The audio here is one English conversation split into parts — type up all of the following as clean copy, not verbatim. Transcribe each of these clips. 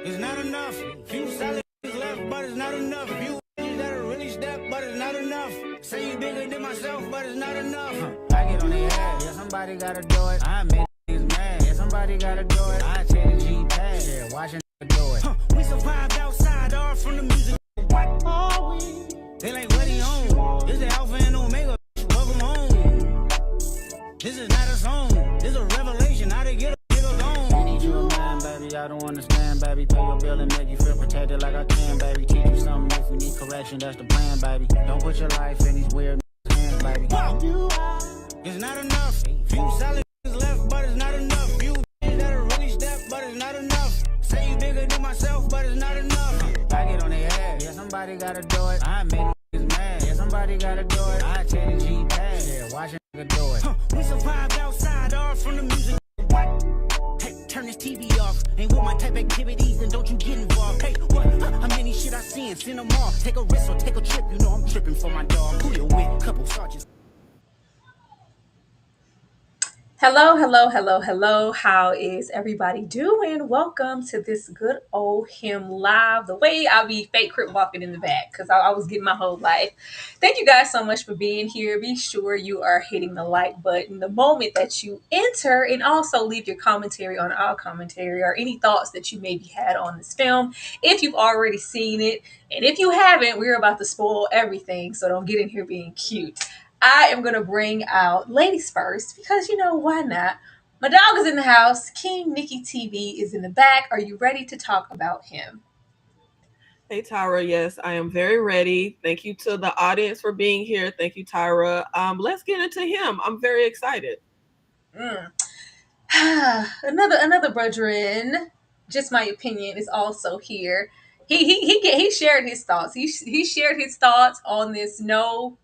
It's not enough. Few solid left, but it's not enough. Few that'll really step, but it's not enough. Say you bigger than myself, but it's not enough. I get on their head, yeah, somebody gotta do it. I make niggas mad, yeah, somebody gotta do it. I take the G-pad, yeah, watch a nigga do it. We survived outside, all from the music. What are we? They like, what he on? This is Alpha and Omega, welcome home. This is not a song, this is a revelation, how to get a nigga gone. I need you a man, baby, I don't understand, baby. Pay your bill and make you feel protected like I can, baby. Teach you something if you need correction, that's the plan, baby. Don't put your life in these weird hands, baby. It's not enough. Few solid left, but it's not enough. Few that'll really step, but it's not enough. Say you bigger than myself, but it's not enough. I get on their head, yeah, somebody gotta do it. I make niggas mad, yeah, somebody gotta do it. I take the G-pad, yeah, watch a nigga do it. We survived outside, all from the music. What? Hey, turn this TV off. Ain't with my type activities, and don't you get involved. Hey, what? How many shit I seen? Send them all. Take a risk or take a trip, you know I'm tripping for my dog. Who you with? Couple sergeants. Hello, hello, hello, hello. How is everybody doing? Welcome to this good old hymn live. The way I'll be fake crip walking in the back because I was getting my whole life. Thank you guys so much for being here. Be sure you are hitting the like button the moment that you enter, and also leave your commentary on our commentary or any thoughts that you maybe had on this film if you've already seen it. And if you haven't, we're about to spoil everything, so don't get in here being cute. I am going to bring out ladies first because, why not? My dog is in the house. King Nikki TV is in the back. Are you ready to talk about him? Hey, Tyra. Yes, I am very ready. Thank you to the audience for being here. Thank you, Tyra. Let's get into him. I'm very excited. another brethren, just my opinion, is also here. He shared his thoughts. He shared his thoughts on this. No,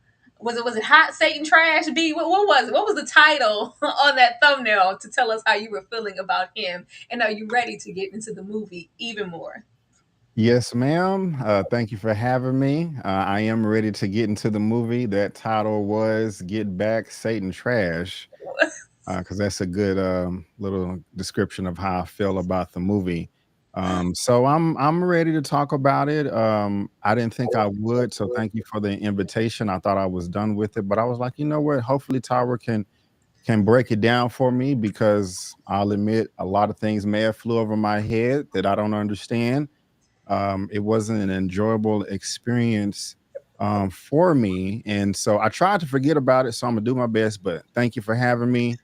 was it hot Satan trash? B, what was it? What was the title on that thumbnail to tell us how you were feeling about him? And are you ready to get into the movie even more? Yes, ma'am. Thank you for having me. I am ready to get into the movie. That title was "Get Back, Satan Trash," because that's a good little description of how I feel about the movie. So I'm ready to talk about it. I didn't think I would, so thank you for the invitation. I thought I was done with it, but I was like, you know what? Hopefully, Tyra can break it down for me because I'll admit a lot of things may have flew over my head that I don't understand. It wasn't an enjoyable experience for me. And so I tried to forget about it. So I'm gonna do my best, but thank you for having me.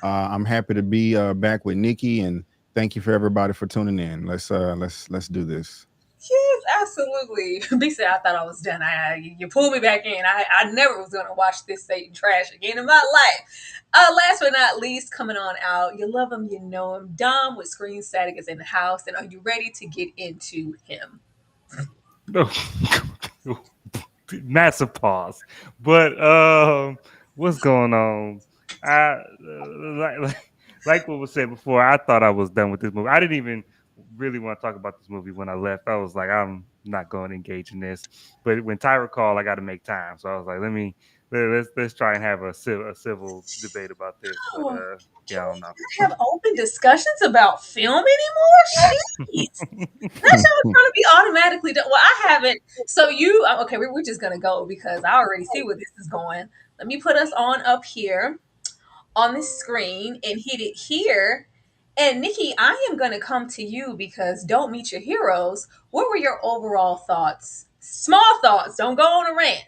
I'm happy to be back with Nikki, and thank you for everybody for tuning in. Let's do this. Yes, absolutely. B said, I thought I was done. You pulled me back in. I never was going to watch this Satan trash again in my life. Last but not least, coming on out, you love him, you know him. Dom with Screen Static is in the house. And are you ready to get into him? Massive pause. But what's going on? I like what was said before. I thought I was done with this movie. I didn't even really want to talk about this movie when I left. I was like, I'm not going to engage in this. But when Tyra called, I got to make time. So I was like, let's try and have a civil debate about this. But yeah, I don't know. Have open discussions about film anymore? Jeez. That show is trying to be automatically done. Well, I haven't. So okay, we're just going to go because I already see where this is going. Let me put us on up here on the screen and hit it here. And Nikki, I am going to come to you because don't meet your heroes. What were your overall thoughts? Small thoughts. Don't go on a rant.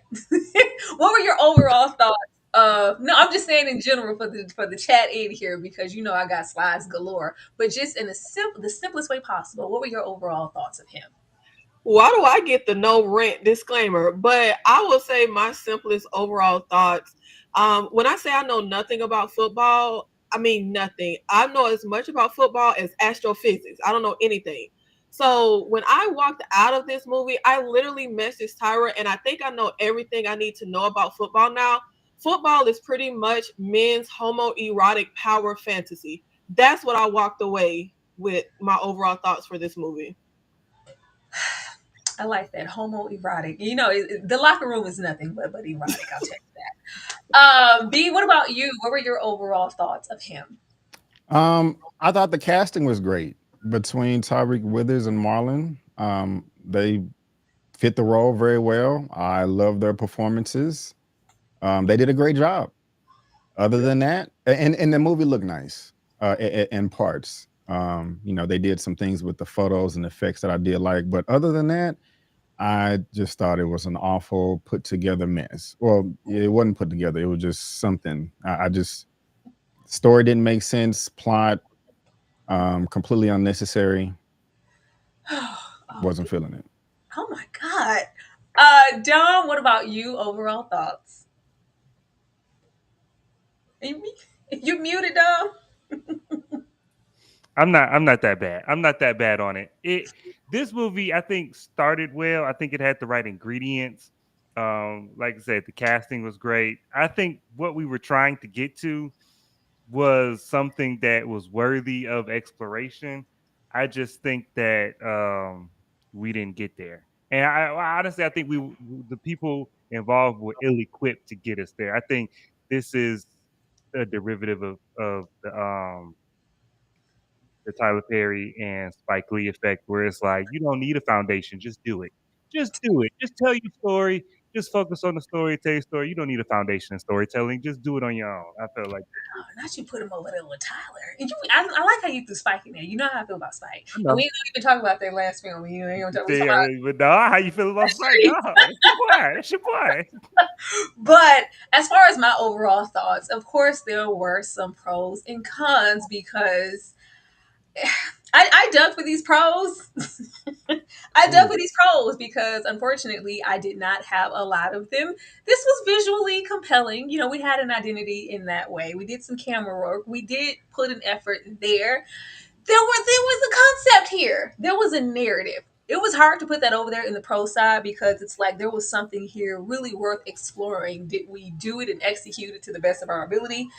What were your overall thoughts? No, I'm just saying in general for the chat in here because I got slides galore. But just in the simplest way possible, what were your overall thoughts of him? Why do I get the no rant disclaimer? But I will say my simplest overall thoughts. When I say I know nothing about football, I mean nothing. I know as much about football as astrophysics. I don't know anything. So when I walked out of this movie, I literally messaged Tyra, and I think I know everything I need to know about football now. Football is pretty much men's homoerotic power fantasy. That's what I walked away with my overall thoughts for this movie. I like that homoerotic. The locker room is nothing but erotic. I'll tell you that. B, what about you? What were your overall thoughts of him? I thought the casting was great. between Tyreek Withers and Marlon. They fit the role very well. I love their performances. They did a great job. Other than that, and the movie looked nice in parts. They did some things with the photos and effects that I did like, but other than that, I just thought it was an awful put together mess. Well, it wasn't put together; it was just something. I just story didn't make sense, plot completely unnecessary. Oh, Wasn't feeling it. oh my God. Dom, what about you? Overall thoughts? You, you muted, Dom? I'm not that bad. I'm not that bad on it. This movie I think started well. I think it had the right ingredients. Like I said, the casting was great. I think what we were trying to get to was something that was worthy of exploration. I just think that we didn't get there. And honestly, I think the people involved were ill equipped to get us there. I think this is a derivative of the Tyler Perry and Spike Lee effect, where it's like you don't need a foundation, just do it. Just do it. Just tell your story. Just focus on the story, tell your story. You don't need a foundation in storytelling. Just do it on your own. I felt like Oh, not you put him over there with Tyler. And I like how you threw Spike in there. You know how I feel about Spike. I And know. we ain't even talk about that last film. We ain't gonna talk, we talk about Yeah, but no, how you feel about Spike? No, it's your boy. It's your boy. But as far as my overall thoughts, of course there were some pros and cons because I dug for these pros. I dug Ooh. for these pros because unfortunately I did not have a lot of them. This was visually compelling. We had an identity in that way. We did some camera work. We did put an effort there. There was a concept here. There was a narrative. It was hard to put that over there in the pro side because it's like there was something here really worth exploring. Did we do it and execute it to the best of our ability?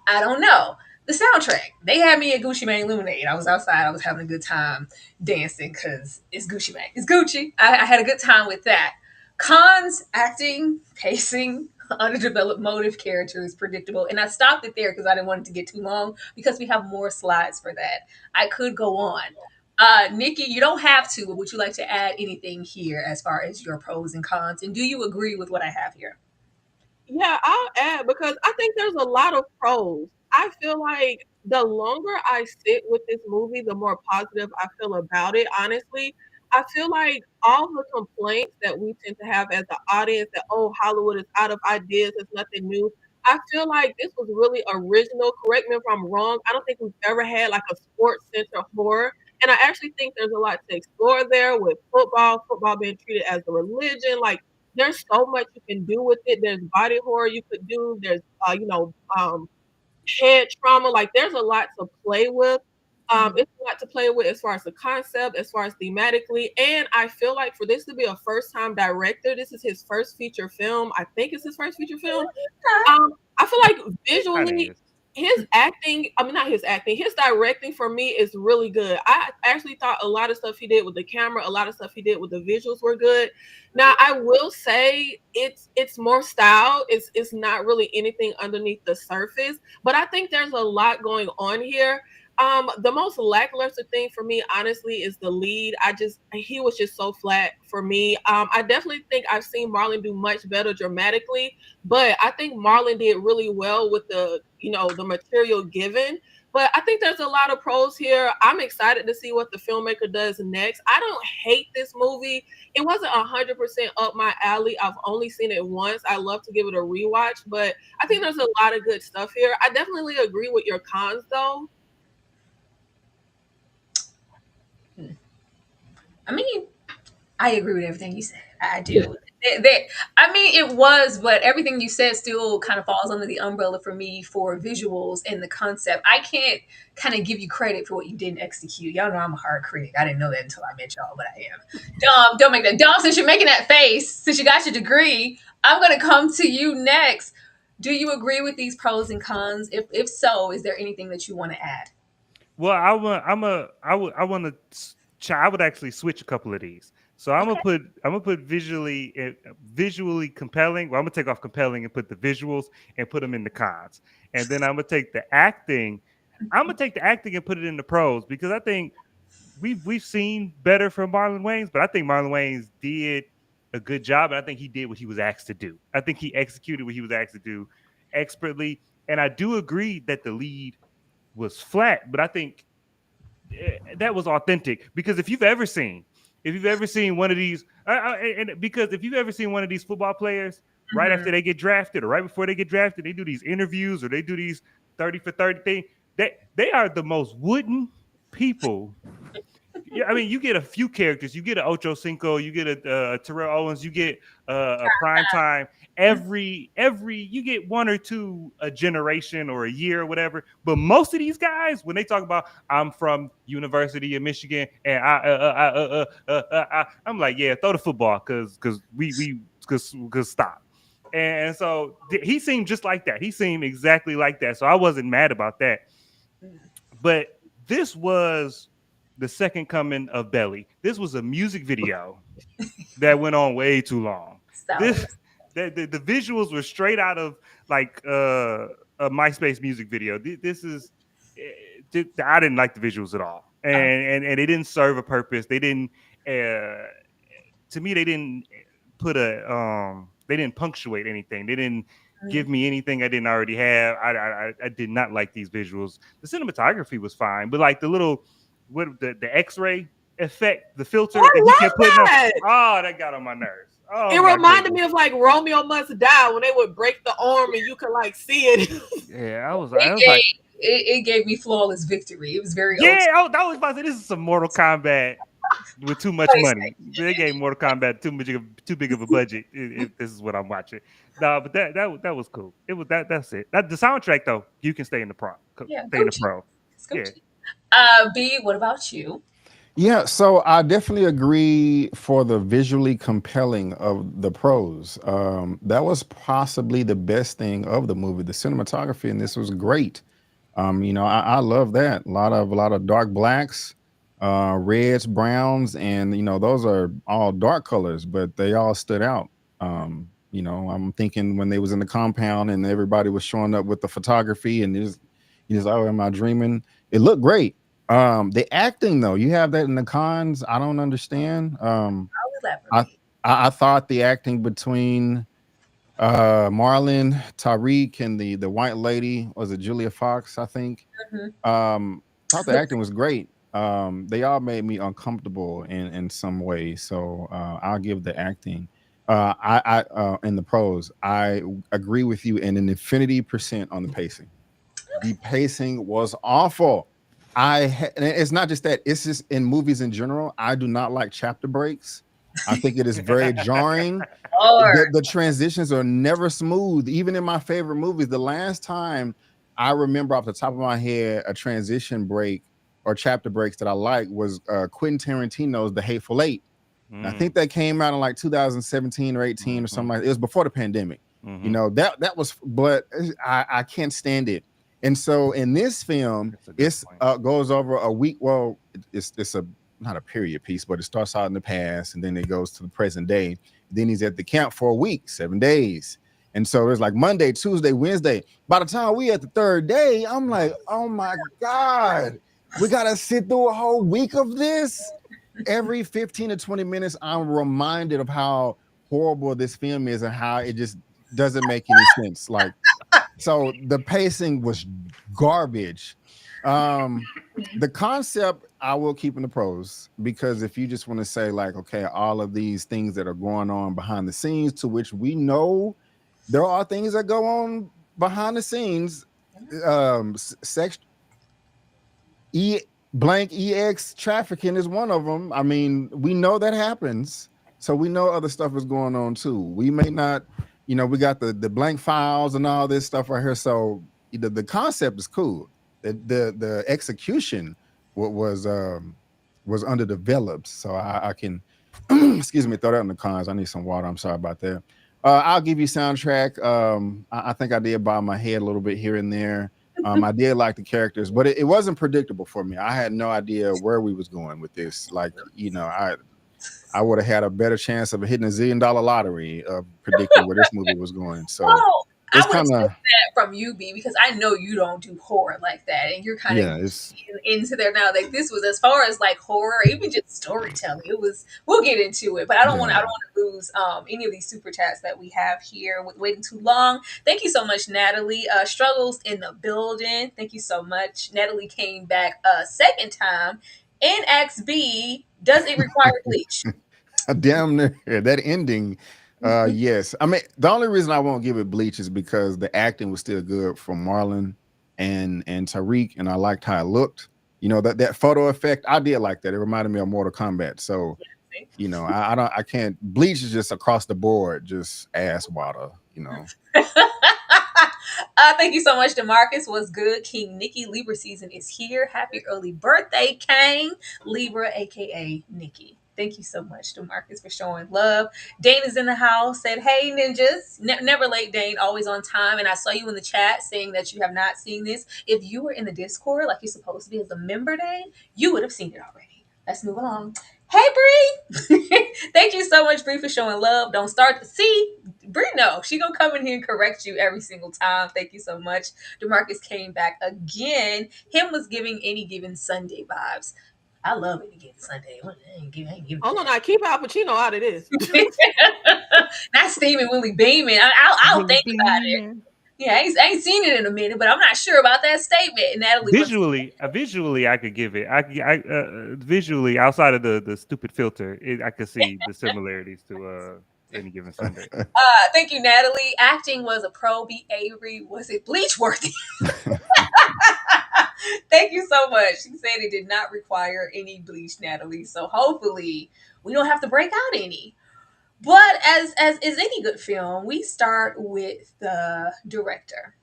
I don't know. The soundtrack. They had me at Gucci Mane Lemonade. I was outside. I was having a good time dancing because it's Gucci Mane. It's Gucci. I had a good time with that. Cons, acting, pacing, underdeveloped motive, characters, predictable. And I stopped it there because I didn't want it to get too long because we have more slides for that. I could go on. Nikki, you don't have to, but would you like to add anything here as far as your pros and cons? And do you agree with what I have here? Yeah, I'll add because I think there's a lot of pros. I feel like the longer I sit with this movie, the more positive I feel about it, honestly. I feel like all the complaints that we tend to have as the audience that, oh, Hollywood is out of ideas, it's nothing new. I feel like this was really original. Correct me if I'm wrong. I don't think we've ever had like a sports center horror. And I actually think there's a lot to explore there with football being treated as a religion. Like there's so much you can do with it. There's body horror you could do. There's head trauma. Like there's a lot to play with. Mhm. It's a lot to play with as far as the concept, as far as thematically. And I feel like for this to be a first time director, this is his first feature film. I think it's his first feature film. I feel like It kind of visually, is. his acting, I mean, not his acting, his directing for me is really good. I actually thought a lot of stuff he did with the camera, a lot of stuff he did with the visuals were good. Now, I will say it's more style. It's not really anything underneath the surface, but I think there's a lot going on here. The most lackluster thing for me, honestly, is the lead. He was just so flat for me. I definitely think I've seen Marlon do much better dramatically, but I think Marlon did really well with the material given. But I think there's a lot of pros here. I'm excited to see what the filmmaker does next. I don't hate this movie. It wasn't 100% up my alley. I've only seen it once. I love to give it a rewatch, but I think there's a lot of good stuff here. I definitely agree with your cons, though. I mean, I agree with everything you said. I do. I mean, it was, but everything you said still kind of falls under the umbrella for me for visuals and the concept. I can't kind of give you credit for what you didn't execute. Y'all know I'm a hard critic. I didn't know that until I met y'all, but I am. Dom, don't make that. Dom, since you're making that face, since you got your degree, I'm going to come to you next. Do you agree with these pros and cons? If so, is there anything that you want to add? Well, I want to. I would actually switch a couple of these. So Okay. I'm gonna put visually compelling. Well, I'm gonna take off compelling and put the visuals and put them in the cons. And then I'm gonna take the acting. I'm gonna take the acting and put it in the pros because I think we've seen better from Marlon Wayans, but I think Marlon Wayans did a good job, and I think he did what he was asked to do. I think he executed what he was asked to do expertly, and I do agree that the lead was flat, but I think that was authentic because if you've ever seen one of these, and because if you've ever seen one of these football players right after they get drafted or right before they get drafted, they do these interviews or they do these 30 for 30 thing. They are the most wooden people. Yeah, I mean, you get a few characters. You get an Ocho Cinco, you get a Terrell Owens, you get a prime time. Every you get one or two a generation or a year or whatever. But most of these guys, when they talk about I'm from University of Michigan and I'm like, yeah, throw the football because stop. And so he seemed just like that. He seemed exactly like that. So I wasn't mad about that. But this was the second coming of Belly. This was a music video that went on way too long. The visuals were straight out of like a MySpace music video. This is I didn't like the visuals at all, and they didn't serve a purpose. They didn't. To me, they didn't put they didn't punctuate anything. They didn't give me anything I didn't already have. I did not like these visuals. The cinematography was fine, but like the little the X-ray effect, the filter that he kept putting on, that got on my nerves. Oh, it reminded me of like Romeo Must Die when they would break the arm and you could like see it. Yeah, I was like, like, it gave me flawless victory. It was very I was about to say this is some Mortal Kombat with too much money. They gave Mortal Kombat too big of a budget. If this is what I'm watching. No, but that was cool. It was that's it. The soundtrack though, you can stay in the pro. Yeah, stay in the pro. Yeah. B, what about you? Yeah, so I definitely agree for the visually compelling of the pros. That was possibly the best thing of the movie. The cinematography in this was great. I love that. A lot of dark blacks, reds, browns, and those are all dark colors, but they all stood out. I'm thinking when they was in the compound and everybody was showing up with the photography and oh, am I dreaming? It looked great. The acting though, you have that in the cons. I don't understand. I thought the acting between Marlon, Tariq, and the white lady, was it Julia Fox, I think. Thought the acting was great. They all made me uncomfortable in some way. So I'll give the acting. I in the pros, I agree with you in an infinity % on the pacing. The pacing was awful. And it's not just that, it's just in movies in general. I do not like chapter breaks. I think it is very jarring. The transitions are never smooth, even in my favorite movies. The last time I remember off the top of my head a transition break or chapter breaks that I like was Quentin Tarantino's The Hateful Eight. I think that came out in like 2017 or 18 or something like that. It was before the pandemic. That was, but I can't stand it. And so in this film, it goes over a week. Well, it's not a period piece, but it starts out in the past and then it goes to the present day. Then he's at the camp for a week, 7 days. And so it's like Monday, Tuesday, Wednesday. By the time we at the third day, I'm like, oh my God, we got to sit through a whole week of this. Every 15 to 20 minutes, I'm reminded of how horrible this film is and how it just doesn't make any sense. Like, so the pacing was garbage. The concept I will keep in the pros, because if you just want to say like, okay, all of these things that are going on behind the scenes, to which we know there are things that go on behind the scenes, sex, EX trafficking is one of them. I mean, we know that happens, so we know other stuff is going on too. We may not, we got the blank files and all this stuff right here. So the concept is cool. The execution was underdeveloped. So I can excuse me, throw that in the cons. I need some water. I'm sorry about that. I'll give you soundtrack. I think I did bob my head a little bit here and there. I did like the characters, but it wasn't predictable for me. I had no idea where we was going with this. Like, I would have had a better chance of hitting $1 zillion lottery of predicting where this movie was going. So I it's would kind of expect that from you, B, because I know you don't do horror like that, and you're kind of yeah, it's into there now. Like this was as far as like horror, even just storytelling. It was. We'll get into it, but I don't want. I yeah. don't want to lose any of these super chats that we have here with waiting too long. Thank you so much, Natalie. Struggles in the building. Thank you so much. Natalie came back a second time and asked B, does it require bleach? Damn near that ending. Yes. I mean, the only reason I won't give it bleach is because the acting was still good from Marlon and Tariq, and I liked how it looked. That photo effect, I did like that. It reminded me of Mortal Kombat. So, I can't. Bleach is just across the board, just ass water. Thank you so much, Demarcus. Was good. King Nikki, Libra season is here. Happy early birthday, Kang. Libra, aka Nikki. Thank you so much, Demarcus, for showing love. Dane is in the house. Said, "Hey, ninjas, never late, Dane. Always on time." And I saw you in the chat saying that you have not seen this. If you were in the Discord like you're supposed to be as a member, Dane, you would have seen it already. Let's move along. Hey, Bree. Thank you so much, Bree, for showing love. Don't start to see. Bree, no, she gonna come in here and correct you every single time. Thank you so much. Demarcus came back again. Him was giving any given Sunday vibes. I love any given Sunday. I ain't giving Hold on, I keep Al Pacino out of this. Not Steven Willie Beeman. I'll think about it. Yeah, I ain't seen it in a minute, but I'm not sure about that statement. And Natalie, Visually, I could give it. Visually, outside of the stupid filter, I could see the similarities to any given Sunday. Thank you, Natalie. Acting was a pro. B. Avery, was it bleach worthy? Thank you so much. She said it did not require any bleach, Natalie. So hopefully we don't have to break out any. But as is any good film, we start with the director.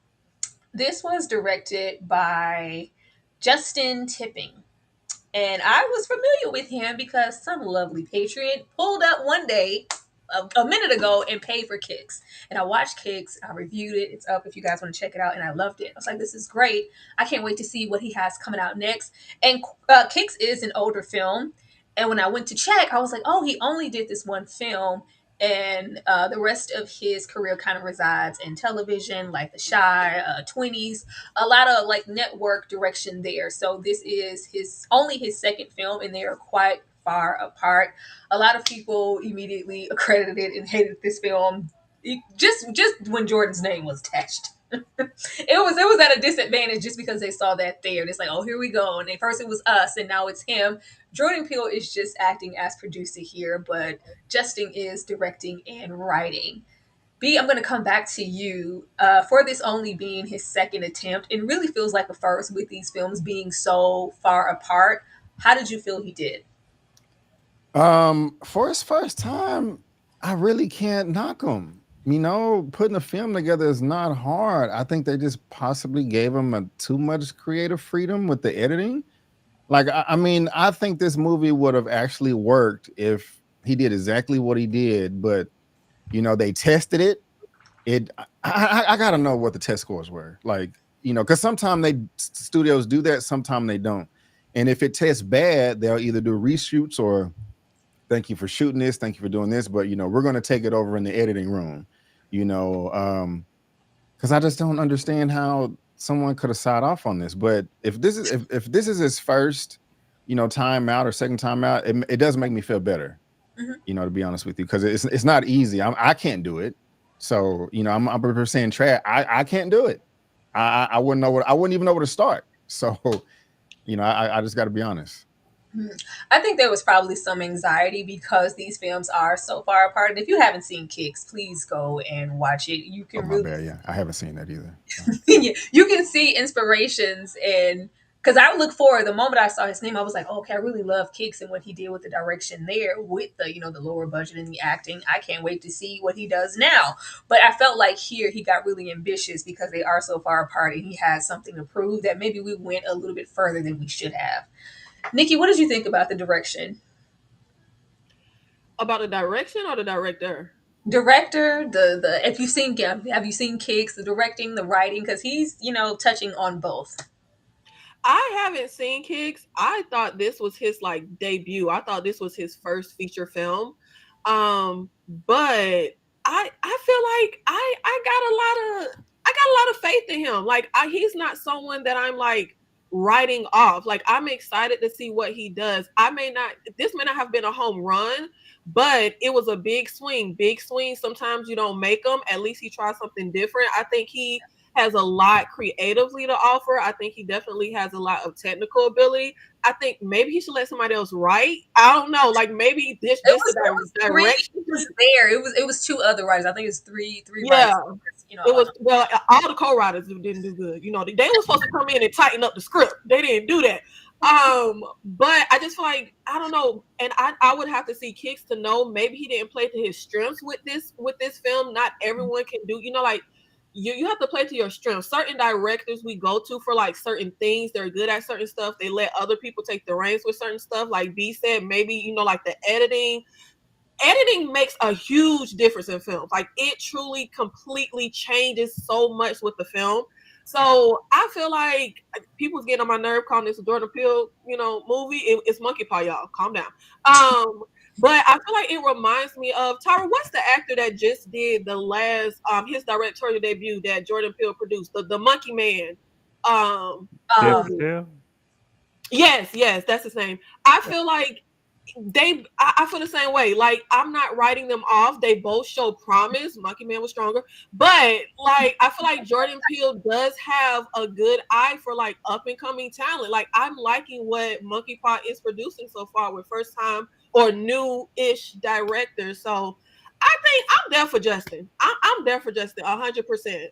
This was directed by Justin Tipping. And I was familiar with him because some lovely patriot pulled up one day a minute ago and paid for Kicks. And I watched Kicks. I reviewed it. It's up if you guys want to check it out. And I loved it. I was like, this is great. I can't wait to see what he has coming out next. And Kicks is an older film. And when I went to check, I was like, oh, he only did this one film. And the rest of his career kind of resides in television, like The Shy, 20s, a lot of like network direction there. So this is his second film, and they are quite far apart. A lot of people immediately accredited and hated this film just when Jordan's name was attached. It was at a disadvantage just because they saw that there. And it's like, oh, here we go. And at first it was us, and now it's him. Jordan Peele is just acting as producer here, but Justin is directing and writing. B, I'm going to come back to you for this only being his second attempt. It really feels like a first with these films being so far apart. How did you feel he did? For his first time, I really can't knock him. Putting a film together is not hard. I think they just possibly gave him too much creative freedom with the editing. Like, I think this movie would have actually worked if he did exactly what he did, but they tested it. I gotta know what the test scores were. Like, because sometimes studios do that, sometimes they don't. And if it tests bad, they'll either do reshoots or thank you for shooting this, thank you for doing this, but we're gonna take it over in the editing room. Because I just don't understand how someone could have signed off on this. But if this is his first, time out or second time out, it does make me feel better. Mm-hmm. To be honest with you, because it's not easy. I can't do it. So I'm saying Trad. I can't do it. I wouldn't know I wouldn't even know where to start. So I just got to be honest. I think there was probably some anxiety because these films are so far apart. And if you haven't seen Kicks, please go and watch it. You can yeah, I haven't seen that either. You can see inspirations, and because I look forward, the moment I saw his name, I was like, oh, okay, I really love Kicks and what he did with the direction there, with the the lower budget and the acting. I can't wait to see what he does now. But I felt like here he got really ambitious because they are so far apart, and he has something to prove that maybe we went a little bit further than we should have. Nikki, what did you think about the direction? About the direction or the director? Director, the if you've seen have you seen Kicks, the directing, the writing, because he's touching on both. I haven't seen Kicks. I thought this was his debut. I thought this was his first feature film. But I feel like I got a lot of faith in him. Like he's not someone that I'm like writing off. Like I'm excited to see what he does. This may not have been a home run, but it was a big swing. Big swing. Sometimes you don't make them. At least he tried something different. I think he has a lot creatively to offer. I think he definitely has a lot of technical ability. I think maybe he should let somebody else write. I don't know. Like maybe this It was three. direction. It was there. It was two other writers. I think it's three Yeah, writers. You know, it was all the co-writers didn't do good. You know, they were supposed to come in and tighten up the script. They didn't do that. But I just feel like I don't know, and I would have to see Kicks to know maybe he didn't play to his strengths with this film. Not everyone can do, like you have to play to your strengths. Certain directors we go to for like certain things, they're good at certain stuff. They let other people take the reins with certain stuff. Like B said, maybe like the editing makes a huge difference in films. Like it truly completely changes so much with the film. So I feel like people's getting on my nerve calling this a Jordan Peele, movie. It's monkey paw, y'all. Calm down. But I feel like it reminds me of Tyrone. What's the actor that just did the last his directorial debut that Jordan Peele produced? The Monkey Man. Denzel? Yes, that's his name. I feel like I feel the same way. Like I'm not writing them off. They both show promise. Monkey Man was stronger, but like I feel like Jordan Peele does have a good eye for like up and coming talent. Like I'm liking what Monkey Paw is producing so far with first time or new-ish directors. So I think I'm there for Justin. I'm there for Justin 100%.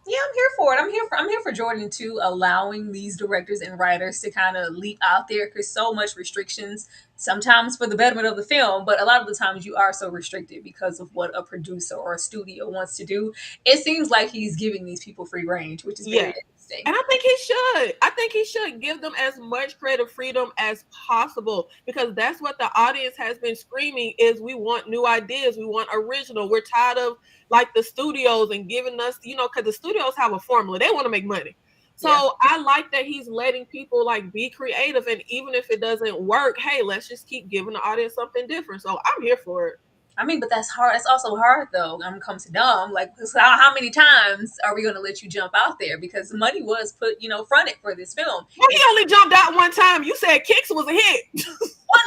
yeah, I'm here for it. I'm here for Jordan too, allowing these directors and writers to kind of leap out there because so much restrictions, sometimes for the betterment of the film, but a lot of the times you are so restricted because of what a producer or a studio wants to do. It seems like he's giving these people free range, which is very Yeah. interesting. And I think he should. I think he should give them as much creative freedom as possible because that's what the audience has been screaming is we want new ideas. We want original. We're tired of like the studios and giving us, because the studios have a formula. They want to make money. So Yeah. I like that he's letting people like be creative. And even if it doesn't work, hey, let's just keep giving the audience something different. So I'm here for it. I mean, but that's hard. It's also hard though. I'm gonna come to dumb. Like, so how many times are we gonna let you jump out there? Because the money was put, fronted for this film. Well, he only jumped out one time. You said Kicks was a hit. Well,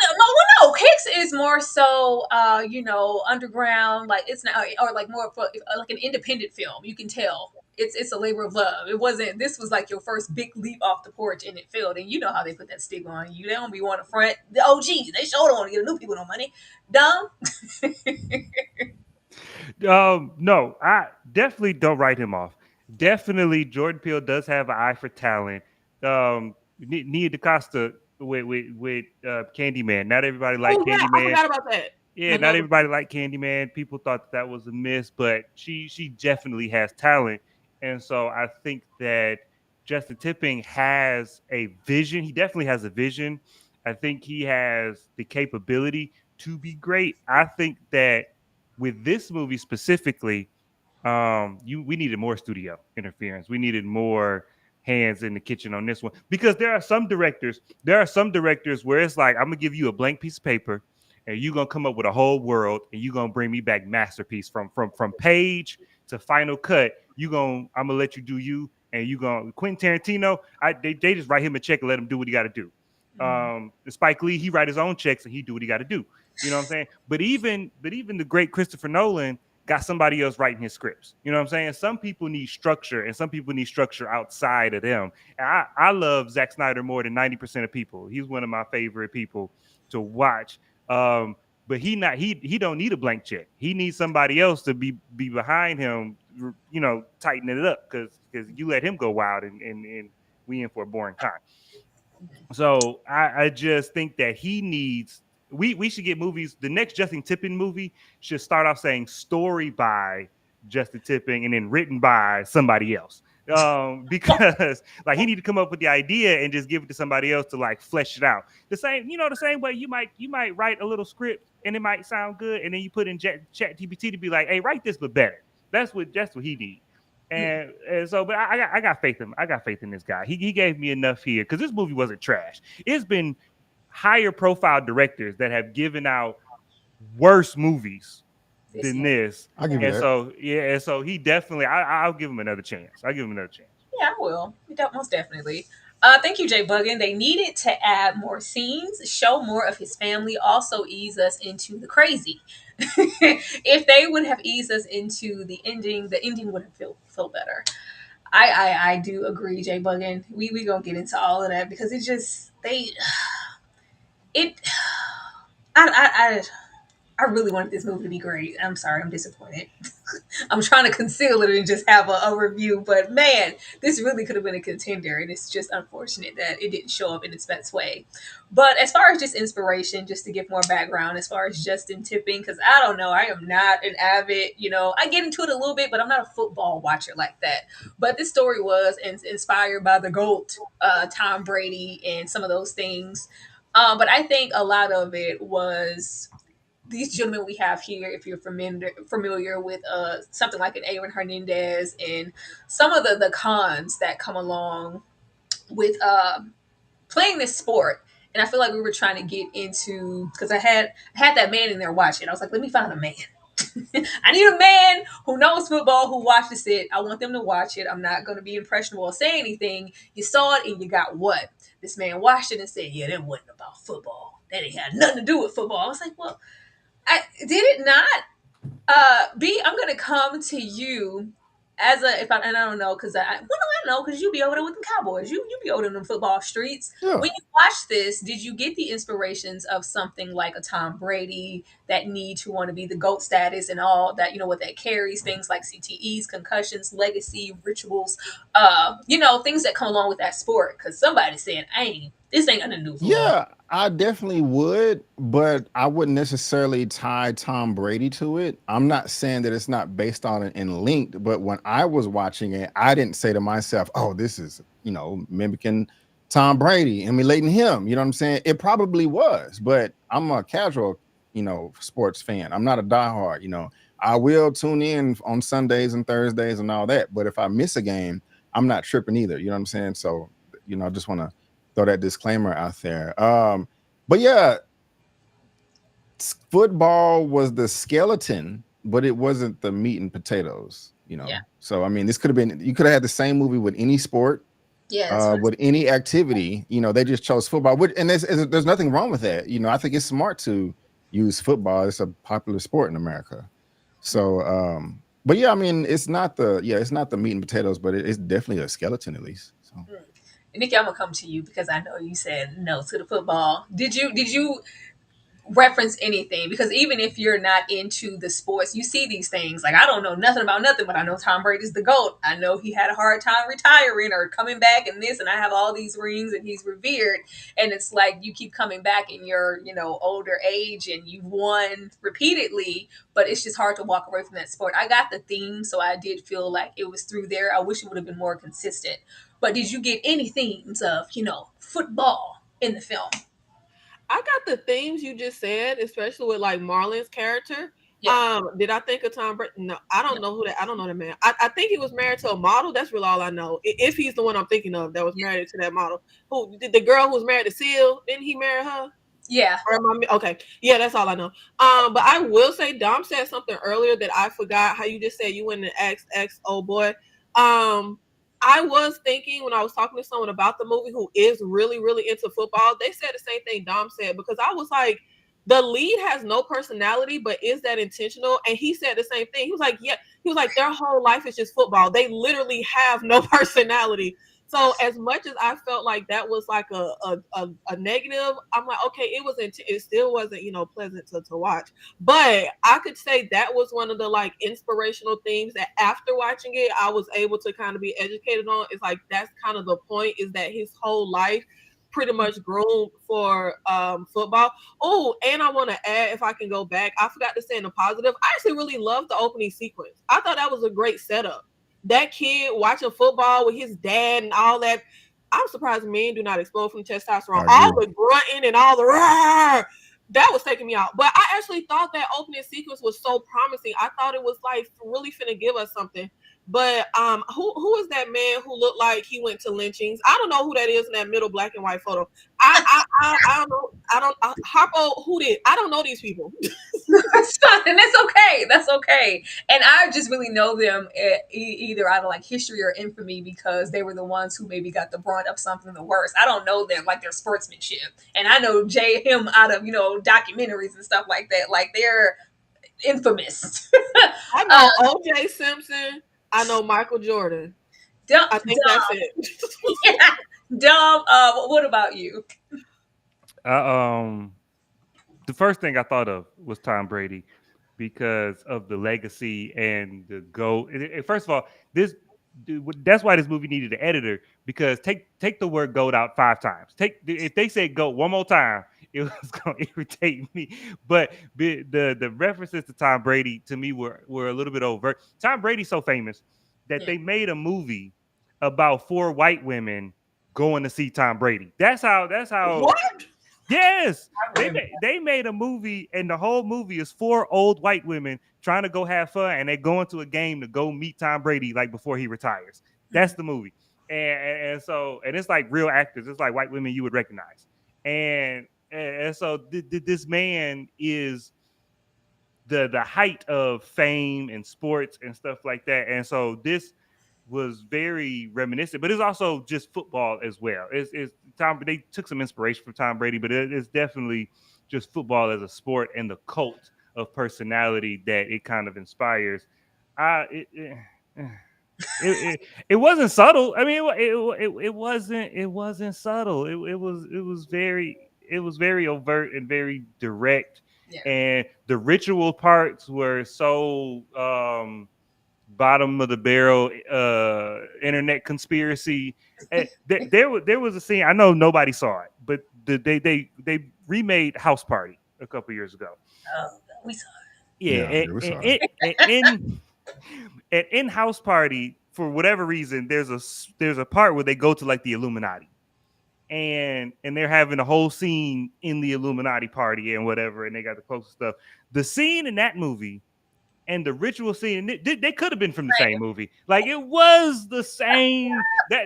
no. Kicks is more so, underground. Like it's not, or like more of like an independent film. You can tell it's a labor of love. It wasn't. This was like your first big leap off the porch, and it failed. And you know how they put that stigma on you. They don't be wanting to front the OGs. They sure don't want to get new people no money. Dumb. No, I definitely don't write him off. Definitely, Jordan Peele does have an eye for talent. Nia DaCosta with Candyman. Not everybody liked Yeah, I Candyman. forgot about that. Yeah, not everybody liked Candyman. People thought that was a miss, but she definitely has talent, and so I think that Justin Tipping has a vision. He definitely has a vision. I think he has the capability to be great. I think that with this movie specifically, we needed more studio interference. We needed more hands in the kitchen on this one because there are some directors where it's like I'm gonna give you a blank piece of paper and you're gonna come up with a whole world and you're gonna bring me back masterpiece from page to final cut. I'm gonna let you do you, and you gonna Quentin Tarantino. They just write him a check and let him do what he got to do. Spike Lee, he write his own checks and he do what he got to do. You know what I'm saying? But even the great Christopher Nolan got somebody else writing his scripts. You know what I'm saying? Some people need structure and some people need structure outside of them. And I love Zack Snyder more than 90% of people. He's one of my favorite people to watch. But he don't need a blank check. He needs somebody else to be behind him, tightening it up because you let him go wild and we in for a boring time. So I just think that he needs. We should get movies. The next Justin Tipping movie should start off saying story by Justin Tipping and then written by somebody else. Because like he need to come up with the idea and just give it to somebody else to like flesh it out. The same way you might write a little script and it might sound good, and then you put in Chat GPT to be like, hey, write this but better. That's what he needs. And so, but I got faith in him. I got faith in this guy. He gave me enough here because this movie wasn't trash. It's been higher profile directors that have given out worse movies than this. I'll give you And that. so and so he definitely I'll give him another chance. I'll give him another chance. Yeah, I will. Most definitely. Thank you, Jay Buggin. They needed to add more scenes, show more of his family, also ease us into the crazy. If they would have eased us into the ending would have felt better. I do agree, Jay Buggin. We gonna get into all of that because it just it I I really wanted this movie to be great. I'm sorry, I'm disappointed. I'm trying to conceal it and just have a review, but man, this really could have been a contender, and it's just unfortunate that it didn't show up in its best way. But as far as just inspiration, just to give more background, as far as Justin Tipping, because I don't know, I am not an avid, I get into it a little bit, but I'm not a football watcher like that. But this story was inspired by the GOAT, Tom Brady, and some of those things. But I think a lot of it was these gentlemen we have here, if you're familiar with something like an Aaron Hernandez and some of the cons that come along with playing this sport. And I feel like we were trying to get into because I had that man in there watching. I was like, let me find a man. I need a man who knows football, who watches it. I want them to watch it. I'm not going to be impressionable or say anything. You saw it and you got what? This man watched it and said, yeah, that wasn't about football. That ain't had nothing to do with football. I was like, well, did it not? B, I'm gonna come to you as a if I and I don't know because I know because you be over there with the Cowboys. You be over in the football streets. Yeah. When you watch this, did you get the inspirations of something like a Tom Brady that need to want to be the GOAT status and all that, what that carries, things like CTEs, concussions, legacy, rituals, things that come along with that sport? Because somebody said, this ain't gonna do football. Yeah, I definitely would, but I wouldn't necessarily tie Tom Brady to it. I'm not saying that it's not based on it and linked, but when I was watching it, I didn't say to myself, oh, this is, mimicking Tom Brady, emulating him. You know what I'm saying? It probably was, but I'm a casual, sports fan. I'm not a diehard. I will tune in on Sundays and Thursdays and all that, but if I miss a game, I'm not tripping either. You know what I'm saying? So, I just want to throw that disclaimer out there. But yeah, football was the skeleton, but it wasn't the meat and potatoes, Yeah. So I mean, this could have been, you could have had the same movie with any sport, with any activity. They just chose football, and there's nothing wrong with that. I think it's smart to use football. It's a popular sport in America. So but yeah, I mean, it's not the meat and potatoes, but it's definitely a skeleton at least. So Nikki, I'm gonna come to you because I know you said no to the football. Did you reference anything? Because even if you're not into the sports, you see these things. Like, I don't know nothing about nothing, but I know Tom Brady's the GOAT. I know he had a hard time retiring or coming back and this, and I have all these rings and he's revered. And it's like you keep coming back in your, older age and you've won repeatedly, but it's just hard to walk away from that sport. I got the theme, so I did feel like it was through there. I wish it would have been more consistent. But did you get any themes of, football in the film? I got the themes you just said, especially with like Marlon's character. Yeah. Did I think of Tom Brady? No, I don't know who that. I don't know the man. I think he was married to a model. That's really all I know. If he's the one I'm thinking of that was married to that model, who the girl who was married to Seal? Didn't he marry her? Yeah. Okay. Yeah, that's all I know. But I will say Dom said something earlier that I forgot. How you just said you went and asked oh boy. I was thinking when I was talking to someone about the movie who is really, really into football, they said the same thing Dom said, because I was like, the lead has no personality, but is that intentional? And he said the same thing. He was like, yeah, their whole life is just football. They literally have no personality. So as much as I felt like that was like a negative, I'm like, okay, it still wasn't, pleasant to watch. But I could say that was one of the like inspirational themes that after watching it, I was able to kind of be educated on. It's like, that's kind of the point, is that his whole life pretty much groomed for football. Oh, and I want to add, if I can go back, I forgot to say in the positive, I actually really loved the opening sequence. I thought that was a great setup. That kid watching football with his dad and all that. I'm surprised men do not explode from testosterone. All the grunting and all the roar, that was taking me out. But I actually thought that opening sequence was so promising. I thought it was like really finna give us something. But who is that man who looked like he went to lynchings? I don't know who that is in that middle black and white photo. I don't know. Harpo, who did? I don't know these people. That's fine, and that's okay. That's okay. And I just really know them either out of like history or infamy because they were the ones who maybe got the brunt of something the worst. I don't know them like their sportsmanship, and I know Jay him out of documentaries and stuff like that. Like they're infamous. I know O.J. Simpson. I know Michael Jordan. Dumb, I think that's it. yeah, dumb. What about you? Um, the first thing I thought of was Tom Brady because of the legacy and the go. First of all, this that's why this movie needed an editor because take the word goat out 5 times. If they say goat one more time, it was going to irritate me. But the references to Tom Brady to me were a little bit overt. Tom Brady's so famous that they made a movie about 4 white women going to see Tom Brady. That's how. What? Yes, they made a movie, and the whole movie is 4 old white women trying to go have fun, and they go into a game to go meet Tom Brady like before he retires. That's the movie, and so it's like real actors. It's like white women you would recognize, and so this man is the height of fame and sports and stuff like that, and so this was very reminiscent, but it's also just football as well. It's Tom. They took some inspiration from Tom Brady, but it's definitely just football as a sport and the cult of personality that it kind of inspires. It wasn't subtle. I mean, it wasn't subtle. It was very overt and very direct. Yeah. And the ritual parts were so bottom of the barrel internet conspiracy. There was a scene. I know nobody saw it, but they remade House Party a couple years ago. Oh, we saw Yeah, in House Party, for whatever reason, there's a part where they go to like the Illuminati, and they're having a whole scene in the Illuminati party and whatever, and they got the closest stuff. The scene in that movie and the ritual scene, they could have been from the same movie. Like it was the same.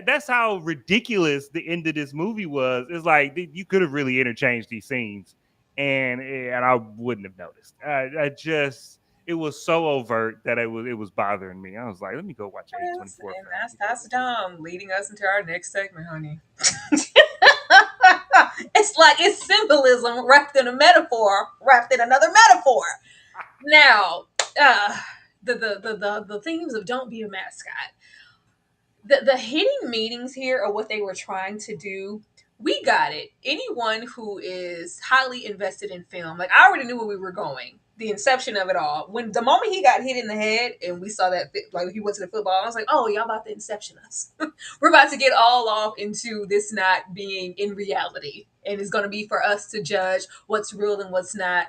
That's how ridiculous the end of this movie was. It's like you could have really interchanged these scenes, and I wouldn't have noticed. It was so overt that it was bothering me. I was like, let me go watch Yes, 24. and that's dumb. Leading us into our next segment, honey. It's like it's symbolism wrapped in a metaphor, wrapped in another metaphor. Now, the themes of don't be a mascot. The hidden meanings here are what they were trying to do. We got it. Anyone who is highly invested in film, like I already knew where we were going. The inception of it all. When the moment he got hit in the head and we saw that, like he went to the football, I was like, oh, y'all about to inception us. We're about to get all off into this not being in reality. And it's going to be for us to judge what's real and what's not.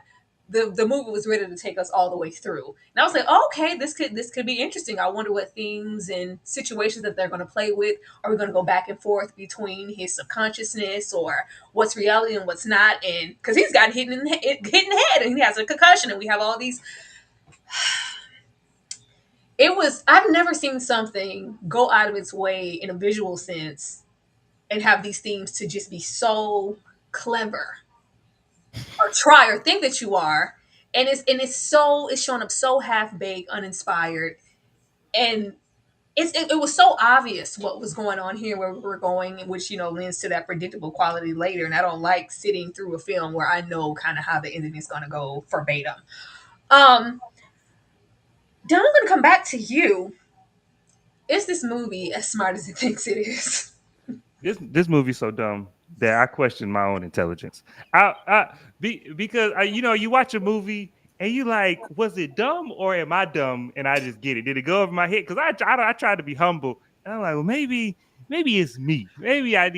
The movie was ready to take us all the way through. And I was like, oh, okay, this could be interesting. I wonder what themes and situations that they're going to play with. Are we going to go back and forth between his subconsciousness or what's reality and what's not? And because he's got hit in the head and he has a concussion, and we have all these. I've never seen something go out of its way in a visual sense and have these themes to just be so clever or try or think that you are, and it's showing up so half baked, uninspired, and it was so obvious what was going on here, where we were going, which lends to that predictable quality later. And I don't like sitting through a film where I know kind of how the ending is going to go verbatim. Don, I'm going to come back to you. Is this movie as smart as it thinks it is? This movie's so dumb that I question my own intelligence. Because you watch a movie and you like, was it dumb or am I dumb? And I just get it. Did it go over my head? Because I tried to be humble, and I'm like, well, maybe it's me. Maybe I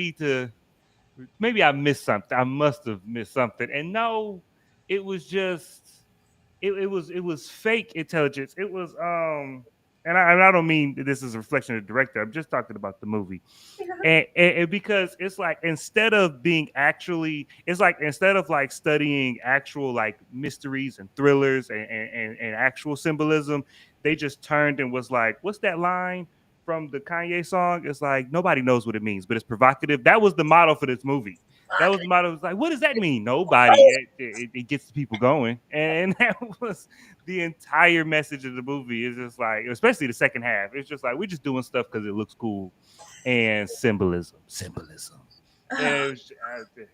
missed something. I must have missed something. And no, it was just it was fake intelligence. It was and I don't mean this is a reflection of the director. I'm just talking about the movie. And because it's like instead of like studying actual like mysteries and thrillers and actual symbolism, they just turned and was like, what's that line from the Kanye song? It's like nobody knows what it means, but it's provocative. That was the model for this movie. That was the motto. It was like, what does that mean? Nobody. It gets the people going, and that was the entire message of the movie. Is just like, especially the second half. It's just like we're just doing stuff because it looks cool, and symbolism. And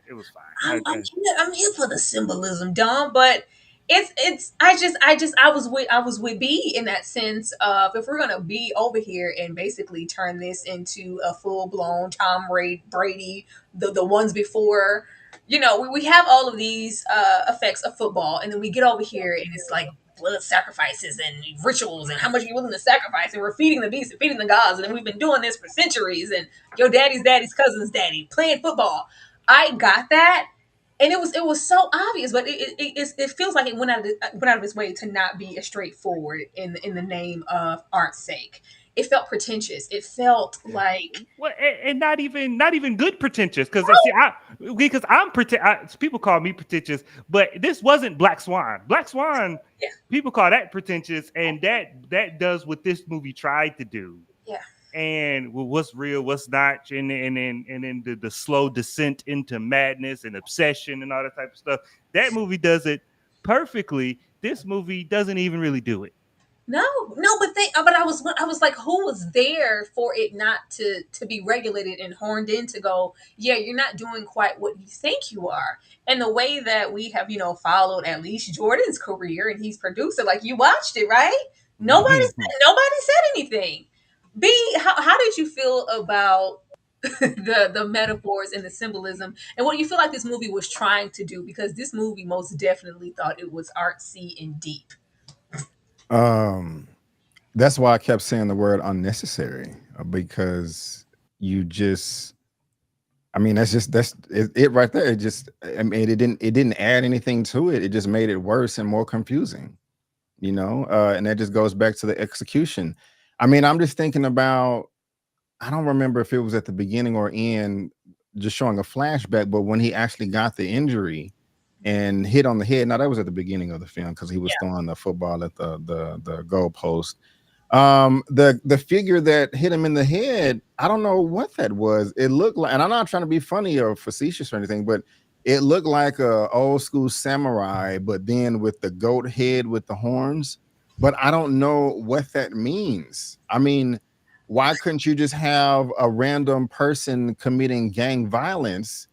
it was fine. I'm here for the symbolism, Dom, but it's I was with B in that sense of if we're gonna be over here and basically turn this into a full blown Brady, the ones before, we have all of these effects of football, and then we get over here and it's like blood sacrifices and rituals and how much you're willing to sacrifice, and we're feeding the beast and feeding the gods, and we've been doing this for centuries, and your daddy's cousin's daddy playing football. I got that, and it was so obvious, but it feels like it went out of its way to not be as straightforward in the name of art's sake. It felt pretentious. It felt like and not even good pretentious because people call me pretentious, but this wasn't Black Swan. Black Swan, yeah, people call that pretentious, and that does what this movie tried to do. yeah. And what's real, what's not, and then the slow descent into madness and obsession and all that type of stuff. That movie does it perfectly. This movie doesn't even really do it. No, but I was like, who was there for it not to be regulated and horned in to go, yeah, you're not doing quite what you think you are. And the way that we have, followed at least Jordan's career, and he's producer, like you watched it, right? Nobody said anything. B, how did you feel about the metaphors and the symbolism, and what do you feel like this movie was trying to do? Because this movie most definitely thought it was artsy and deep. That's why I kept saying the word unnecessary, because you just, I mean, that's it right there. It just, I mean, it didn't add anything to it. It just made it worse and more confusing, and that just goes back to the execution. I mean, I'm just thinking about, I don't remember if it was at the beginning or end, just showing a flashback, but when he actually got the injury and hit on the head. Now that was at the beginning of the film because he was throwing the football at the goal post. The figure that hit him in the head, I don't know what that was. It looked like, and I'm not trying to be funny or facetious or anything, but it looked like a old school samurai, but then with the goat head with the horns. But I don't know what that means. I mean, why couldn't you just have a random person committing gang violence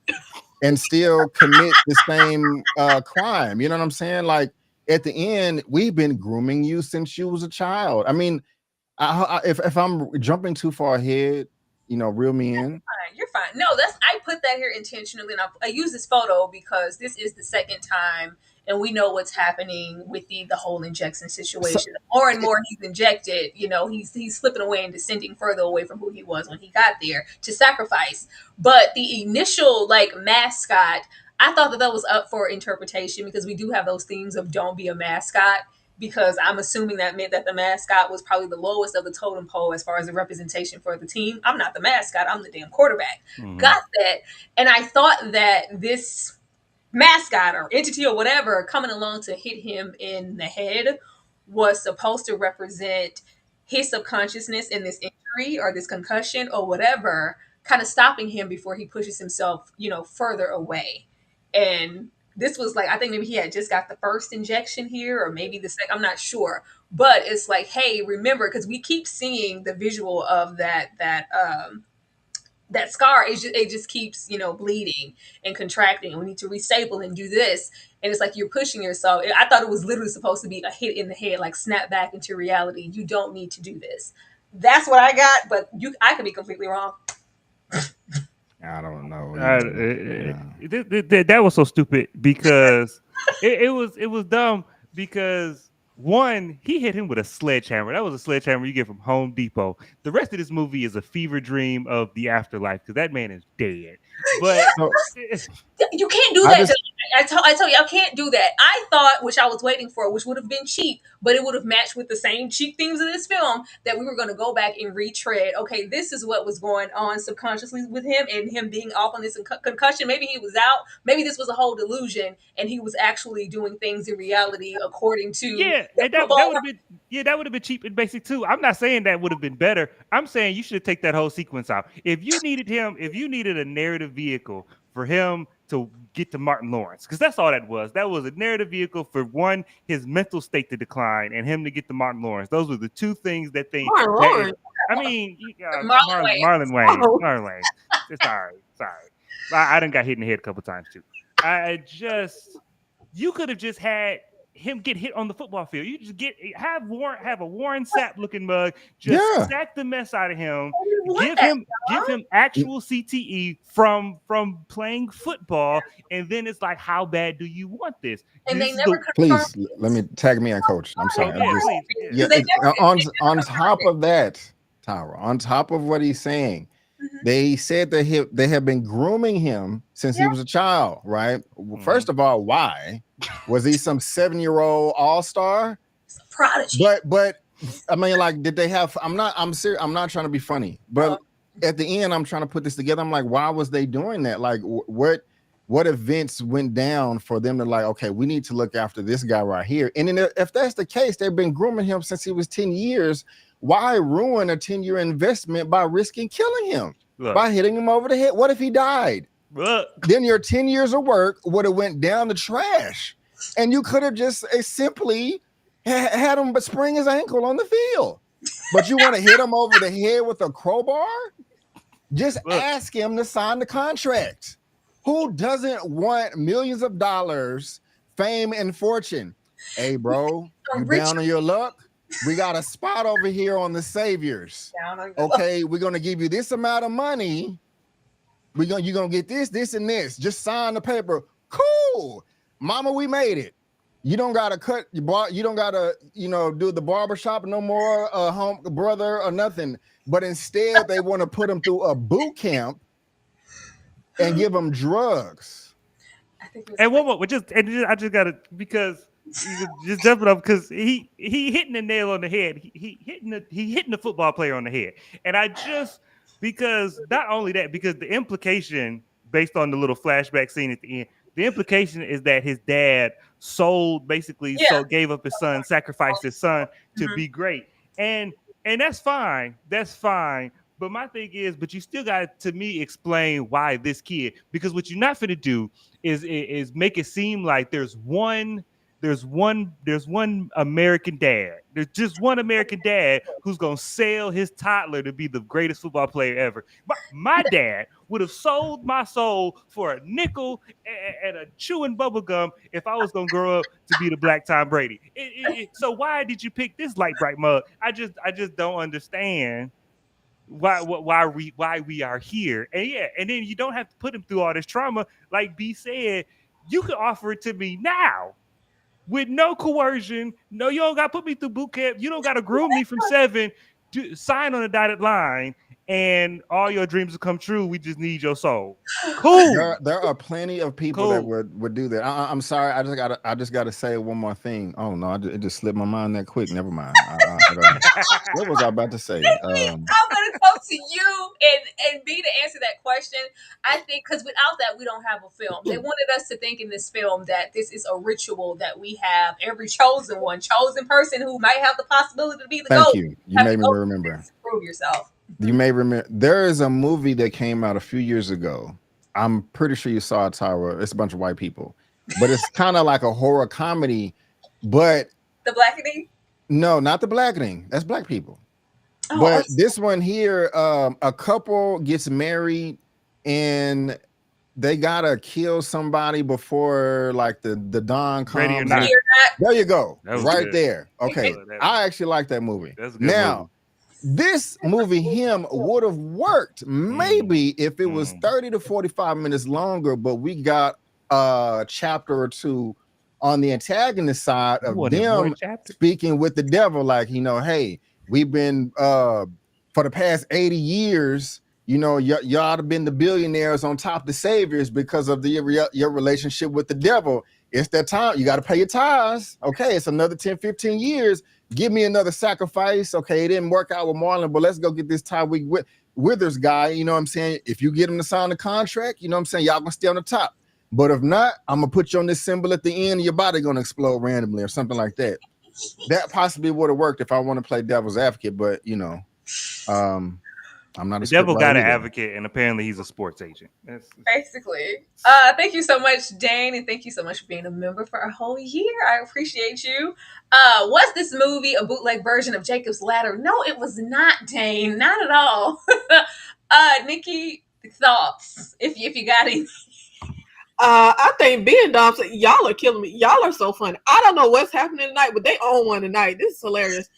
and still commit the same crime? You know what I'm saying? Like, at the end, we've been grooming you since you was a child. I mean, if I'm jumping too far ahead, reel me in. You're fine. No, I put that here intentionally, and I use this photo because this is the second time, and we know what's happening with the whole injection situation. So, More and more he's injected, he's slipping away and descending further away from who he was when he got there to sacrifice. But the initial mascot, I thought that was up for interpretation because we do have those themes of don't be a mascot. Because I'm assuming that meant that the mascot was probably the lowest of the totem pole as far as the representation for the team. I'm not the mascot. I'm the damn quarterback. Mm-hmm. Got that. And I thought that this mascot or entity or whatever coming along to hit him in the head was supposed to represent his subconsciousness in this injury or this concussion or whatever, kind of stopping him before he pushes himself, further away. And this was I think maybe he had just got the first injection here or maybe the second, I'm not sure. But it's like, hey, remember, because we keep seeing the visual of that scar. It just keeps, bleeding and contracting. And we need to restable and do this. And it's like you're pushing yourself. I thought it was literally supposed to be a hit in the head, like snap back into reality. You don't need to do this. That's what I got, but I could be completely wrong. I don't know. That was so stupid because it was dumb because one, he hit him with a sledgehammer. That was a sledgehammer you get from Home Depot. The rest of this movie is a fever dream of the afterlife because that man is dead. But you can't do that. I tell you, I can't do that. I thought, which I was waiting for, which would have been cheap, but it would have matched with the same cheap themes of this film, that we were going to go back and retread. Okay, this is what was going on subconsciously with him and him being off on this concussion. Maybe he was out. Maybe this was a whole delusion and he was actually doing things in reality according to that would have been cheap and basic too. I'm not saying that would have been better. I'm saying you should take that whole sequence out. If you needed a narrative vehicle for him to get to Martin Lawrence, because that's all that was. That was a narrative vehicle for one, his mental state to decline, and him to get to Martin Lawrence. Those were the two things that they. Martin Lawrence. I mean, Marlon Marlon Oh. Wayne. Sorry. I done got hit in the head a couple times too. You could have just had him get hit on the football field. You just have a Warren Sapp looking mug, just sack the mess out of him. Give him actual CTE from playing football, and then it's like, how bad do you want this? And This they is never the- Please let me tag me in, Coach. I'm sorry. yeah, I'm just- please. yeah, They never- on top of that, Tyra, on top of what he's saying, they said that they have been grooming him since he was a child, right? First of all, why? Was he some 7-year-old all-star? Prodigy. But I mean, like, did they have? I'm serious. I'm not trying to be funny, but at the end, I'm trying to put this together. I'm like, why was they doing that? Like, what events went down for them to like, okay, we need to look after this guy right here? And then if that's the case, they've been grooming him since he was 10 years. Why ruin a 10-year investment by risking killing him? By hitting him over the head? What if he died? Then your 10 years of work would have went down the trash, and you could have just simply had him but spring his ankle on the field. But you want to hit him over the head with a crowbar? Just ask him to sign the contract. Who doesn't want millions of dollars, fame, and fortune? Hey, bro, you down on your luck? We got a spot over here on the Saviors. Okay, we're gonna give you this amount of money. You're gonna get this, and this. Just sign the paper. Cool, mama, we made it. You don't gotta cut your bar. You don't gotta, do the barbershop no more, home brother or nothing. But instead, they want to put him through a boot camp and give him drugs. And one more, I just gotta, because just jumping up, because he hitting the nail on the head. He hitting the football player on the head, and because not only that, because the implication based on the little flashback scene at the end, the implication is that his dad gave up his son, sacrificed his son to be great, and that's fine. That's fine. But my thing is, but you still got to me explain why this kid, because what you're not finna do is make it seem like there's one American dad. There's just one American dad who's gonna sell his toddler to be the greatest football player ever. My dad would have sold my soul for a nickel and a chewing bubble gum if I was gonna grow up to be the Black Tom Brady. So why did you pick this light bright mug? I just don't understand why we are here. And then you don't have to put him through all this trauma. Like B said, you could offer it to me now with no coercion. No, you don't got to put me through boot camp. You don't got to groom me from 7. Sign on a dotted line, and all your dreams will come true. We just need your soul. Cool. There are plenty of people that would do that. I'm sorry. I just gotta say one more thing. Oh no, it just slipped my mind that quick. Never mind. What was I about to say? I'm gonna go to you and B to answer that question. I think because without that, we don't have a film. They wanted us to think in this film that this is a ritual that we have every chosen person who might have the possibility to be the GOAT. Thank you. You made me remember. Prove yourself. You may remember there is a movie that came out a few years ago. I'm pretty sure you saw it, Tyra. It's a bunch of white people, but it's kind of like a horror comedy. But The Blackening? No, not The Blackening. That's black people. But this one here, a couple gets married and they gotta kill somebody before like the dawn comes. Ready or not. There you go. Right good. there. Okay. I actually like that movie. That's a good now, this movie would have worked maybe if it was 30 to 45 minutes longer, but we got a chapter or two on the antagonist side of them speaking with the devil, like, hey, we've been for the past 80 years, y'all have been the billionaires on top of the saviors because of your relationship with the devil. It's that time. You got to pay your tithes. Okay, it's another 10, 15 years. Give me another sacrifice. Okay, it didn't work out with Marlon, but let's go get this Tyreek Withers guy. You know what I'm saying? If you get him to sign the contract, you know what I'm saying? Y'all gonna stay on the top. But if not, I'm gonna put you on this symbol at the end, and your body gonna explode randomly or something like that. That possibly would have worked if I want to play devil's advocate, but I'm not The a script devil got writer an either. advocate, and apparently he's a sports agent. Basically. Thank you so much, Dane, and thank you so much for being a member for a whole year. I appreciate you. Was this movie a bootleg version of Jacob's Ladder? No, it was not, Dane. Not at all. Nikki, thoughts, if you got any. I think being dumb, y'all are killing me. Y'all are so funny. I don't know what's happening tonight, but they own one tonight. This is hilarious.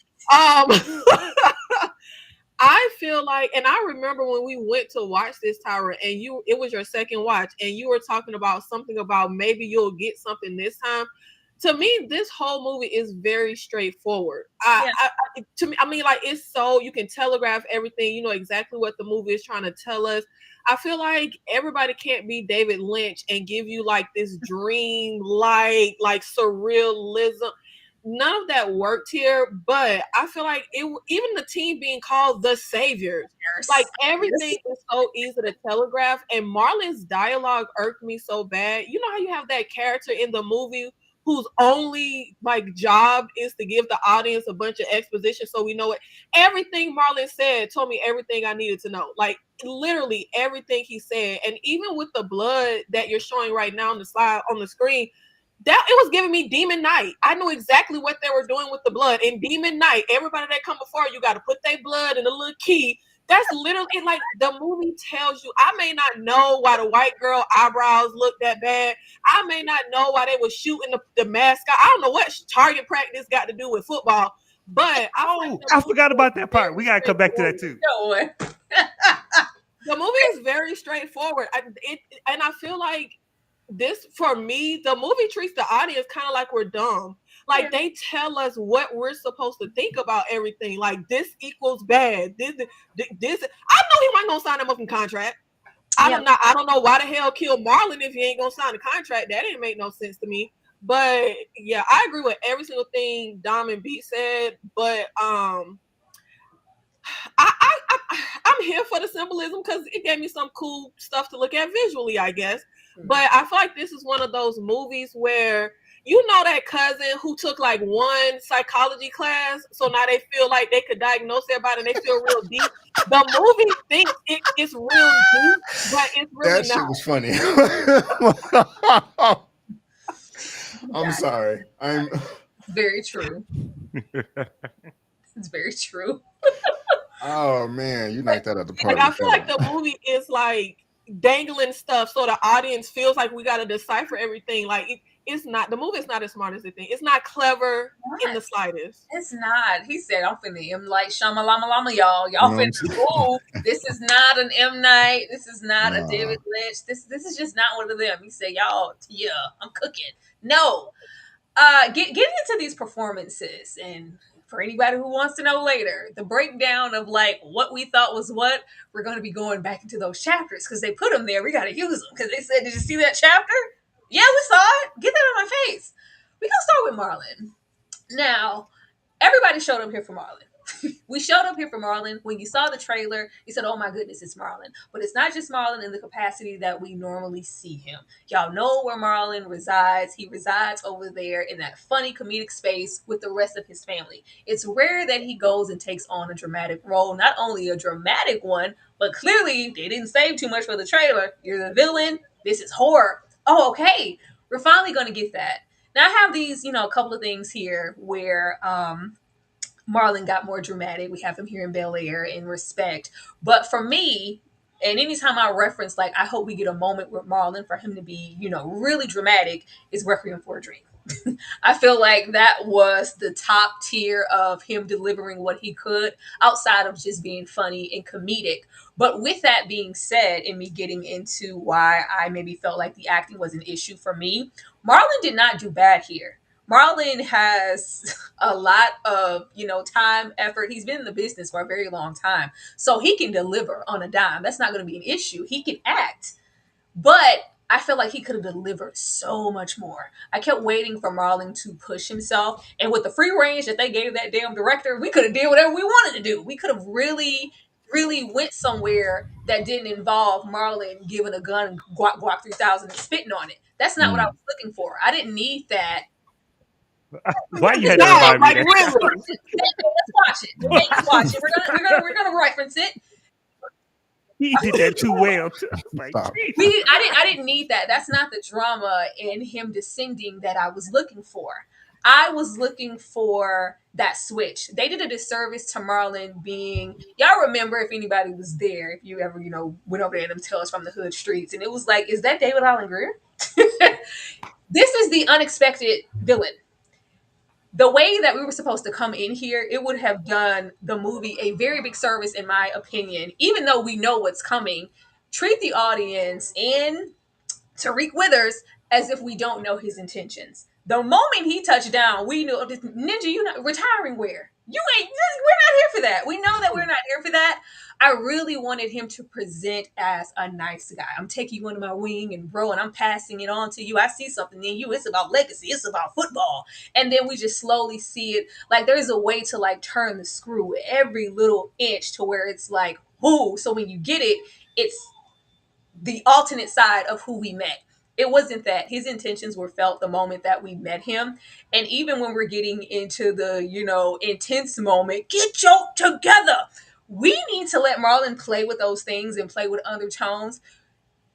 I feel like, and I remember when we went to watch this, Tyrone, and it was your second watch, and you were talking about something about maybe you'll get something this time. To me, this whole movie is very straightforward. To me, I mean, like, it's so, you can telegraph everything. You know exactly what the movie is trying to tell us. I feel like everybody can't be David Lynch and give you like this dream, like surrealism. None of that worked here, but I feel like even the team being called the Saviors, like everything is so easy to telegraph. And Marlon's dialogue irked me so bad. You know how you have that character in the movie whose only like job is to give the audience a bunch of exposition so we know it. Everything Marlon said told me everything I needed to know. Like literally everything he said. And even with the blood that you're showing right now on the slide on the screen, that it was giving me Demon Knight. I knew exactly what they were doing with the blood. In Demon Knight, everybody that come before you got to put their blood in a little key. That's literally like the movie tells you. I may not know why the white girl eyebrows look that bad. I may not know why they were shooting the mascot. I don't know what target practice got to do with football. But I forgot about that part. We gotta come back to that too. The movie is very straightforward. And I feel like this, for me, the movie treats the audience kind of like we're dumb. Like they tell us what we're supposed to think about everything. Like this equals bad. This. I know he wasn't gonna sign a fucking contract. I don't know why the hell kill Marlon if he ain't gonna sign a contract. That didn't make no sense to me. But yeah, I agree with every single thing Dom and B said. But I'm here for the symbolism because it gave me some cool stuff to look at visually, I guess. But I feel like this is one of those movies where you know that cousin who took like one psychology class, so now they feel like they could diagnose everybody and they feel real deep. The movie thinks it's real deep, but it's really not. That shit was funny. I'm sorry. Very true. It's very true. Oh man, you knocked that out the park. Like, I feel like the movie is like dangling stuff so the audience feels like we got to decipher everything. Like it's not, the movie is not as smart as they think. It's not clever in the slightest. It's not. He said, I'm finna M like Shamalama Lama, y'all. Y'all finna ooh, this is not an M Night. This is not a David Lynch. This is just not one of them. He said, y'all, yeah, I'm cooking. No. Getting into these performances, and for anybody who wants to know later, the breakdown of like what we thought was what, we're going to be going back into those chapters because they put them there. We got to use them because they said, did you see that chapter? Yeah, we saw it. Get that on my face. We gonna start with Marlon. Now, everybody showed up here for Marlon. We showed up here for Marlon. When you saw the trailer, you said, oh my goodness, it's Marlon. But it's not just Marlon in the capacity that we normally see him. Y'all know where Marlon resides. He resides over there in that funny comedic space with the rest of his family. It's rare that he goes and takes on a dramatic role. Not only a dramatic one, but clearly they didn't save too much for the trailer. You're the villain. This is horror. Oh, okay. We're finally going to get that. Now I have these, a couple of things here where Marlon got more dramatic. We have him here in Bel Air in Respect. But for me, and anytime I reference, like, I hope we get a moment with Marlon for him to be, really dramatic, is Requiem for a Dream. I feel like that was the top tier of him delivering what he could outside of just being funny and comedic. But with that being said, and me getting into why I maybe felt like the acting was an issue for me, Marlon did not do bad here. Marlon has a lot of, time, effort. He's been in the business for a very long time. So he can deliver on a dime. That's not going to be an issue. He can act. But I feel like he could have delivered so much more. I kept waiting for Marlon to push himself. And with the free range that they gave that damn director, we could have did whatever we wanted to do. We could have really, really went somewhere that didn't involve Marlon giving a gun guac 3000 and spitting on it. That's not what I was looking for. I didn't need that. Why you had to remind me that? Let's watch it. Let's watch it. We're gonna reference it. He did that too well. Like, Stop. I didn't need that. That's not the drama in him descending that I was looking for. I was looking for that switch. They did a disservice to Marlon being, y'all remember if anybody was there, if you ever, went over there and them Tales from the Hood streets, and it was like, is that David Allen Greer? This is the unexpected villain. The way that we were supposed to come in here, it would have done the movie a very big service, in my opinion, even though we know what's coming. Treat the audience and Tariq Withers as if we don't know his intentions. The moment he touched down, we knew, Ninja, you not retiring where? You ain't, we're not here for that. We know that we're not here for that. I really wanted him to present as a nice guy. I'm taking you under my wing and bro, and I'm passing it on to you. I see something in you. It's about legacy. It's about football. And then we just slowly see it. Like there's a way to like turn the screw every little inch to where it's like, whoo. So when you get it, it's the alternate side of who we met. It wasn't that his intentions were felt the moment that we met him. And even when we're getting into the, intense moment, get your together. We need to let Marlon play with those things and play with undertones.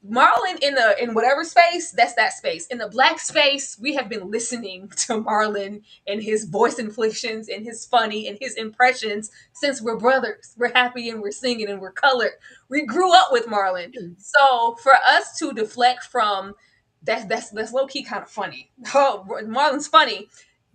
Marlon in whatever space, that's that space. In the black space, we have been listening to Marlon and his voice inflections and his funny and his impressions since we're brothers. We're happy and we're singing and we're colored. We grew up with Marlon. So for us to deflect from that's low key kind of funny. Oh, Marlon's funny.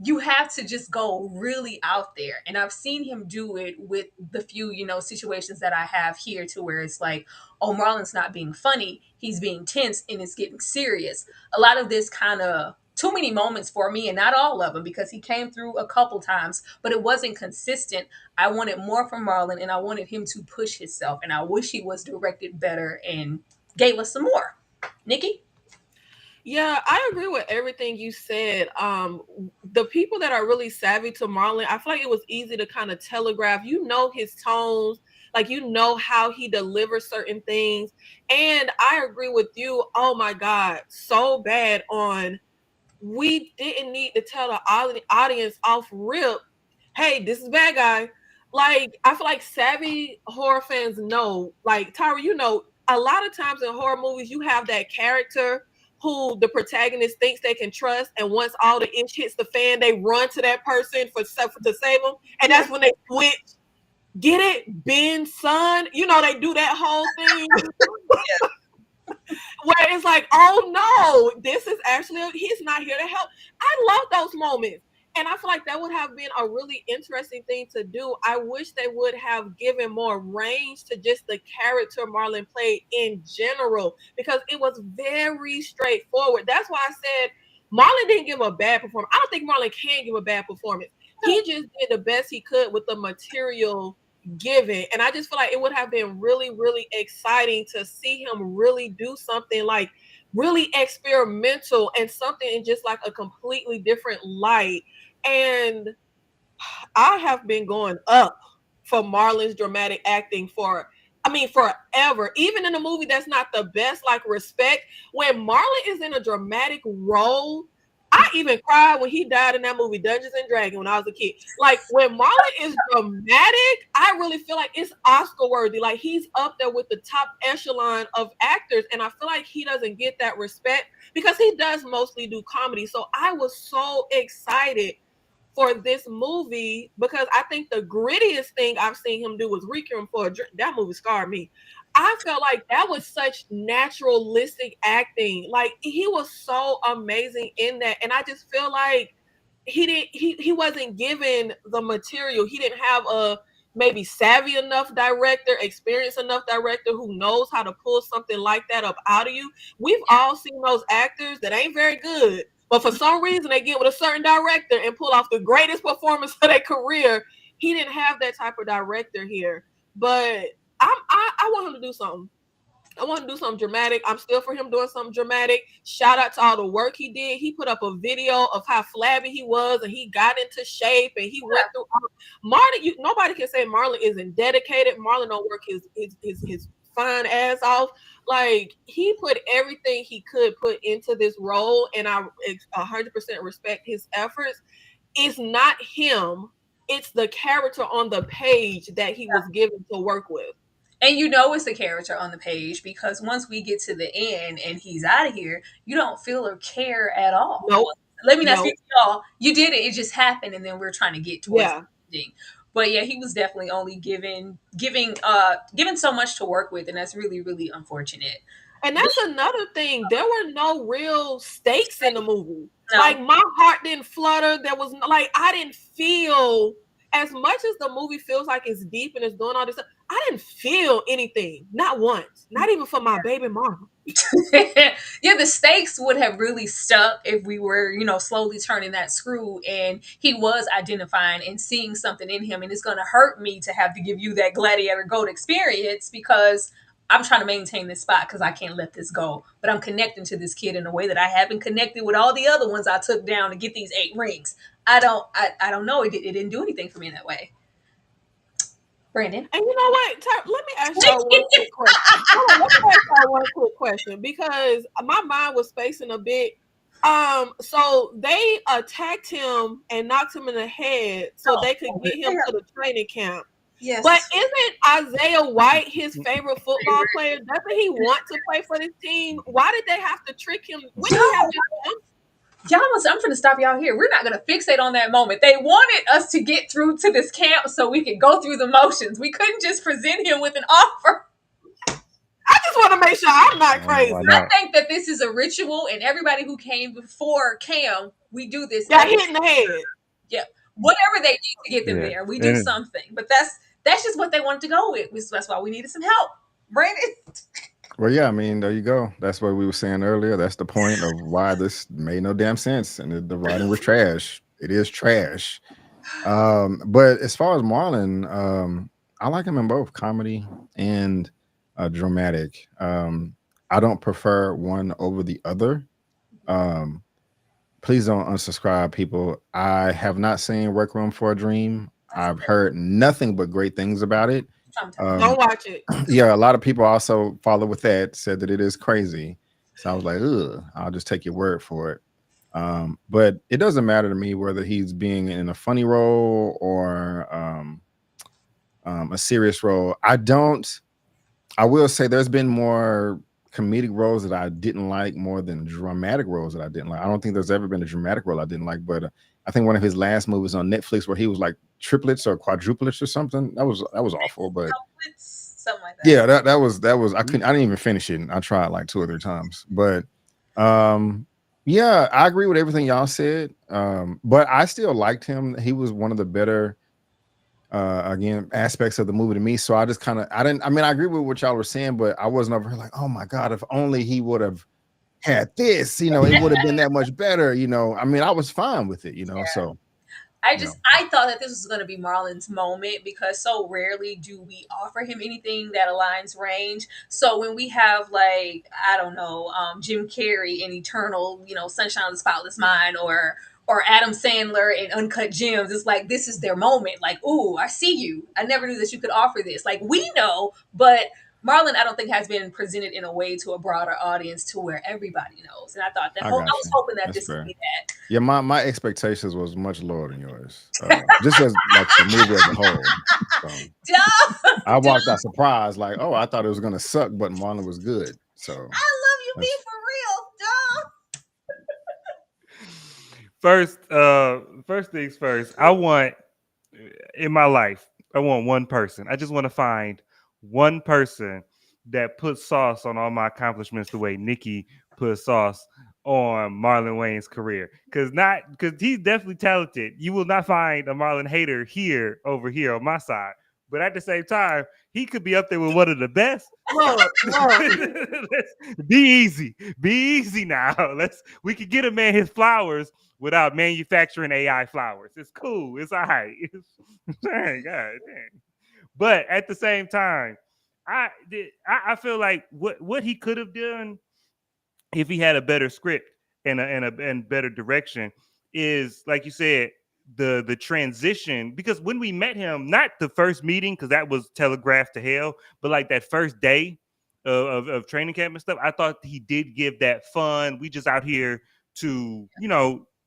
You have to just go really out there. And I've seen him do it with the few, situations that I have here to where it's like, oh, Marlon's not being funny. He's being tense and it's getting serious. A lot of this kind of too many moments for me, and not all of them because he came through a couple times, but it wasn't consistent. I wanted more from Marlon and I wanted him to push himself. And I wish he was directed better and gave us some more. Nikki? Yeah, I agree with everything you said. The people that are really savvy to Marlon, I feel like it was easy to kind of telegraph. His tones, like how he delivers certain things. And I agree with you. Oh my God, so bad on. We didn't need to tell the audience off rip, hey, this is bad guy. Like, I feel like savvy horror fans know, like Tyra, a lot of times in horror movies, you have that character who the protagonist thinks they can trust, and once all the inch hits the fan, they run to that person to save them, and that's when they switch. Get it, Ben's son? They do that whole thing. Where it's like, oh no, this is actually, he's not here to help. I love those moments. And I feel like that would have been a really interesting thing to do. I wish they would have given more range to just the character Marlon played in general, because it was very straightforward. That's why I said Marlon didn't give a bad performance. I don't think Marlon can give a bad performance. He just did the best he could with the material given. And I just feel like it would have been really, really exciting to see him really do something like really experimental and something in just like a completely different light. And I have been going up for Marlon's dramatic acting forever. Even in a movie that's not the best, like Respect, when Marlon is in a dramatic role, I even cried when he died in that movie Dungeons and Dragons when I was a kid. Like when Marlon is dramatic, I really feel like it's Oscar worthy. Like he's up there with the top echelon of actors. And I feel like he doesn't get that respect because he does mostly do comedy. So I was so excited for this movie because I think the grittiest thing I've seen him do was Requiem for a Dream. That movie scarred me. I felt like that was such naturalistic acting. Like he was so amazing in that. And I just feel like he wasn't given the material. He didn't have a maybe savvy enough director, experienced enough director who knows how to pull something like that up out of you. We've all seen those actors that ain't very good, but for some reason they get with a certain director and pull off the greatest performance of their career. He didn't have that type of director here. But I want him to do something. I want to do something dramatic. I'm still for him doing something dramatic. Shout out to all the work he did. He put up a video of how flabby he was and he got into shape and he went through Marlon. Nobody can say Marlon isn't dedicated. Marlon don't work his fine ass off. Like he put everything he could put into this role, and I 100% respect his efforts. It's not him. It's the character on the page that he was given to work with. And you know it's the character on the page because once we get to the end and he's out of here, you don't feel or care at all. Nope. Let me not Nope. speak to y'all. You did it. It just happened, and then we're trying to get towards Yeah. the ending. But yeah, he was definitely only given so much to work with, and that's really, really unfortunate. And that's another thing. There were no real stakes in the movie. No. Like my heart didn't flutter. There was like I didn't feel as much as the movie feels like it's deep and it's doing all this stuff. I didn't feel anything, not once, not even for my baby mama. Yeah, the stakes would have really stuck if we were, slowly turning that screw and he was identifying and seeing something in him. And it's going to hurt me to have to give you that Gladiator Gold experience because I'm trying to maintain this spot because I can't let this go. But I'm connecting to this kid in a way that I haven't connected with all the other ones I took down to get these 8 rings. I don't know. It didn't do anything for me in that way. Brandon. And you know what? Let me ask y'all one quick question. Let me ask y'all one quick question because my mind was spacing a bit. So they attacked him and knocked him in the head so they could get him to the training camp. Yes. But isn't Isaiah White his favorite football player? Doesn't he want to play for this team? Why did they have to trick him? When he have I'm going to stop y'all here. We're not going to fixate on that moment. They wanted us to get through to this camp so we could go through the motions. We couldn't just present him with an offer. I just want to make sure I'm not crazy. I think that this is a ritual, and everybody who came before Cam, we do this. Got hit in the head. Yeah. Whatever they need to get them there, we do something. But that's just what they wanted to go with. That's why we needed some help. Brandon? Well, yeah, I mean, there you go. That's what we were saying earlier. That's the point of why this made no damn sense. And the writing was trash. It is trash. But as far as Marlon, I like him in both comedy and dramatic. I don't prefer one over the other. Please don't unsubscribe, people. I have not seen Requiem for a Dream. I've heard nothing but great things about it. Don't watch it. Yeah, a lot of people also follow with that, said that it is crazy. So I was like, ugh, I'll just take your word for it. But it doesn't matter to me whether he's being in a funny role or a serious role. I will say there's been more comedic roles that I didn't like more than dramatic roles that I didn't like. I don't think there's ever been a dramatic role I didn't like, but I think one of his last movies on Netflix where he was like triplets or quadruplets or something. That was awful, but something like that. Yeah, that was I didn't even finish it. I tried like 2 or 3 times, but yeah, I agree with everything y'all said. But I still liked him. He was one of the better again aspects of the movie to me. So I just I agree with what y'all were saying, but I wasn't over here like, oh my God, if only he would have had this, it would have been that much better. I was fine with it, so I thought that this was going to be Marlon's moment because so rarely do we offer him anything that aligns range. So when we have Jim Carrey in Eternal, Sunshine of the Spotless Mind or Adam Sandler in Uncut Gems, it's like, this is their moment. Like, ooh, I see you. I never knew that you could offer this. Like, we know, but Marlon, I don't think has been presented in a way to a broader audience to where everybody knows. And I thought I was hoping that this would be that. Yeah, my expectations was much lower than yours. Just as like the movie as a whole. So, I walked out surprised, like, oh, I thought it was gonna suck, but Marlon was good. So I love you, be for real, duh. First things first, I want one person. I just want to find one person that puts sauce on all my accomplishments the way Nikki put sauce on Marlon Wayne's career. Because he's definitely talented. You will not find a Marlon hater over here on my side. But at the same time, he could be up there with one of the best. Be easy. Be easy now. We could get a man his flowers without manufacturing AI flowers. It's cool. It's all right. Dang, God dang. But at the same time, I feel like what he could have done if he had a better script and better direction is, like you said, the transition. Because when we met him, not the first meeting, because that was telegraphed to hell, but like that first day of training camp and stuff, I thought he did give that fun. We just out here to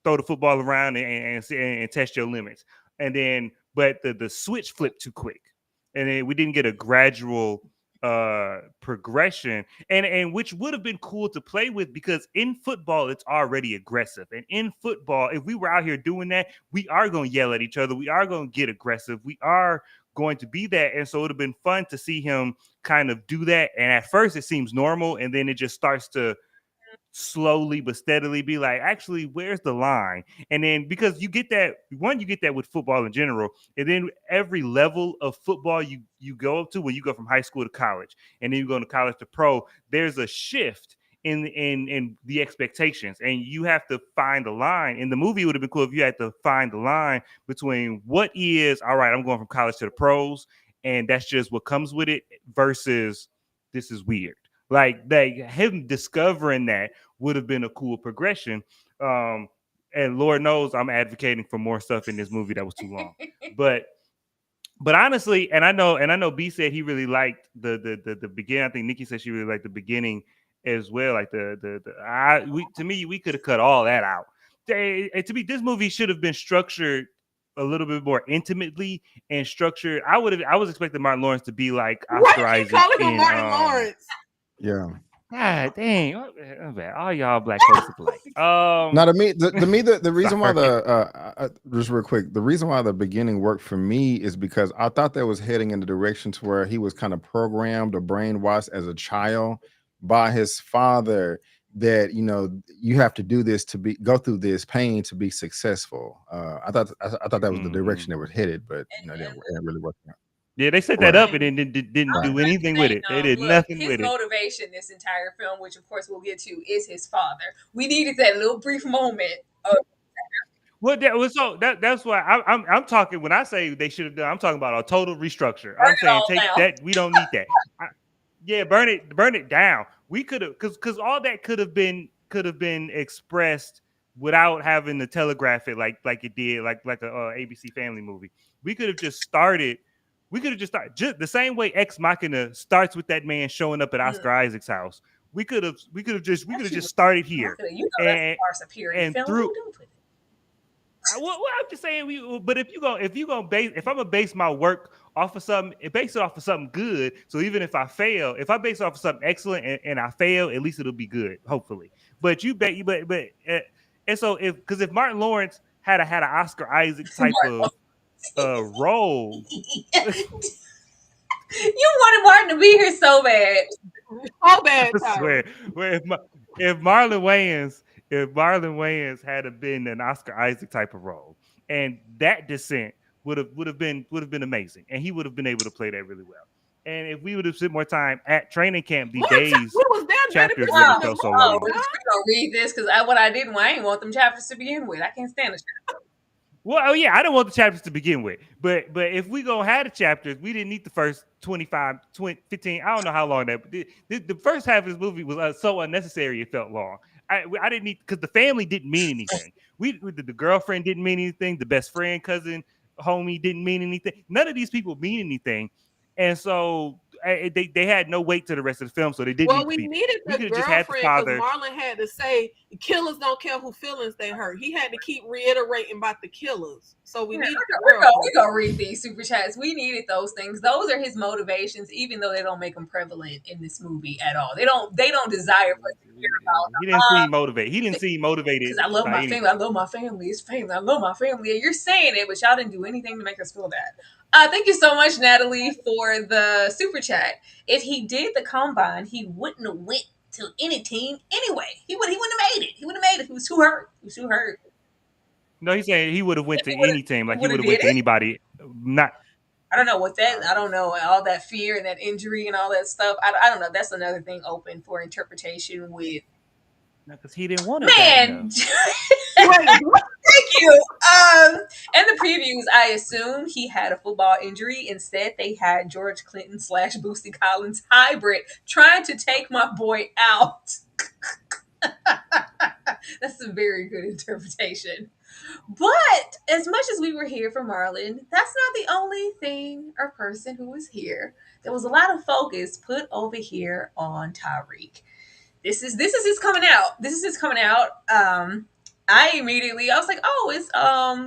throw the football around and test your limits. And then, but the switch flipped too quick. And then we didn't get a gradual progression, and which would have been cool to play with, because in football it's already aggressive, and in football, if we were out here doing that, we are going to yell at each other, we are going to get aggressive, we are going to be that. And so it would have been fun to see him kind of do that, and at first it seems normal, and then it just starts to slowly but steadily be like, actually, where's the line? And then, because you get that, one, you get that with football in general, and then every level of football you go up to, when you go from high school to college, and then you go to college to pro, there's a shift in the expectations, and you have to find a line. In the movie, it would have been cool if you had to find the line between what is, all right, I'm going from college to the pros, and that's just what comes with it, versus this is weird. Like him discovering that would have been a cool progression. And Lord knows I'm advocating for more stuff in this movie that was too long. But honestly, and I know B said he really liked the beginning. I think Nikki said she really liked the beginning as well. Like to me, we could have cut all that out. To me, this movie should have been structured a little bit more intimately and structured. I was expecting Martin Lawrence to be like Oscar Isaac. Why you calling him Martin Lawrence? Yeah. God dang! All y'all black folks are black. Now, the reason why just real quick, the reason why the beginning worked for me is because I thought that was heading in the direction to where he was kind of programmed or brainwashed as a child by his father, that you have to do this to go through this pain to be successful. I thought that was the direction that was headed, but it didn't really work out. Yeah, they set that up and then didn't do anything with it. They did nothing with it. His motivation this entire film, which of course we'll get to, is his father. We needed that little brief moment of. Well, that's why I'm talking. When I say they should have done, I'm talking about a total restructure. I'm saying take that. We don't need that. Burn it down. We could have, because all that could have been expressed without having to telegraph it like it did, like a ABC Family movie. We could have just started. Just the same way Ex Machina starts with that man showing up at Oscar Isaac's house. We could have just started here. And through. Well, I'm just saying, but if I'm gonna base my work off of something, base it off of something good. So even if I fail, if I base it off of something excellent and I fail, at least it'll be good, hopefully. But and so if Martin Lawrence had an Oscar Isaac type of role. You wanted Martin to be here so bad. So bad. I swear. If Marlon Wayans had been an Oscar Isaac type of role, and that descent would have been amazing, and he would have been able to play that really well. And if we would have spent more time at training camp, the chapters would have felt so long. We're gonna read this because I ain't want them chapters to begin with. I can't stand the chapters. Well, yeah, I didn't want the chapters to begin with, but if we gonna have the chapters, we didn't need the first 25, 20, 15. I don't know how long that. The first half of this movie was so unnecessary; it felt long. I didn't need, because the family didn't mean anything. The girlfriend didn't mean anything. The best friend, cousin, homie didn't mean anything. None of these people mean anything, and so they had no weight to the rest of the film. So they didn't. Well, we needed the girlfriend because Marlon had to say killers don't care who feelings they hurt. He had to keep reiterating about the killers. So we needed the girlfriend. We're gonna read these super chats. We needed those things. Those are his motivations, even though they don't make them prevalent in this movie at all. They don't desire for us to hear about. He didn't seem motivated. He didn't seem motivated. Because I love my family. I love my family. It's family. I love my family. And you're saying it, but y'all didn't do anything to make us feel bad. Thank you so much, Natalie, for the super chat. If he did the combine, he wouldn't have went to any team anyway. He wouldn't have made it. He was too hurt. No, he's saying he would have went to any team. Like he would have went to anybody. Not. I don't know what that. I don't know all that fear and that injury and all that stuff. I don't know. That's another thing open for interpretation with. Because he didn't want it. Man, thank you. In the previews, I assume he had a football injury. Instead, they had George Clinton / Boosie Collins hybrid trying to take my boy out. That's a very good interpretation. But as much as we were here for Marlon, that's not the only thing or person who was here. There was a lot of focus put over here on Tyreek. This is his coming out. I was like, oh, it's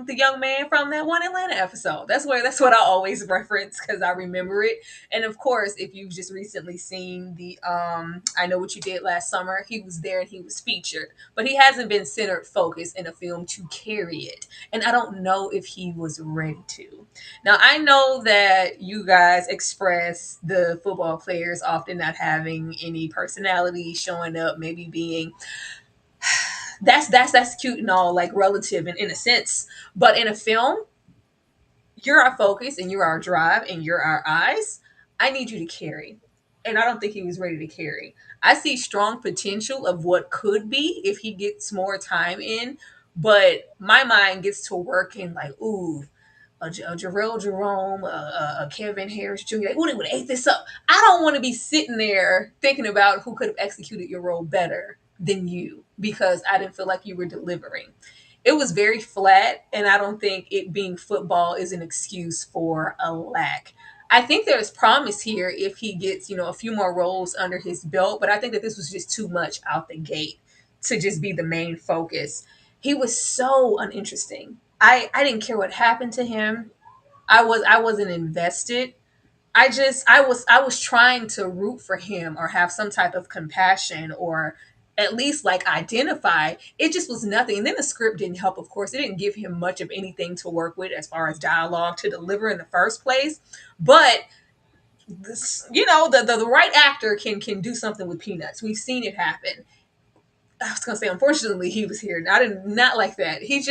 the young man from that one Atlanta episode. That's what I always reference because I remember it. And of course, if you've just recently seen the I Know What You Did Last Summer, he was there and he was featured. But he hasn't been centered focused in a film to carry it. And I don't know if he was ready to. Now I know that you guys express the football players often not having any personality, showing up, maybe being that's cute and all, like relative and in a sense, but in a film, you're our focus and you're our drive and you're our eyes. I need you to carry, and I don't think he was ready to carry. I see strong potential of what could be if he gets more time in, but my mind gets to working like, ooh, a Jarrell Jerome, a Kevin Harris Jr. Like, ooh, they would have ate this up. I don't want to be sitting there thinking about who could have executed your role better than you because I didn't feel like you were delivering. It was very flat, and I don't think it being football is an excuse for a lack. I think there's promise here if he gets, a few more roles under his belt, but I think that this was just too much out the gate to just be the main focus. He was so uninteresting. I didn't care what happened to him. I wasn't invested. I was trying to root for him or have some type of compassion or at least like identify. It just was nothing. And then the script didn't help, of course. It didn't give him much of anything to work with as far as dialogue to deliver in the first place. But this, the right actor can do something with peanuts. We've seen it happen. I was gonna say, unfortunately, he was here. I did not like that. He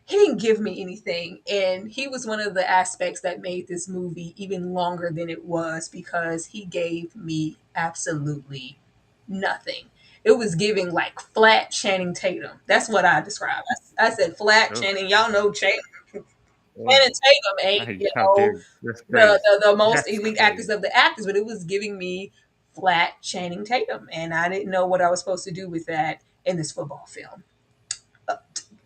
didn't give me anything, and he was one of the aspects that made this movie even longer than it was because he gave me absolutely nothing. It was giving like flat Channing Tatum. That's what I described. I said flat Oh, Channing. Y'all know Channing oh, Tatum ain't hey, how dare you? That's crazy. the most That's elite actors crazy. of the actors, but it was giving me flat Channing Tatum, and I didn't know what I was supposed to do with that in this football film. Uh,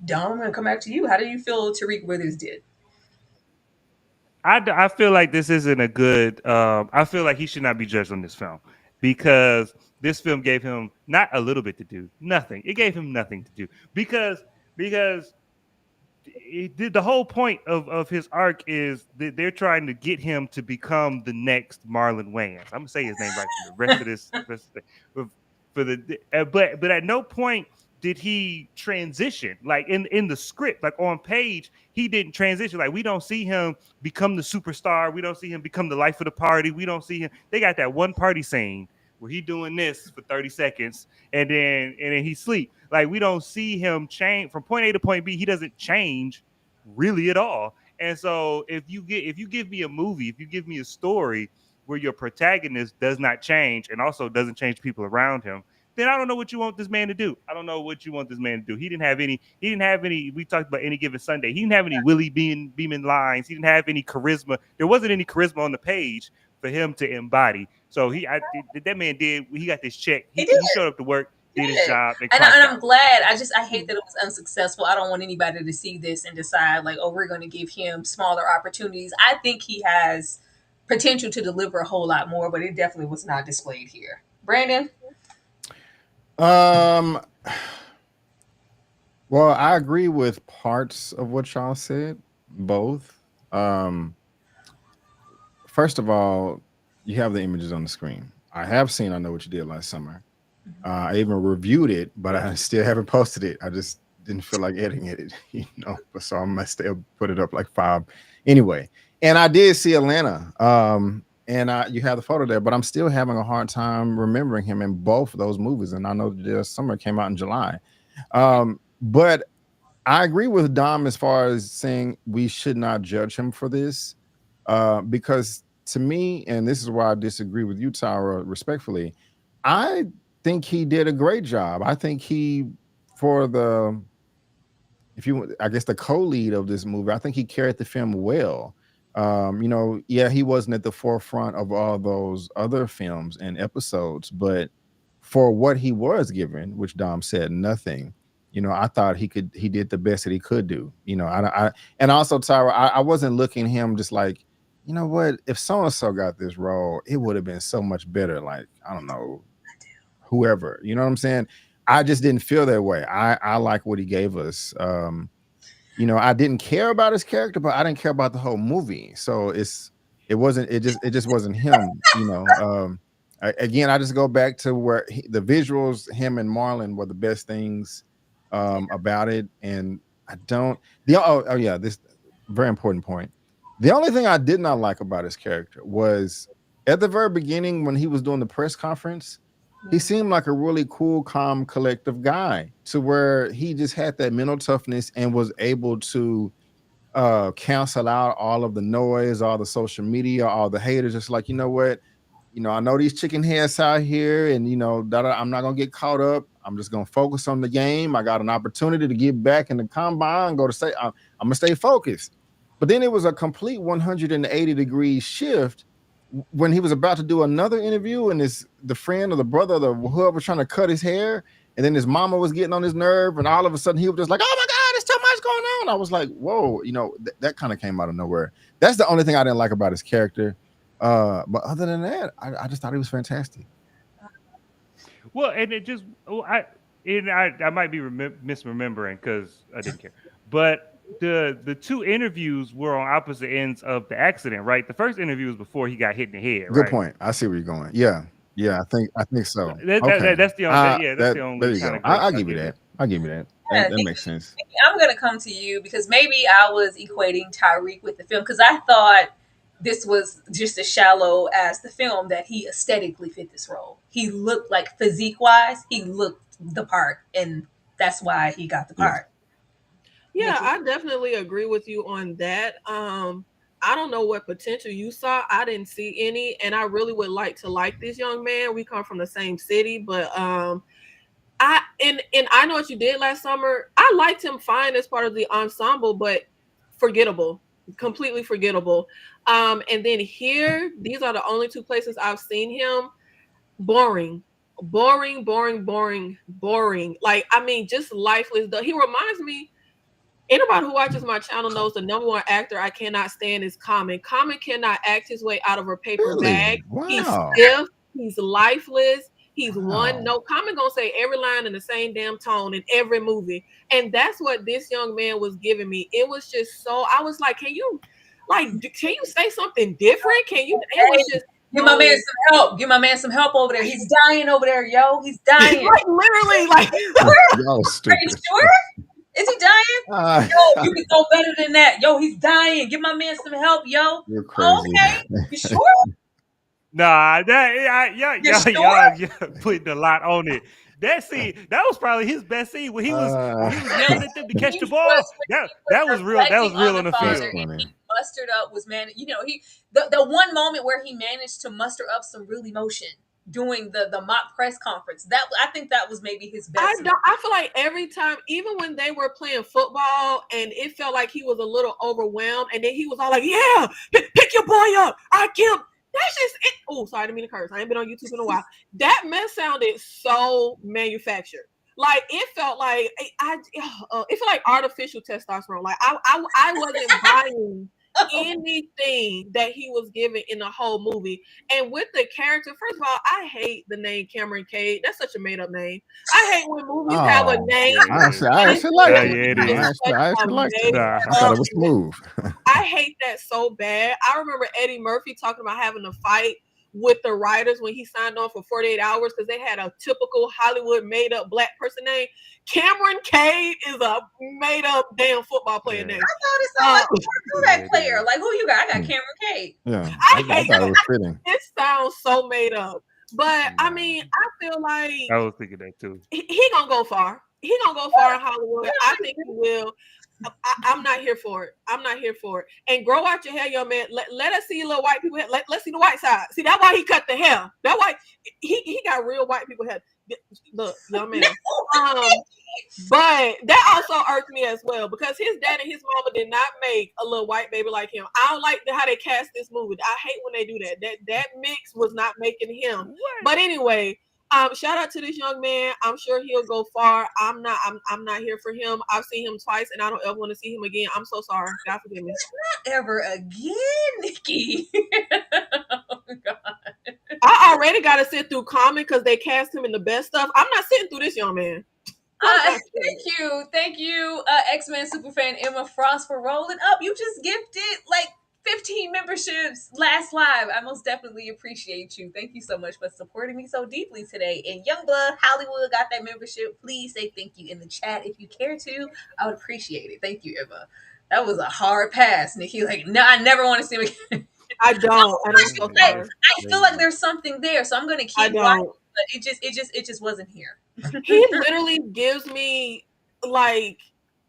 Dom, I'm going to come back to you. How do you feel Tariq Withers did? I feel like this isn't a good. I feel like he should not be judged on this film because this film gave him not a little bit to do, nothing. It gave him nothing to do because the whole point of his arc is that they're trying to get him to become the next Marlon Wayans. I'm gonna say his name right for the rest of this. But at no point did he transition. Like in the script, like on page, he didn't transition. Like we don't see him become the superstar. We don't see him become the life of the party. We don't see him. They got that one party scene where he doing this for 30 seconds and then he sleep. Like we don't see him change from point A to point B. He doesn't change really at all. And so if you give me a movie, if you give me a story where your protagonist does not change and also doesn't change people around him, then I don't know what you want this man to do. I don't know what you want this man to do. He didn't have any. We talked about Any Given Sunday. He didn't have any Willie Beeman lines. He didn't have any charisma. There wasn't any charisma on the page for him to embody. So that man did. He got this check. He He did. showed up to work, did his Yeah. job, and And, clocked and I'm out. glad. I hate that it was unsuccessful. I don't want anybody to see this and decide like, oh, we're going to give him smaller opportunities. I think he has potential to deliver a whole lot more, but it definitely was not displayed here. Brandon? Um, well, I agree with parts of what y'all said, both. First of all, you have the images on the screen. I have seen I Know What You Did Last Summer. I even reviewed it, but I still haven't posted it. I just didn't feel like editing it, So I must still put it up like 5 anyway. And I did see Atlanta. And you have the photo there, but I'm still having a hard time remembering him in both of those movies. And I know the summer came out in July. But I agree with Dom as far as saying we should not judge him for this. Because to me, and this is why I disagree with you, Tyra, respectfully, I think he did a great job. I think for the, I guess the co-lead of this movie, I think he carried the film well. He wasn't at the forefront of all those other films and episodes, but for what he was given, which Dom said, nothing. I thought he did the best that he could do. And also Tyra, I wasn't looking at him just like, you know what, if so-and-so got this role, it would have been so much better. Like, I don't know, whoever, you know what I'm saying? I just didn't feel that way. I like what he gave us. I didn't care about his character, but I didn't care about the whole movie. So it just wasn't him. Again, I just go back to where the visuals, him and Marlon were the best things about it. And I don't. This very important point. The only thing I did not like about his character was at the very beginning when he was doing the press conference. He seemed like a really cool, calm, collective guy to where he just had that mental toughness and was able to cancel out all of the noise, all the social media, all the haters. Just like, you know what? I know these chicken heads out here, and I'm not gonna get caught up. I'm just gonna focus on the game. I got an opportunity to get back in the combine and go to say I'm gonna stay focused. But then it was a complete 180-degree shift when he was about to do another interview, and the friend or the brother or whoever was trying to cut his hair, and then his mama was getting on his nerve, and all of a sudden he was just like, "Oh my God, there's too much going on." I was like, "Whoa," that kind of came out of nowhere. That's the only thing I didn't like about his character. But other than that, I just thought he was fantastic. Well, and it just I might be misremembering because I didn't care, but the two interviews were on opposite ends of the accident, right? The first interview was before he got hit in the head. Good right? point. I see where you're going. Yeah, I think so. That's the only. That's the only. There you go. I'll give you that. I'll give you that. Yeah, that makes sense. I'm going to come to you because maybe I was equating Tyreek with the film because I thought this was just as shallow as the film that he aesthetically fit this role. He looked like physique-wise, he looked the part, and that's why he got the part. Yeah, I definitely agree with you on that. I don't know what potential you saw. I didn't see any, and I really would like to like this young man. We come from the same city, but I know what you did last summer. I liked him fine as part of the ensemble, but forgettable, completely forgettable. And then here, these are the only two places I've seen him. Boring. Like, I mean, just lifeless. He reminds me. Anybody who watches my channel knows the number one actor I cannot stand is Common. Common cannot act his way out of a paper bag. Wow. He's stiff. He's lifeless. He's one. No, Common gonna say every line in the same damn tone in every movie. And that's what this young man was giving me. It was just so, I was like, can you say something different? It was just, give my man some help. Give my man some help over there. He's dying over there, yo. He's dying. Like, literally, like. Y'all stupid. Are you sure? Is he dying? Yo, you can go better than that. Yo, he's dying. Give my man some help, yo. You're crazy. Okay. You sure? Nah, y'all putting a lot on it. That scene, that was probably his best scene when he was yelling at them to catch the ball. That was real. That was real on the field. And he mustered up the one moment where he managed to muster up some real emotion doing the mock press conference. That I think that was maybe his best. I feel like every time, even when they were playing football, and it felt like he was a little overwhelmed, and then he was all like, "Yeah, pick your boy up. I killed." That's just it. Oh, sorry, I didn't mean to curse. I ain't been on YouTube in a while. That mess sounded so manufactured. Like it felt like it felt like artificial testosterone. Like I wasn't buying anything that he was given in the whole movie. And with the character, first of all, I hate the name Cameron Cade. That's such a made-up name. I hate when movies have a name. I actually like it. I actually like it. I thought it was smooth. I hate that so bad. I remember Eddie Murphy talking about having a fight with the writers when he signed on for 48 hours because they had a typical Hollywood made-up black person name. Cameron Cade is a made-up damn football player name. I thought it sounded like a quarterback player. Like, who you got? I got Cameron Cade. Yeah, I thought it was fitting. It sounds so made up. But, I mean, I feel like... I was thinking that, too. He gonna go far. He gonna go far in Hollywood. I think he will. I'm not here for it. I'm not here for it. And grow out your hair, young man. Let us see little white people hair. Let's see the white side. See, that's why he cut the hair. That why he got real white people hair. Look, young man. But that also irked me as well because his dad and his mama did not make a little white baby like him. I don't like how they cast this movie. I hate when they do that. That mix was not making him. What? But anyway. Shout out to this young man. I'm sure he'll go far. I'm not here for him. I've seen him twice, and I don't ever want to see him again. I'm so sorry. God forgive me. Not ever again, Nikki. Oh God. I already got to sit through Common because they cast him in the best stuff. I'm not sitting through this young man. Thank you, X-Men superfan Emma Frost for rolling up. You just gifted like 15 memberships last live. I most definitely appreciate you. Thank you so much for supporting me so deeply today. And Youngblood Hollywood got that membership. Please say thank you in the chat if you care to. I would appreciate it. Thank you, Emma. That was a hard pass, Nikki. Like, no, I never want to see him again. I don't, and I'm so sorry. I feel like there's something there, so I'm gonna keep watching. But it just wasn't here. He literally gives me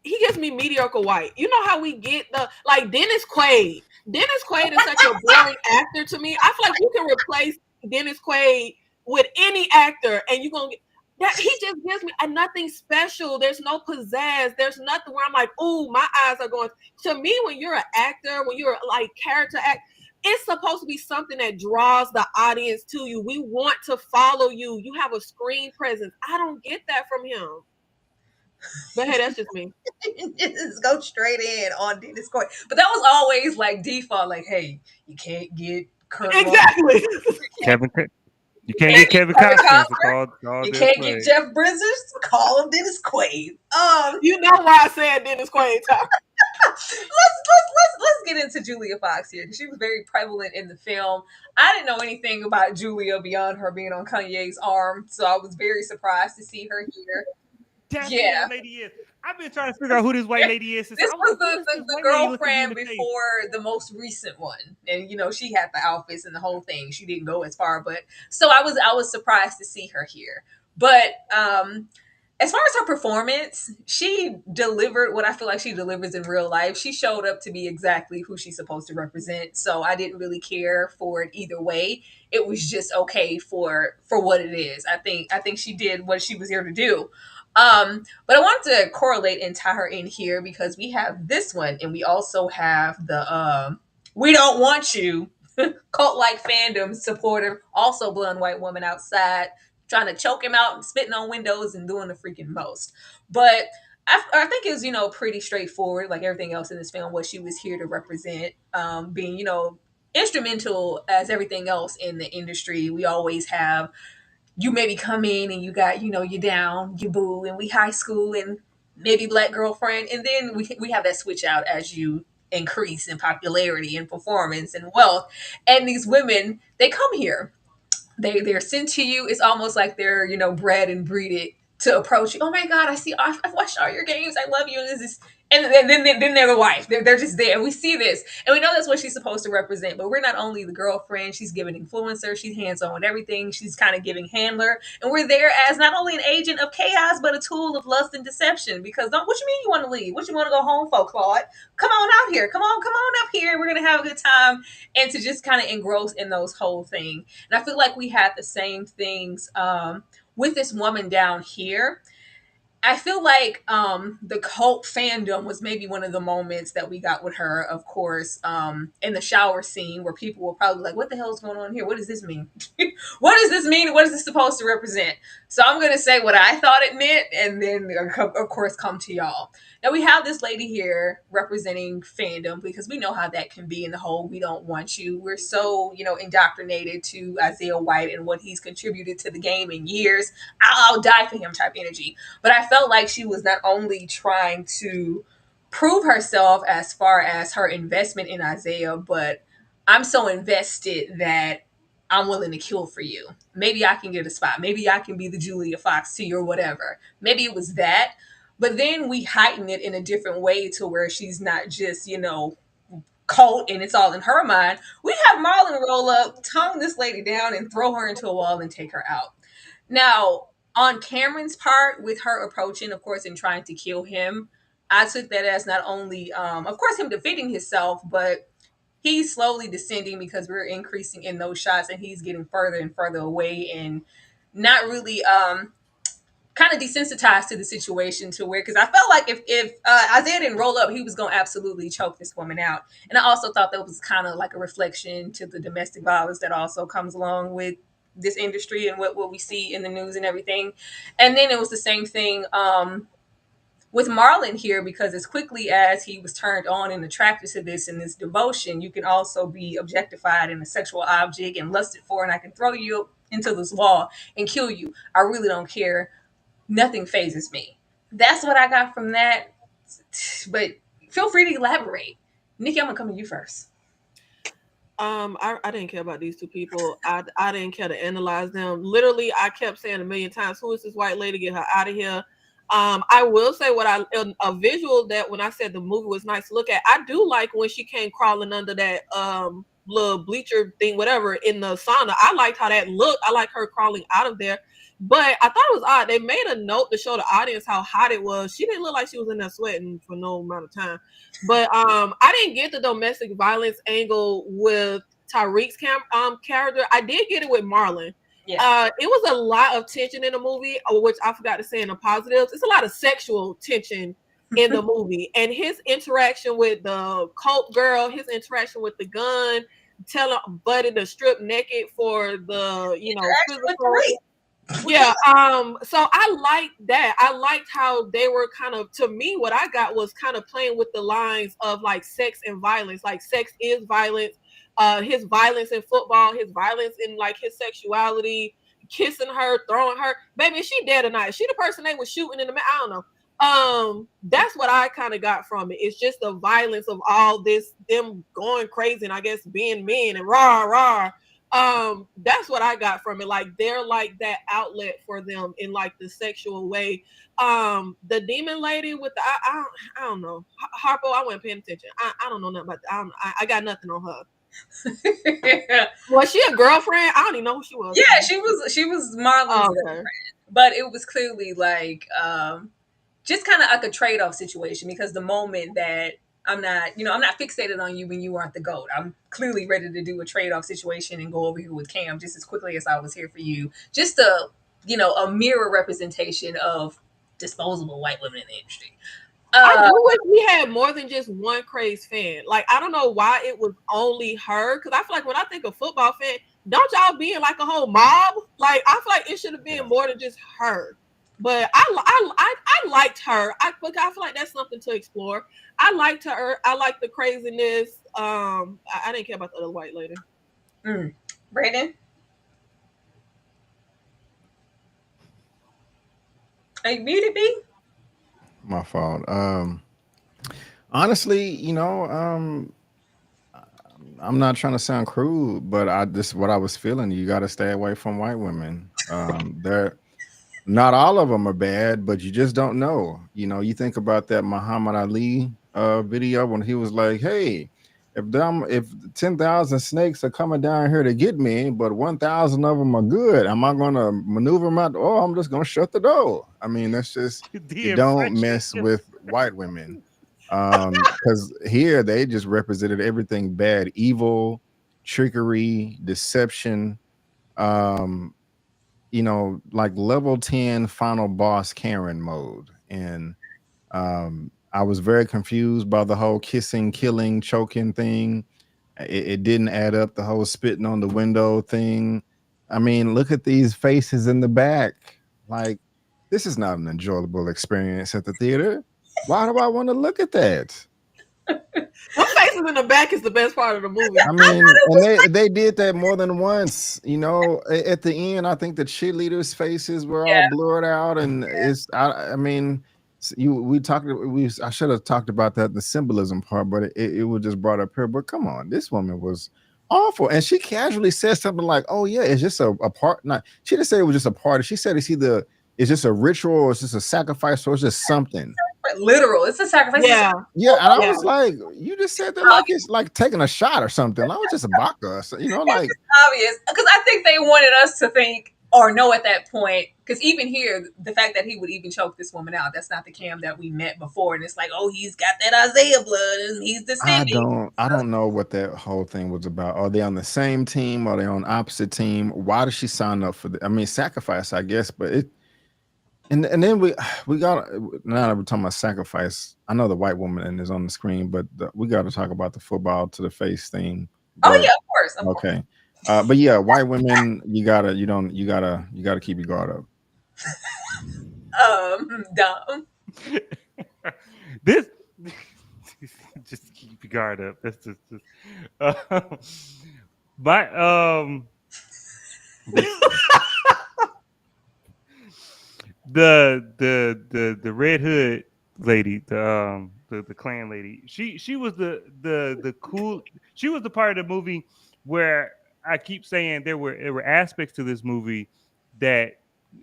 he gives me mediocre white. You know how we get the Dennis Quaid. Dennis Quaid is such a boring actor to me. I feel like you can replace Dennis Quaid with any actor, and you're gonna get that. He just gives me nothing special. There's no pizzazz. There's nothing where I'm like, ooh, my eyes are going. To me, when you're an actor, when you're character act, it's supposed to be something that draws the audience to you. We want to follow you. You have a screen presence. I don't get that from him. But hey, that's just me. Just go straight in on Dennis Quaid. But that was always default, hey, you can't get Kurt. Exactly. You can't get Kevin Costner. You can't get Jeff Bridges. Call him Dennis Quaid. You know why I said Dennis Quaid. Let's get into Julia Fox here. She was very prevalent in the film. I didn't know anything about Julia beyond her being on Kanye's arm, so I was very surprised to see her here. That's who that lady is. I've been trying to figure out who this white lady is. This was the girlfriend before the most recent one, and she had the outfits and the whole thing. She didn't go as far, but so I was surprised to see her here. But as far as her performance, she delivered what I feel like she delivers in real life. She showed up to be exactly who she's supposed to represent. So I didn't really care for it either way. It was just okay for what it is. I think she did what she was here to do. But I wanted to correlate and tie her in here because we have this one and we also have the We Don't Want You cult-like fandom supporter, also blonde white woman outside trying to choke him out and spitting on windows and doing the freaking most. But I think it was, pretty straightforward, like everything else in this film, what she was here to represent, being, instrumental as everything else in the industry. We always have you maybe come in and you got, you down, you boo, and we high school and maybe black girlfriend. And then we have that switch out as you increase in popularity and performance and wealth. And these women, they come here. They're sent to you. It's almost like they're, bred and breeded to approach you. Oh my God, I've watched all your games. I love you. And this is, and then they're the wife. They're just there. We see this. And we know that's what she's supposed to represent. But we're not only the girlfriend, she's giving influencer. She's hands-on with everything. She's kind of giving handler. And we're there as not only an agent of chaos, but a tool of lust and deception. Because what you mean you want to leave? What you want to go home for, Claude? Come on out here. Come on up here. We're going to have a good time. And to just kind of engross in those whole thing. And I feel like we had the same things with this woman down here. I feel like the cult fandom was maybe one of the moments that we got with her, of course, in the shower scene where people were probably like, what the hell is going on here? What does this mean? What does this mean? What is this supposed to represent? So I'm going to say what I thought it meant and then, of course, come to y'all. Now, we have this lady here representing fandom because we know how that can be in the whole we don't want you. We're so, indoctrinated to Isaiah White and what he's contributed to the game in years. I'll die for him type energy. But I felt like she was not only trying to prove herself as far as her investment in Isaiah, but I'm so invested that I'm willing to kill for you. Maybe I can get a spot. Maybe I can be the Julia Fox to you or whatever. Maybe it was that. But then we heighten it in a different way to where she's not just, cult and it's all in her mind. We have Marlon roll up, tongue this lady down and throw her into a wall and take her out. Now, on Cameron's part, with her approaching, of course, and trying to kill him, I took that as not only, of course, him defending himself, but he's slowly descending because we're increasing in those shots and he's getting further and further away and not really kind of desensitized to the situation to where, because I felt like if Isaiah didn't roll up, he was going to absolutely choke this woman out. And I also thought that was kind of like a reflection to the domestic violence that also comes along with this industry and what we see in the news and everything. And then it was the same thing with Marlon here, because as quickly as he was turned on and attracted to this and this devotion, you can also be objectified and a sexual object and lusted for, and I can throw you into this wall and kill you. I really don't care. Nothing phases me. That's what I got from that. But feel free to elaborate. Nikki, I'm gonna come to you first. I didn't care about these two people. I didn't care to analyze them. Literally, I kept saying a million times, "Who is this white lady? Get her out of here." I will say a visual that when I said the movie was nice to look at. I do like when she came crawling under that little bleacher thing, whatever, in the sauna. I liked how that looked. I like her crawling out of there. But I thought it was odd. They made a note to show the audience how hot it was. She didn't look like she was in there sweating for no amount of time. But I didn't get the domestic violence angle with Tariq's character. I did get it with Marlon. Yeah. It was a lot of tension in the movie, which I forgot to say in the positives. It's a lot of sexual tension in the movie. And his interaction with the cult girl, his interaction with the gun, telling Buddy to strip naked for the, physical. Yeah. So I liked that. I liked how they were kind of, to me, what I got was kind of playing with the lines of like sex and violence. Like sex is violence. His violence in football, his violence in like his sexuality, kissing her, throwing her. Baby, is she dead or not? Is she the person they was shooting in the I don't know. That's what I kind of got from it. It's just the violence of all this, them going crazy and I guess being men and rah rah. That's what I got from it. Like they're like that outlet for them in like the sexual way. The demon lady with the I don't know. Harpo, I wasn't paying attention. I don't know nothing about that. I got nothing on her. Was she a girlfriend? I don't even know who she was. Yeah, she was Marlon's girlfriend. But it was clearly like just kind of like a trade-off situation, because the moment that I'm not fixated on you when you aren't the GOAT. I'm clearly ready to do a trade-off situation and go over here with Cam just as quickly as I was here for you. Just a mirror representation of disposable white women in the industry. I do wish we had more than just one crazed fan. Like, I don't know why it was only her. Because I feel like when I think of football fan, don't y'all be in like a whole mob? Like, I feel like it should have been more than just her. But I liked her. I feel like that's something to explore. I liked her. I liked the craziness. I didn't care about the other white lady. Brandon? Are you muted, B? My fault. Honestly, I'm not trying to sound crude, but this is what I was feeling. You got to stay away from white women. They're not all of them are bad, but you just don't know. You think about that Muhammad Ali video when he was like, "Hey, if 10,000 snakes are coming down here to get me, but 1,000 of them are good, am I going to maneuver them out? Oh, I'm just going to shut the door." I mean, that's just you don't mess with white women, because here they just represented everything bad, evil, trickery, deception. Like level 10 final boss Karen mode. And I was very confused by the whole kissing, killing, choking thing. It didn't add up, the whole spitting on the window thing. I mean, look at these faces in the back. Like, this is not an enjoyable experience at the theater. Why do I want to look at that? What faces in the back is the best part of the movie. I mean, and they did that more than once. At the end, I think the cheerleaders' faces were all blurred out, and I mean, I should have talked about that, the symbolism part, but it was just brought up here. But come on, this woman was awful, and she casually said something like, "Oh yeah, it's just a part." Not she didn't say it was just a party. She said it's just a ritual, or it's just a sacrifice, or it's just something. Literal, it's a sacrifice. Yeah. And I was like, you just said that like it's like taking a shot or something. Like it's just a vodka, like it's obvious, because I think they wanted us to think or know at that point. Because even here, the fact that he would even choke this woman out, that's not the Cam that we met before. And it's like, oh, he's got that Isaiah blood and he's descending. I don't know what that whole thing was about. Are they on the same team? Are they on opposite team? Why did she sign up for sacrifice, I guess, but it. And then we got, now that we're talking about sacrifice, I know the white woman is on the screen, but we got to talk about the football to the face thing. Oh yeah, of course. Okay. But yeah, white women, you gotta keep your guard up. Dumb. This just keep your guard up. That's just uh, my this the red hood lady, the clan lady. She was the cool. She was the part of the movie where I keep saying there were aspects to this movie that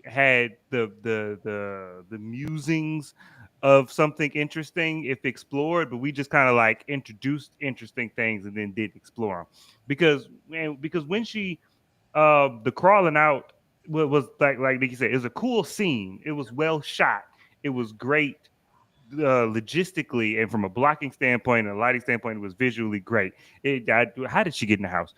had the musings of something interesting if explored, but we just kind of like introduced interesting things and then didn't explore them because when she the crawling out was like you said, it was a cool scene. It was well shot. It was great logistically and from a blocking standpoint and a lighting standpoint. It was visually great. How did she get in the house?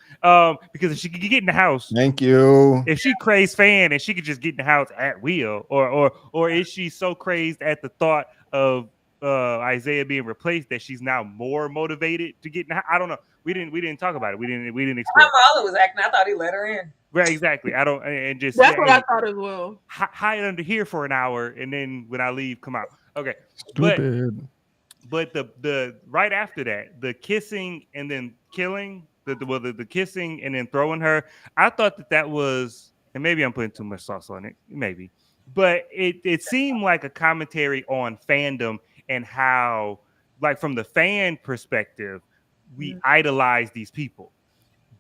Because if she could get in the house, Thank you. if she crazed fan and she could just get in the house at will, or is she so crazed at the thought of Isaiah being replaced that she's now more motivated to get in the house? I don't know. We didn't talk about it. We didn't How explore. Marla was acting, I thought he let her in. Right, exactly. I don't, and just That's what I thought as well. hide under here for an hour, and then when I leave, come out. Okay, Stupid. but the right after that, the kissing and then killing, the kissing and then throwing her. I thought that was, and maybe I'm putting too much sauce on it, maybe, but it seemed like a commentary on fandom and how, like from the fan perspective, we idolize these people,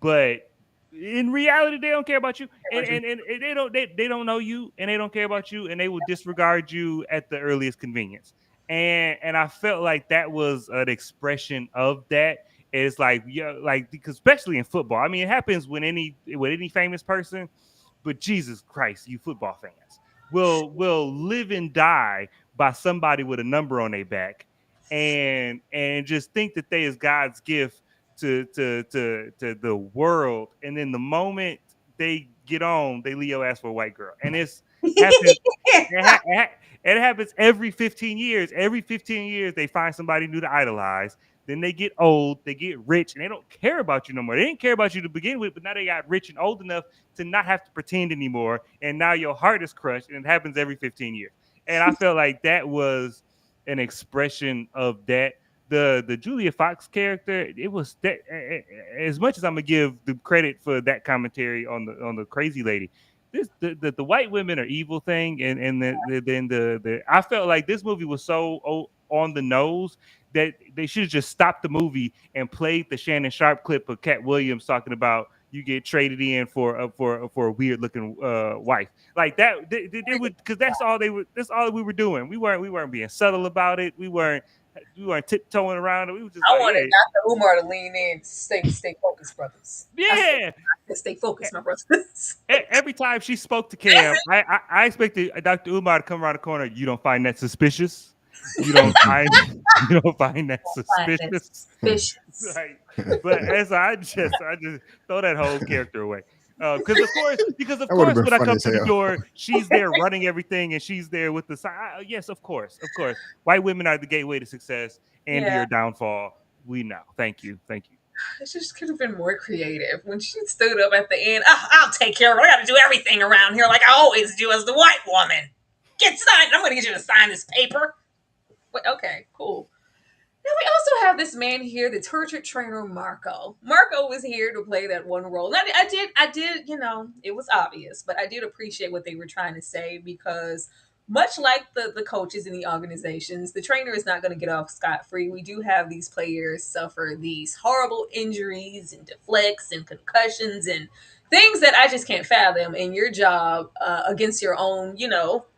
but in reality they don't care about you, and they don't know you, and they don't care about you, and they will disregard you at the earliest convenience. And I felt like that was an expression of that. It's like, yeah, like, because especially in football, I mean, it happens with any famous person, but Jesus Christ, you football fans will live and die by somebody with a number on their back, and just think that they is God's gift to the world, and then the moment they get on, they Leo ask for a white girl, and it's happens. It happens every 15 years. Every 15 years, they find somebody new to idolize. Then they get old, they get rich, and they don't care about you no more. They didn't care about you to begin with, but now they got rich and old enough to not have to pretend anymore. And now your heart is crushed, and it happens every 15 years. And I felt like that was an expression of that. The Julia Fox character, it was that, as much as I'm gonna give the credit for that commentary on the crazy lady, the white women are evil thing, and then the I felt like this movie was so on the nose that they should have just stopped the movie and played the Shannon Sharp clip of Cat Williams talking about you get traded in for a weird looking wife like that. They would, because that's all they were. That's all we were doing. We weren't being subtle about it. We weren't tiptoeing around it. We were just I like, wanted yeah, Dr. Umar to lean in. Stay focused, brothers. yeah. Stay focused, my brothers. Every time she spoke to Cam, I expected Dr. Umar to come around the corner. You don't find that suspicious? You don't find that suspicious? Suspicious. Like, but as I just throw that whole character away. Because of course, been when I funny come as to the hell. door, she's there running everything, and she's there with the sign. Yes, of course. White women are the gateway to success and to Yeah. your downfall. We know. Thank you. It just could have been more creative. When she stood up at the end, I'll take care of it. I got to do everything around here like I always do as the white woman. Get signed. I'm going to get you to sign this paper. Wait, okay, cool. Now we also have this man here, the torture trainer Marco. Marco was here to play that one role. And I did, it was obvious, but I did appreciate what they were trying to say because much like the coaches in the organizations, the trainer is not going to get off scot-free. We do have these players suffer these horrible injuries and deflects and concussions and things that I just can't fathom. And your job, against your own,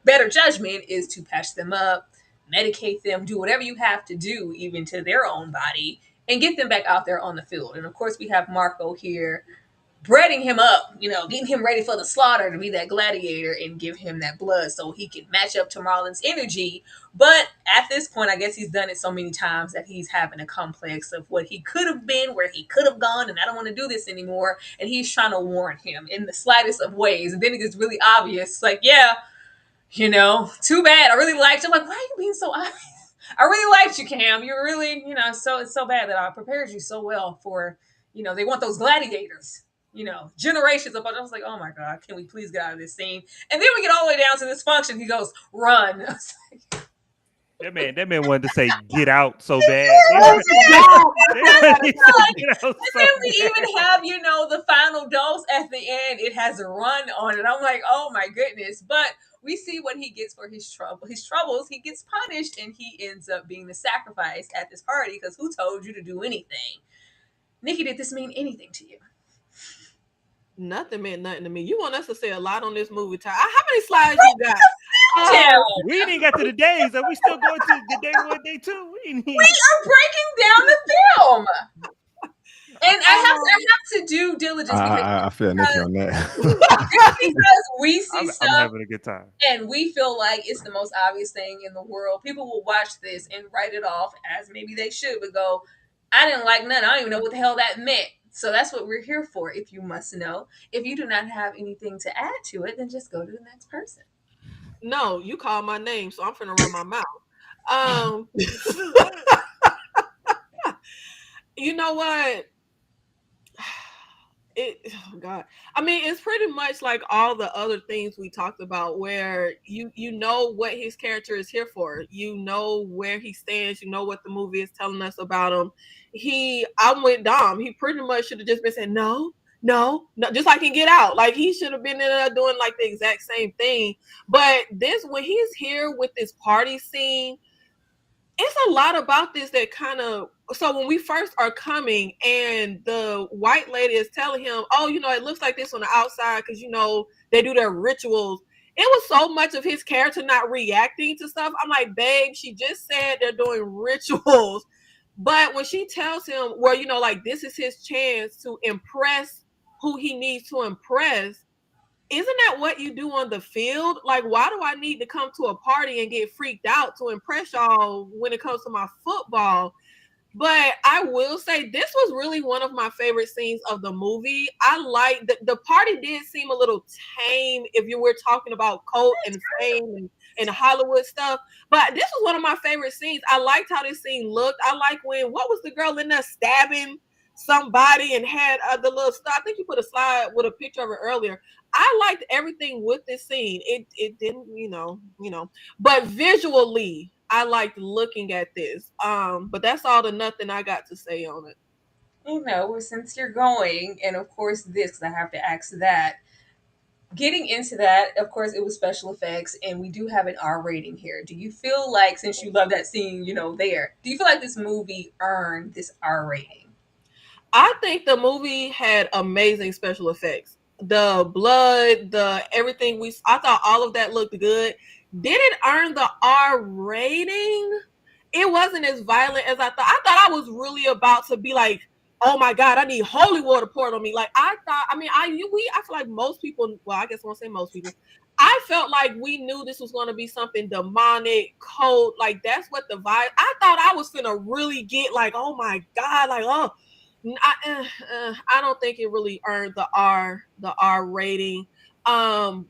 better judgment, is to patch them up, medicate them, do whatever you have to do, even to their own body, and get them back out there on the field. And of course, we have Marco here breading him up, getting him ready for the slaughter to be that gladiator and give him that blood so he can match up to Marlon's energy. But at this point, I guess he's done it so many times that he's having a complex of what he could have been, where he could have gone, and I don't want to do this anymore. And he's trying to warn him in the slightest of ways. And then it gets really obvious. Like, yeah, too bad. I really liked you. I'm like, why are you being so obvious? I really liked you, Cam. You're really, so it's so bad that I prepared you so well for, they want those gladiators, generations of. I was like, oh my God, can we please get out of this scene? And then we get all the way down to this function. He goes, run. I was like, That man wanted to say "get out" so bad. They Oh, wanted to say "get out" And so then we bad. even have, the final dose at the end. It has a run on it. I'm like, oh my goodness. But we see what he gets for his troubles. He gets punished and he ends up being the sacrifice at this party because who told you to do anything? Nikki, did this mean anything to you? Nothing meant nothing to me. You want us to say a lot on this movie, Ty? How many slides you got? We ain't even got to the days. Are we still going to the day 1, day 2? We ain't We are breaking down the film. And I have to do diligence I feel Nikki on that. because we see I'm stuff having a good time. and we feel like it's the most obvious thing in the world. People will watch this and write it off as maybe they should, but go, I didn't like none. I don't even know what the hell that meant. So that's what we're here for, if you must know. If you do not have anything to add to it, then just go to the next person. No, you called my name, so I'm finna run my mouth. You know what? Oh God. I mean, it's pretty much like all the other things we talked about where you know what his character is here for. You know where he stands. You know what the movie is telling us about him. I'm with Dom. He pretty much should have just been saying, no, just like in Get Out. Like he should have been doing like the exact same thing. But when he's here with this party scene, it's a lot about this that kind of, so when we first are coming and the white lady is telling him, oh, it looks like this on the outside because, they do their rituals. It was so much of his character not reacting to stuff. I'm like, babe, she just said they're doing rituals. But when she tells him, well, like this is his chance to impress who he needs to impress, isn't that what you do on the field? Like, why do I need to come to a party and get freaked out to impress y'all when it comes to my football? But I will say this was really one of my favorite scenes of the movie. I like the party did seem a little tame if you were talking about cult and fame and Hollywood stuff. But this was one of my favorite scenes. I liked how this scene looked. I like what was the girl in there stabbing somebody and had the little stuff. I think you put a slide with a picture of it earlier. I liked everything with this scene. It didn't, but visually, I liked looking at this. But that's all the nothing I got to say on it. Since you're going, and of course this, I have to ask that. Getting into that, of course, it was special effects, and we do have an R rating here. Do you feel like, since you love that scene, there, do you feel like this movie earned this R rating? I think the movie had amazing special effects. The blood, everything I thought all of that looked good. Did it earn the R rating? It wasn't as violent as I thought. I thought I was really about to be like, oh my God, I need holy water poured on me. Like I thought, I feel like most people, well, I guess I won't say most people. I felt like we knew this was going to be something demonic, cult. Like that's what the vibe. I thought I was going to really get like, oh my God, like, oh, I don't think it really earned the R rating,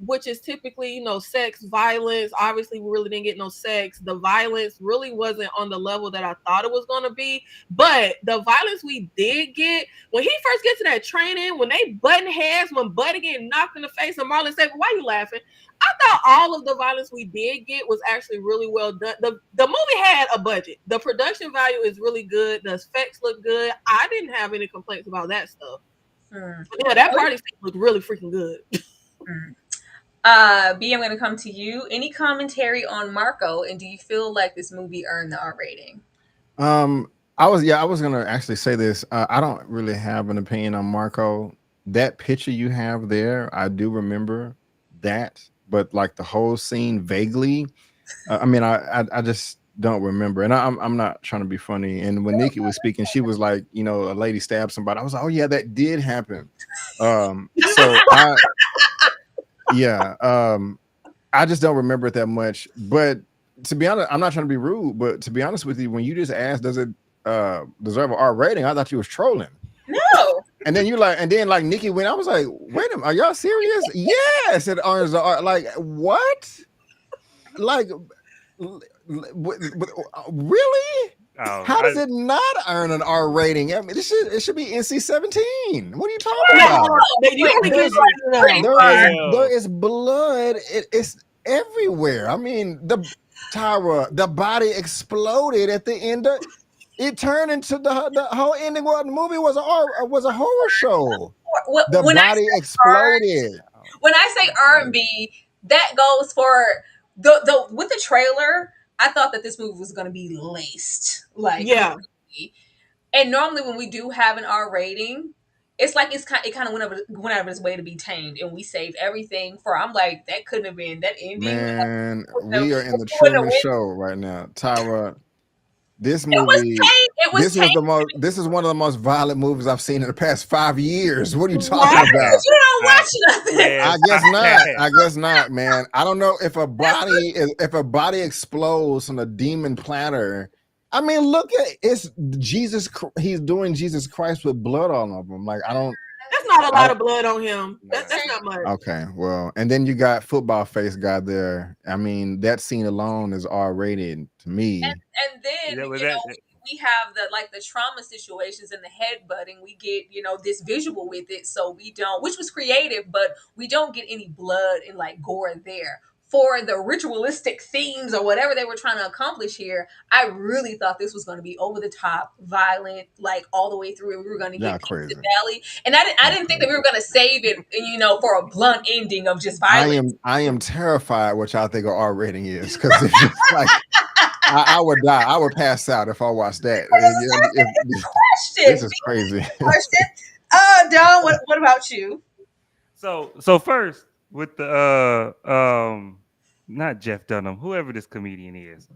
which is typically, sex, violence. Obviously, we really didn't get no sex. The violence really wasn't on the level that I thought it was going to be. But the violence we did get, when he first gets to that training, when they button heads, when Buddy getting knocked in the face, and Marlon said, why are you laughing? I thought all of the violence we did get was actually really well done. The movie had a budget. The production value is really good. The effects look good. I didn't have any complaints about that stuff. Yeah, that party scene looked really freaking good. B, I'm going to come to you. Any commentary on Marco, and do you feel like this movie earned the R rating? I was going to actually say this. I don't really have an opinion on Marco. That picture you have there, I do remember that, but like the whole scene vaguely. I just don't remember, and I'm not trying to be funny. And when Nikki was speaking, she was like, a lady stabbed somebody. I was like, oh yeah, that did happen. I just don't remember it that much. But to be honest, I'm not trying to be rude, but to be honest with you, when you just asked, does it deserve an R rating? I thought you was trolling. No. And then like Nikki went, I was like, wait a minute, are y'all serious? Yes, it earns the R. Like what? Like really? How does it not earn an R rating? I mean, it should be NC-17. What are you talking about? There is blood. It's everywhere. I mean, Tyra, the body exploded at the end of it. Turned into the whole ending of the movie was a horror show. The When body exploded. when I say R&B, that goes for the with the trailer. I thought that this movie was going to be laced, like Yeah. completely. And normally when we do have an R rating, it's like it kind of went out of its way to be tamed, and we saved everything for. I'm like, that couldn't have been that ending. Man, The, we are in the wouldn't have Truman went- Show right now. Tyra, this it was movie, tame. It was tame. this is one of the most violent movies I've seen in the past 5 years. What are you talking What? about? You don't watch nothing. Yeah, I guess not, man. I don't know if a body explodes on a demon platter. I mean, look at it's Jesus. He's doing Jesus Christ with blood all over him. Like That's not a lot of blood on him. That's not much. Okay, well, and then you got football face guy there. I mean, that scene alone is R-rated to me. And then we have the trauma situations and the headbutting. We get this visual with it, so we don't, which was creative, but we don't get any blood and like gore there. For the ritualistic themes or whatever they were trying to accomplish here, I really thought this was going to be over the top, violent, like all the way through. We were going to get crazy. the valley, and I didn't think that we were going to save it, for a blunt ending of just violence. I am terrified what y'all think our R rating is, because like I would die. I would pass out if I watched that. This is crazy. Don, what about you? So first with the not Jeff Dunham, whoever this comedian is.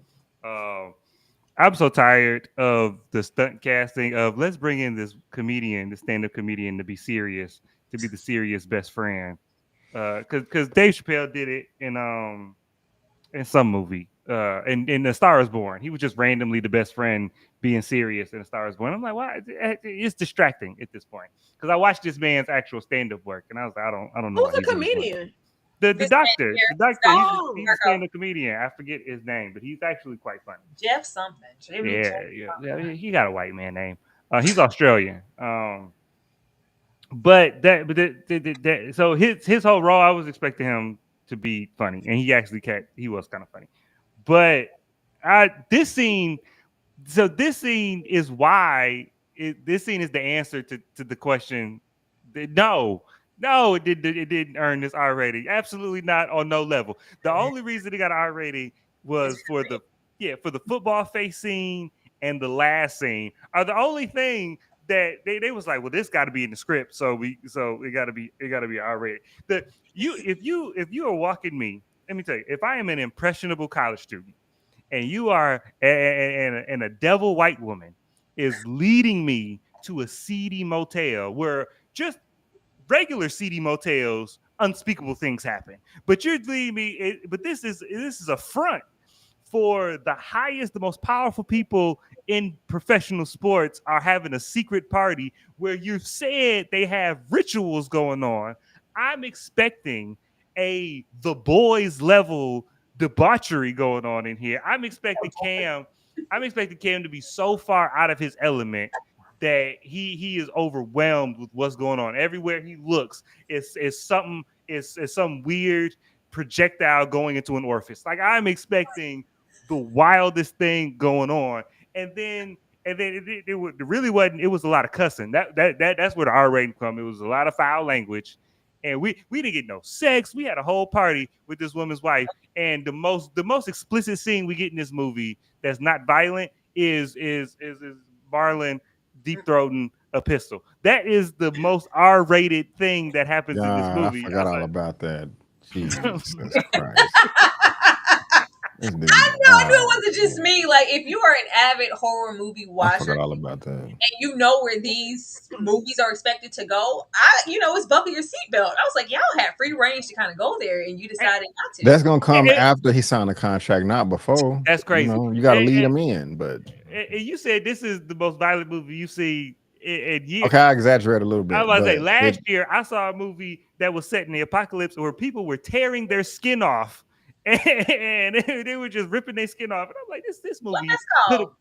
I'm so tired of the stunt casting of let's bring in this comedian, the stand-up comedian, to be serious, to be the serious best friend. Because Dave Chappelle did it in some movie. In The Star Is Born, he was just randomly the best friend being serious in A Star Is Born. I'm like, why? It's distracting at this point, because I watched this man's actual stand-up work, and I was like, I don't know. Who's a comedian? The doctor. Oh. He's a stand-up comedian. I forget his name, but he's actually quite funny. Jeff something. Yeah. He got a white man name. He's Australian. But so his whole role, I was expecting him to be funny, and he was kind of funny. But this scene is why this scene is the answer to the question. No, it didn't earn this R rating. Absolutely not, on no level. The only reason it got an R rating was for the football face scene and the last scene are the only thing that they was like, well, this got to be in the script, so it got to be R rated. If you are walking me, let me tell you, if I am an impressionable college student and you are and a devil white woman is leading me to a seedy motel where just regular seedy motels, unspeakable things happen, but you're leading me. But this is a front for the highest, the most powerful people in professional sports are having a secret party where you said they have rituals going on. I'm expecting the boys level debauchery going on in here. I'm expecting Cam to be so far out of his element that he is overwhelmed with what's going on. Everywhere he looks, it's some weird projectile going into an orifice. Like, I'm expecting the wildest thing going on, and then it really wasn't. It was a lot of cussing. That's where the R rating come. It was a lot of foul language, and we didn't get no sex. We had a whole party with this woman's wife, and the most explicit scene we get in this movie that's not violent is Marlon deep throating a pistol. That is the most R-rated thing that happens in this movie. I forgot all about that. Jesus Christ. I knew it wasn't just me. Like, if you are an avid horror movie watcher, I forgot all about that, and you know where these movies are expected to go, it's buckle your seatbelt. I was like, y'all had free range to kind of go there, and you decided not to. That's gonna come after he signed a contract, not before. That's crazy. You got to lead him in. But you said this is the most violent movie you see in years. Okay, I exaggerate a little bit. I was about to say, last year I saw a movie that was set in the apocalypse where people were tearing their skin off. And they were just ripping their skin off, and I'm like, this movie. What's called?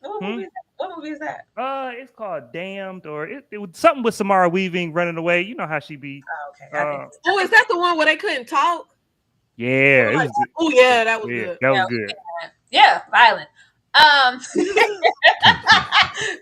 What movie is that? It's called Damned, or it was something with Samara Weaving running away. You know how she be. Oh, okay. Is that the one where they couldn't talk? Yeah, it Like, was good. oh yeah, that was Yeah, good. that was Yeah, good. yeah, violent.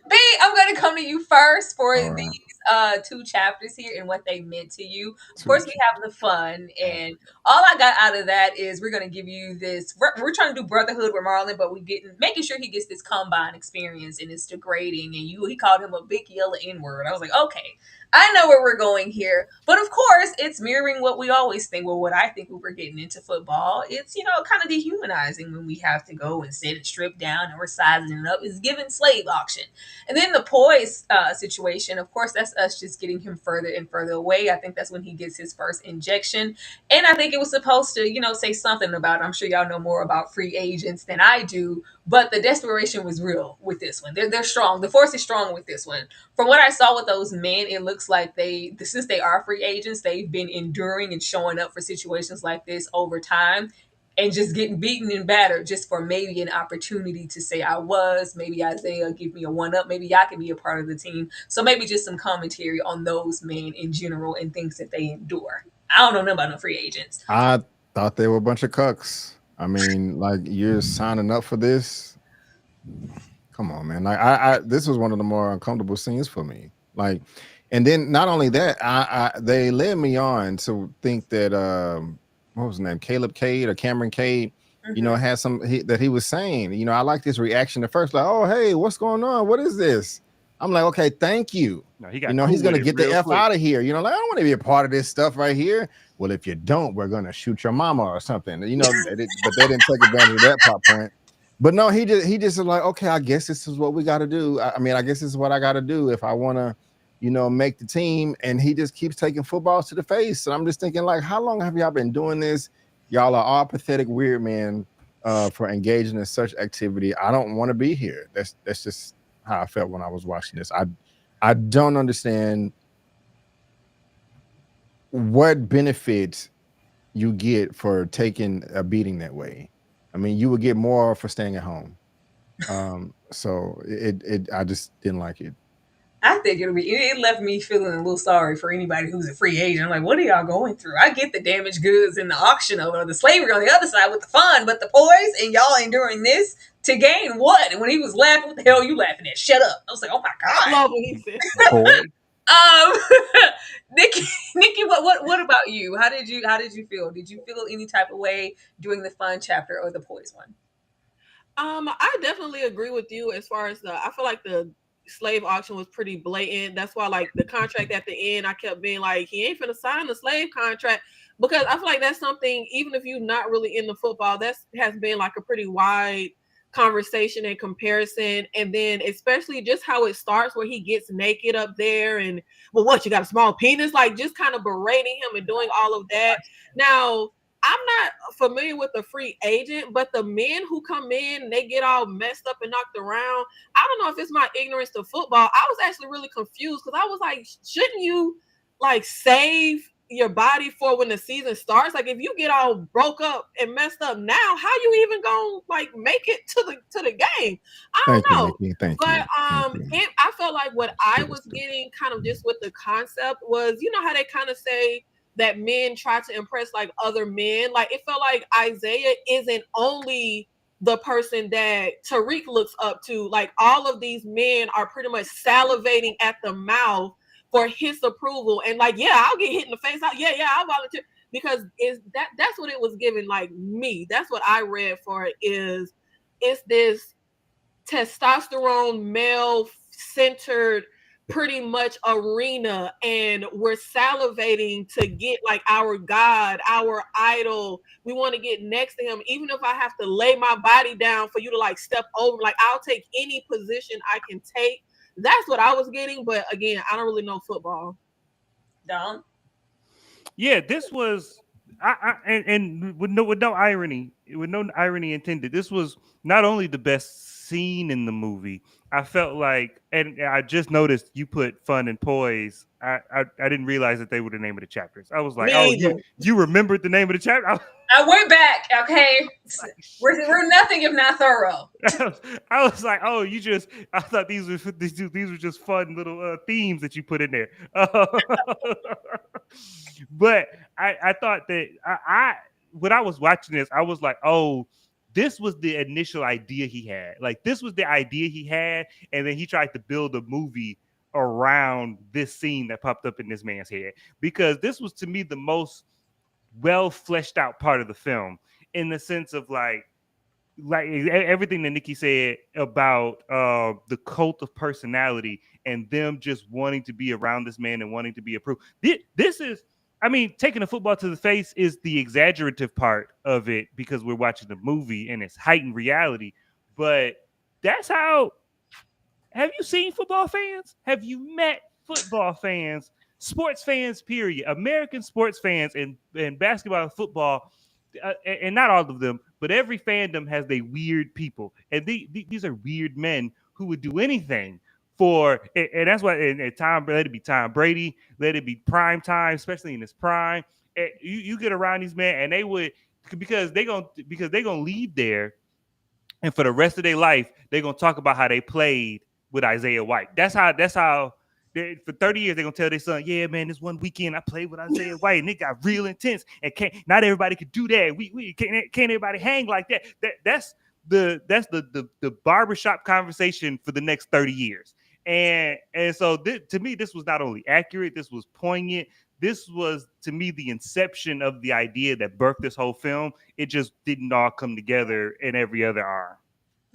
B, I'm gonna come to you first for All these right. 2 chapters here and what they meant to you. Of Two course, we have the fun, and all I got out of that is we're gonna give you this. We're trying to do brotherhood with Marlon, but we getting making sure he gets this combine experience, and it's degrading. And he called him a big yellow N word. I was like, okay, I know where we're going here. But of course, it's mirroring what we always think. Well, what I think when we're getting into football, it's kind of dehumanizing when we have to go and sit and strip down and we're sizing it up. It's giving slave auction. And then the poise situation, of course, that's us just getting him further and further away. I think that's when he gets his first injection. And I think it was supposed to, say something about, I'm sure y'all know more about free agents than I do, but the desperation was real with this one. They're strong. The force is strong with this one. From what I saw with those men, it looks like since they are free agents, they've been enduring and showing up for situations like this over time and just getting beaten and battered just for maybe an opportunity to say maybe Isaiah give me a one up, maybe I can be a part of the team. So maybe just some commentary on those men in general and things that they endure. I don't know nothing about no free agents. I thought they were a bunch of cucks. I mean, like you're signing up for this. Come on, man. Like I this was one of the more uncomfortable scenes for me. Like, and then not only that, they led me on to think that what was his name? Caleb Cade or Cameron Cade, had that he was saying, I like this reaction at first, like, oh, hey, what's going on? What is this? I'm like, okay, thank you. No, he got cool He's gonna with it get the real F quick. out of here. Like, I don't want to be a part of this stuff right here. Well, if you don't, we're gonna shoot your mama or something. But they didn't take advantage of that plot point. But no, he just like, okay, I guess this is what we got to do. I mean, I guess this is what I got to do if I want to, make the team. And he just keeps taking footballs to the face. And I'm just thinking, like, how long have y'all been doing this? Y'all are all pathetic weird men for engaging in such activity. I don't want to be here. That's just how I felt when I was watching this. I don't understand what benefit you get for taking a beating that way. I mean, you would get more for staying at home. So I just didn't like it. I think it left me feeling a little sorry for anybody who's a free agent. I'm like, what are y'all going through? I get the damaged goods and the auction over the slavery on the other side with the fun, but the poise and y'all enduring this to gain what? And when he was laughing, what the hell are you laughing at? Shut up. I was like, oh my I God. love what he said. Boy. Nikki, what about you? How did you feel? Did you feel any type of way during the fun chapter or the poise one? I definitely agree with you as far as I feel like the slave auction was pretty blatant. That's why, like, the contract at the end, I kept being like, he ain't finna sign the slave contract, because I feel like that's something, even if you're not really into football, that has been like a pretty wide conversation and comparison. And then especially just how it starts where he gets naked up there and, well, what, you got a small penis? Like, just kind of berating him and doing all of that. Now, I'm not familiar with the free agent, but the men who come in, they get all messed up and knocked around. I don't know if it's my ignorance to football. I was actually really confused because I was like, shouldn't you like save your body for when the season starts? Like, if you get all broke up and messed up now, how you even gonna like make it to the game? I don't know. Nikki. Thank But you. I felt like what I was getting kind of just with the concept was, how they kind of say that men try to impress like other men. Like, it felt like Isaiah isn't only the person that Tariq looks up to. Like, all of these men are pretty much salivating at the mouth for his approval. And like, yeah, I'll get hit in the face. I'll volunteer. Because that's what it was giving, like, me. That's what I read for it is it's this testosterone male centered pretty much arena, and we're salivating to get like our God, our idol. We want to get next to him, even if I have to lay my body down for you to like step over. Like, I'll take any position I can take. That's what I was getting, but again, I don't really know football. Don? Yeah, this was and with no irony intended. This was not only the best scene in the movie. I felt like, and I just noticed you put fun and poise. I didn't realize that they were the name of the chapters. I was like, you remembered the name of the chapter. I went back. Okay, we're nothing if not thorough. I was like, oh, I thought these were just fun little themes that you put in there. But I thought that when I was watching this, I was like, oh, this was the initial idea he had. Like, this was the idea he had, and then he tried to build a movie around this scene that popped up in this man's head, because this was, to me, the most well fleshed out part of the film, in the sense of like everything that Nikki said about the cult of personality and them just wanting to be around this man and wanting to be approved. This is, I mean, taking a football to the face is the exaggerative part of it, because we're watching the movie and it's heightened reality. But that's how. Have you seen football fans? Have you met football fans? Sports fans, period. American sports fans and basketball and football, and not all of them, but every fandom has they weird people, and these are weird men who would do anything for, and that's why. And let it be Tom Brady, let it be prime time, especially in his prime. And you get around these men, and they would, because they gonna leave there, and for the rest of their life, they're gonna talk about how they played with Isaiah White. That's how for 30 years they're gonna tell their son, yeah, man, this one weekend I played with Isaiah White and it got real intense. And not everybody could do that. We can't everybody hang like that. That's the barbershop conversation for the next 30 years. And so to me, this was not only accurate, this was poignant. This was, to me, the inception of the idea that birthed this whole film. It just didn't all come together in every other arm.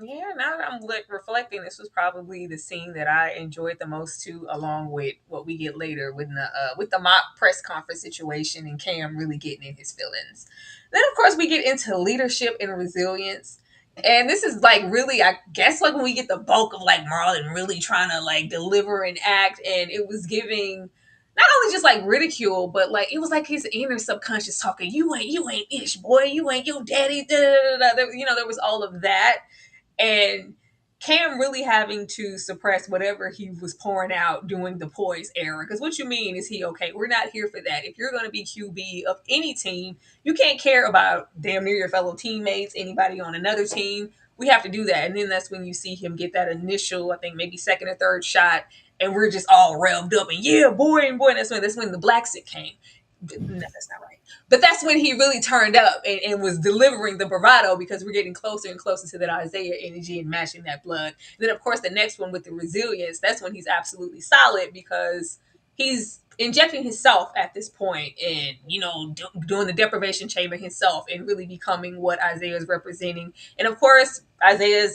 Yeah, now that I'm reflecting, this was probably the scene that I enjoyed the most too, along with what we get later with the mock press conference situation and Cam really getting in his feelings. Then, of course, we get into leadership and resilience. And this is like really, I guess, like when we get the bulk of like Marlon really trying to like deliver and act, and it was giving not only just like ridicule, but like it was like his inner subconscious talking. You ain't ish, boy. You ain't your daddy. Da, da, da, da. You know, there was all of that. And Cam really having to suppress whatever he was pouring out during the poise era. Because what you mean is he okay? We're not here for that. If you're going to be QB of any team, you can't care about damn near your fellow teammates, anybody on another team. We have to do that. And then that's when you see him get that initial, I think maybe second or third shot, and we're just all revved up. And yeah, boy, and boy, that's when the black sick came. No, that's not right. But that's when he really turned up and was delivering the bravado, because we're getting closer and closer to that Isaiah energy and matching that blood. And then, of course, the next one with the resilience, that's when he's absolutely solid, because he's injecting himself at this point and, doing the deprivation chamber himself and really becoming what Isaiah is representing. And, of course,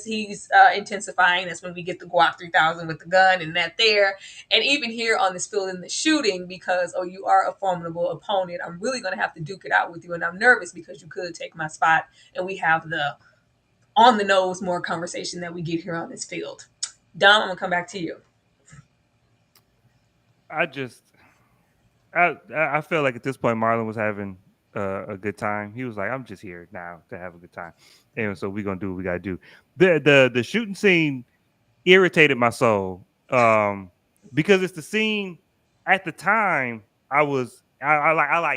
he's intensifying. That's when we get the Glock 3000 with the gun and that there. And even here on this field in the shooting, because, you are a formidable opponent. I'm really going to have to duke it out with you. And I'm nervous because you could take my spot. And we have the on the nose more conversation that we get here on this field. Dom, I'm going to come back to you. I feel like at this point Marlon was having a good time. He was like, "I'm just here now to have a good time," and so we're gonna do what we gotta do. The shooting scene irritated my soul, because it's the scene at the time I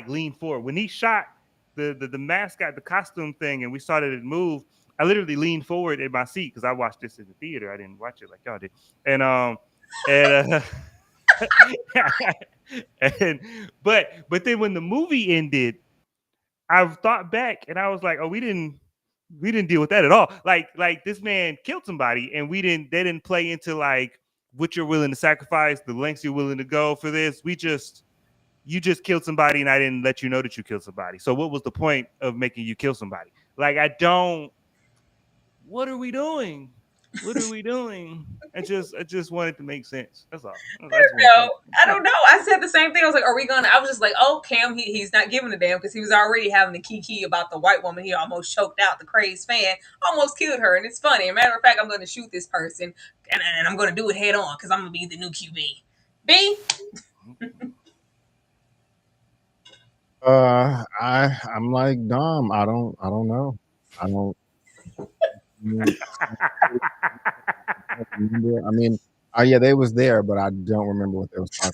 leaned forward when he shot the mascot, the costume thing, and we started to move. I literally leaned forward in my seat because I watched this in the theater. I didn't watch it like y'all did, and. But then when the movie ended, I thought back and I was like, oh, we didn't deal with that at all. Like this man killed somebody, and they didn't play into like what you're willing to sacrifice, the lengths you're willing to go for this. You just killed somebody, and I didn't let you know that you killed somebody. So what was the point of making you kill somebody? Like, what are we doing? What are we doing? I just wanted to make sense. That's all. I don't know. I said the same thing. I was like, I was just like, oh, Cam, he's not giving a damn, because he was already having the kiki about the white woman. He almost choked out the crazed fan, almost killed her. And it's funny. As a matter of fact, I'm going to shoot this person, and I'm going to do it head on, because I'm going to be the new QB. B? I'm like Dom. I don't know. I don't. I mean, yeah, they was there, but I don't remember what they was talking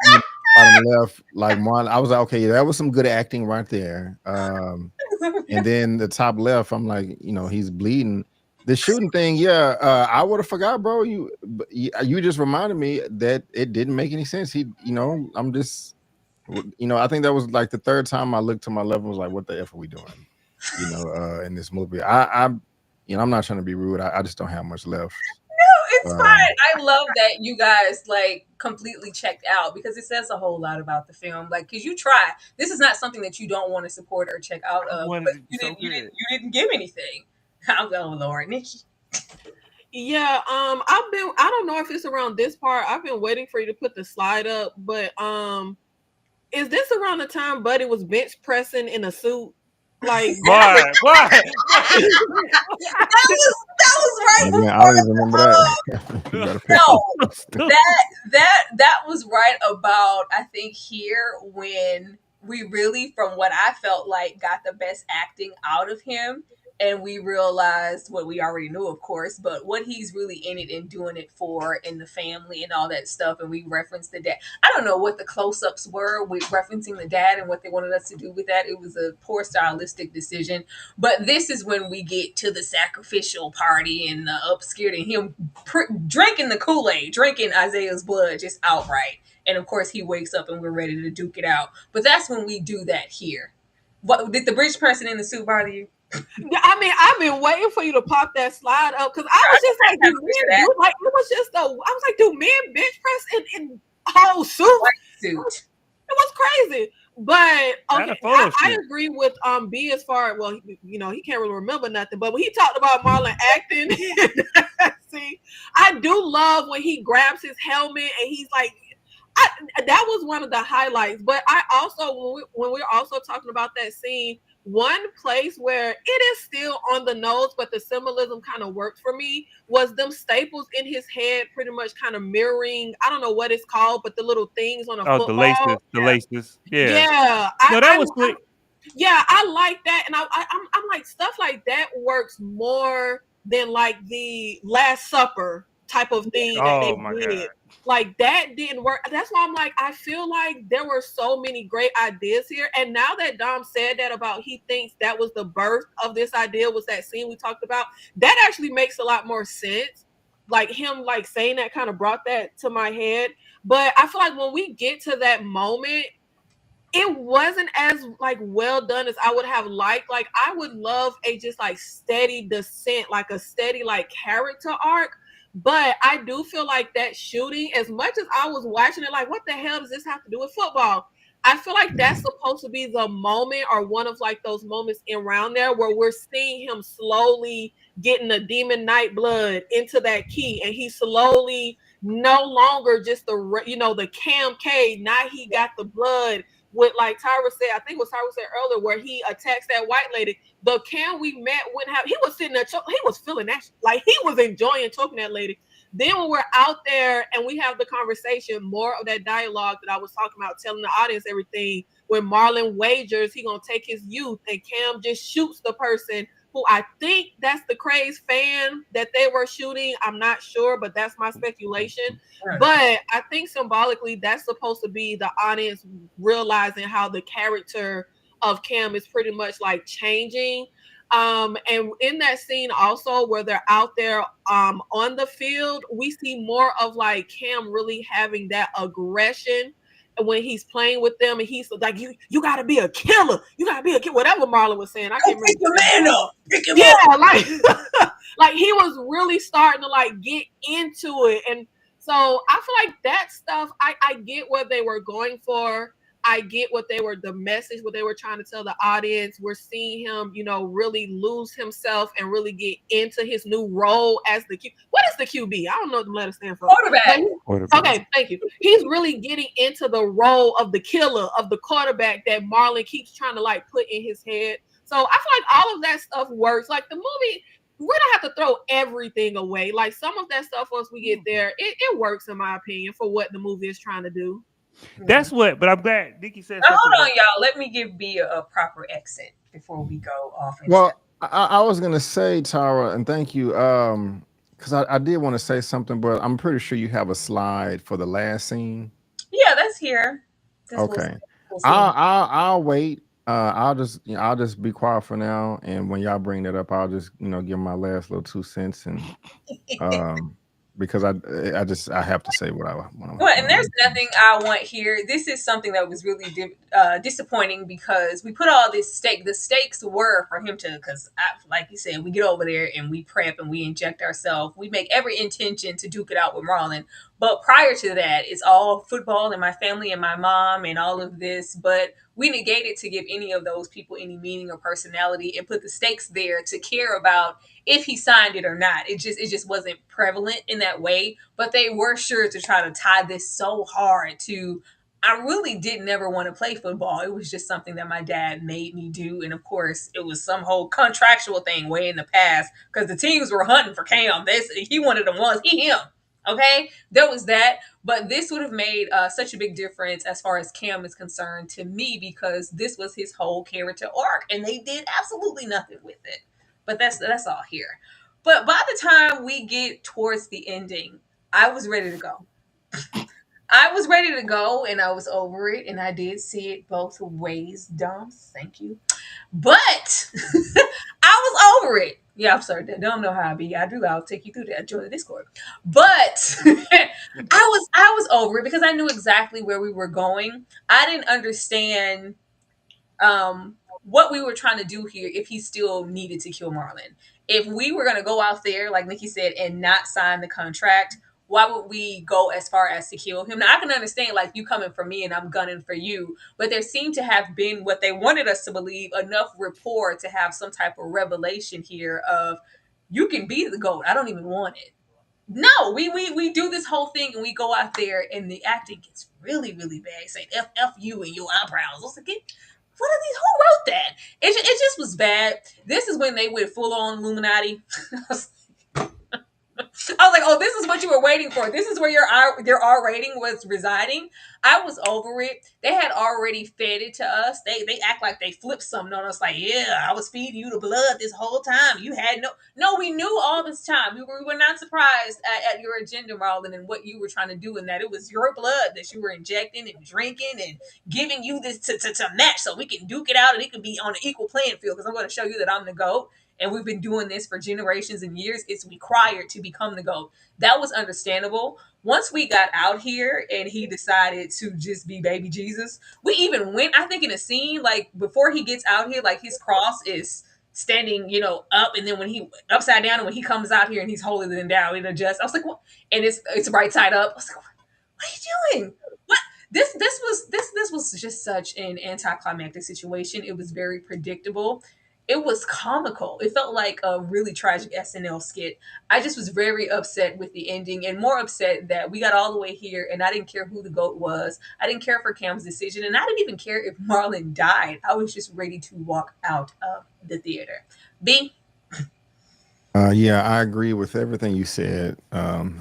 about. Bottom left, like Marlon, I was like, okay, that was some good acting right there. And then the top left, I'm like, he's bleeding. The shooting thing, yeah, I would have forgot, bro. You just reminded me that it didn't make any sense. I'm just, I think that was like the third time I looked to my left and was like, what the F are we doing? In this movie. I'm not trying to be rude. I just don't have much left. It's fine. I love that you guys like completely checked out because it says a whole lot about the film. Like, cause you try. This is not something that you don't want to support or check out of, but you didn't give anything. I'm going, Lord, Nikki. Yeah, I don't know if it's around this part. I've been waiting for you to put the slide up, but is this around the time Buddy was bench pressing in a suit? Like Why? That was right Man, I before. don't even remember that. You gotta pick No, that was right about, I think, here when we really, from what I felt like, got the best acting out of him, and we realized what we already knew, of course, but what he's really in it and doing it for, and the family and all that stuff. And we referenced the dad. I don't know what the close-ups were with referencing the dad and what they wanted us to do with that. It was a poor stylistic decision. But this is when we get to the sacrificial party and the upskirt and him drinking the Kool-Aid, drinking Isaiah's blood just outright. And of course, he wakes up and we're ready to duke it out. But that's when we do that here. What did the bridge person in the suit bother you? I mean, I've been waiting for you to pop that slide up because I was just like, it was just I was like, do men bench press in whole suit? It was crazy. But okay, I agree with B as far, well, he can't really remember nothing. But when he talked about Marlon acting, see, I do love when he grabs his helmet and he's like, that was one of the highlights. But I also, when we're also talking about that scene, one place where it is still on the nose, but the symbolism kind of worked for me, was them staples in his head, pretty much kind of mirroring, I don't know what it's called, but the little things on a football. The laces. Yeah. Yeah. That was slick. Yeah, I like that. And I'm like, stuff like that works more than like the Last Supper type of thing that they did. God. Like that didn't work. That's why I'm like, I feel like there were so many great ideas here. And now that Dom said that about he thinks that was the birth of this idea, was that scene we talked about, that actually makes a lot more sense. Like him like saying that kind of brought that to my head. But I feel like when we get to that moment, it wasn't as like well done as I would have liked. Like I would love a just like steady descent, like a steady like character arc. But I do feel like that shooting, as much as I was watching it, like, what the hell does this have to do with football? I feel like that's supposed to be the moment, or one of like those moments around there where we're seeing him slowly getting the demon night blood into that key, and he's slowly no longer just the Cam K. Now he got the blood with, like Tyra said, I think what Tyra said earlier, where he attacks that white lady. The Cam we met wouldn't have, he was sitting there, he was feeling that, like he was enjoying choking that lady. Then when we're out there and we have the conversation, more of that dialogue that I was talking about, telling the audience everything, when Marlon wagers he gonna take his youth and Cam just shoots the person who I think that's the crazed fan that they were shooting. I'm not sure, but that's my speculation. Right. But I think symbolically that's supposed to be the audience realizing how the character of Cam is pretty much like changing. And in that scene also where they're out there on the field, we see more of like Cam really having that aggression when he's playing with them, and he's like, you gotta be a killer. You gotta be a killer. Whatever Marlon was saying. I can't remember. Pick your man up. Pick him up. Like, like he was really starting to like get into it. And so I feel like that stuff, I get what they were going for. I get the message, what they were trying to tell the audience. We're seeing him, really lose himself and really get into his new role as the Q. What is the QB? I don't know what the letter stand for. Quarterback. Okay, thank you. He's really getting into the role of the killer, of the quarterback that Marlon keeps trying to like put in his head. So I feel like all of that stuff works. Like the movie, we don't have to throw everything away. Like some of that stuff, once we get there, it works in my opinion for what the movie is trying to do. That's what, but I'm glad Nikki said something. Hold on, y'all. Let me give B a proper exit before we go off. Well, I was gonna say, Tara, and thank you, because I did want to say something, but I'm pretty sure you have a slide for the last scene. Yeah, that's here. Okay, I'll wait. I'll just be quiet for now, and when y'all bring that up, I'll just give my last little 2 cents, and because I have to say what I Well, and there's want. nothing I want here. This is something that was really disappointing because we put all this stake. The stakes were for him to, because like you said, we get over there and we prep and we inject ourselves. We make every intention to duke it out with Marlon. But prior to that, it's all football and my family and my mom and all of this. But we negated to give any of those people any meaning or personality and put the stakes there to care about if he signed it or not. It just wasn't prevalent in that way. But they were sure to try to tie this so hard to. I really did never want to play football. It was just something that my dad made me do. And of course, it was some whole contractual thing way in the past because the teams were hunting for Cam. He wanted them once, him. Okay, there was that. But this would have made such a big difference as far as Cam is concerned to me because this was his whole character arc and they did absolutely nothing with it. But that's all here. But by the time we get towards the ending, I was ready to go. I was ready to go and I was over it and I did see it both ways. Dumb, thank you. But I was over it. Yeah, I'm sorry. Don't know how I be. I'll take you through that. Join the Discord. But I was over it because I knew exactly where we were going. I didn't understand what we were trying to do here if he still needed to kill Marlon. If we were going to go out there, like Nikki said, and not sign the contract, why would we go as far as to kill him? Now, I can understand, like, you coming for me and I'm gunning for you, but there seemed to have been what they wanted us to believe enough rapport to have some type of revelation here of you can be the GOAT. I don't even want it. No, we do this whole thing and we go out there and the acting gets really, really bad. Saying F you and your eyebrows. I was like, what are these? Who wrote that? It just was bad. This is when they went full on Illuminati. I was like, oh, this is what you were waiting for. This is where your R rating was residing. I was over it. They had already fed it to us. They act like they flipped something on us. Like, yeah, I was feeding you the blood this whole time. You had no. We knew all this time. We were not surprised at your agenda, Marlon, and what you were trying to do. And that it was your blood that you were injecting and drinking and giving you this to match, so we can duke it out and it can be on an equal playing field. Because I'm going to show you that I'm the GOAT and we've been doing this for generations and years. It's required to become the GOAT. That was understandable. Once we got out here and he decided to just be baby Jesus, we even went, I think, in a scene like before he gets out here, like his cross is standing, up, and then when he upside down, and when he comes out here and he's holding it down, it adjusts. I was like, what? And it's right side up. I was like, what are you doing? What? This was just such an anticlimactic situation. It was very predictable. It was comical. It felt like a really tragic SNL skit. I just was very upset with the ending and more upset that we got all the way here and I didn't care who the GOAT was. I didn't care for Cam's decision and I didn't even care if Marlon died. I was just ready to walk out of the theater. B? Yeah, I agree with everything you said.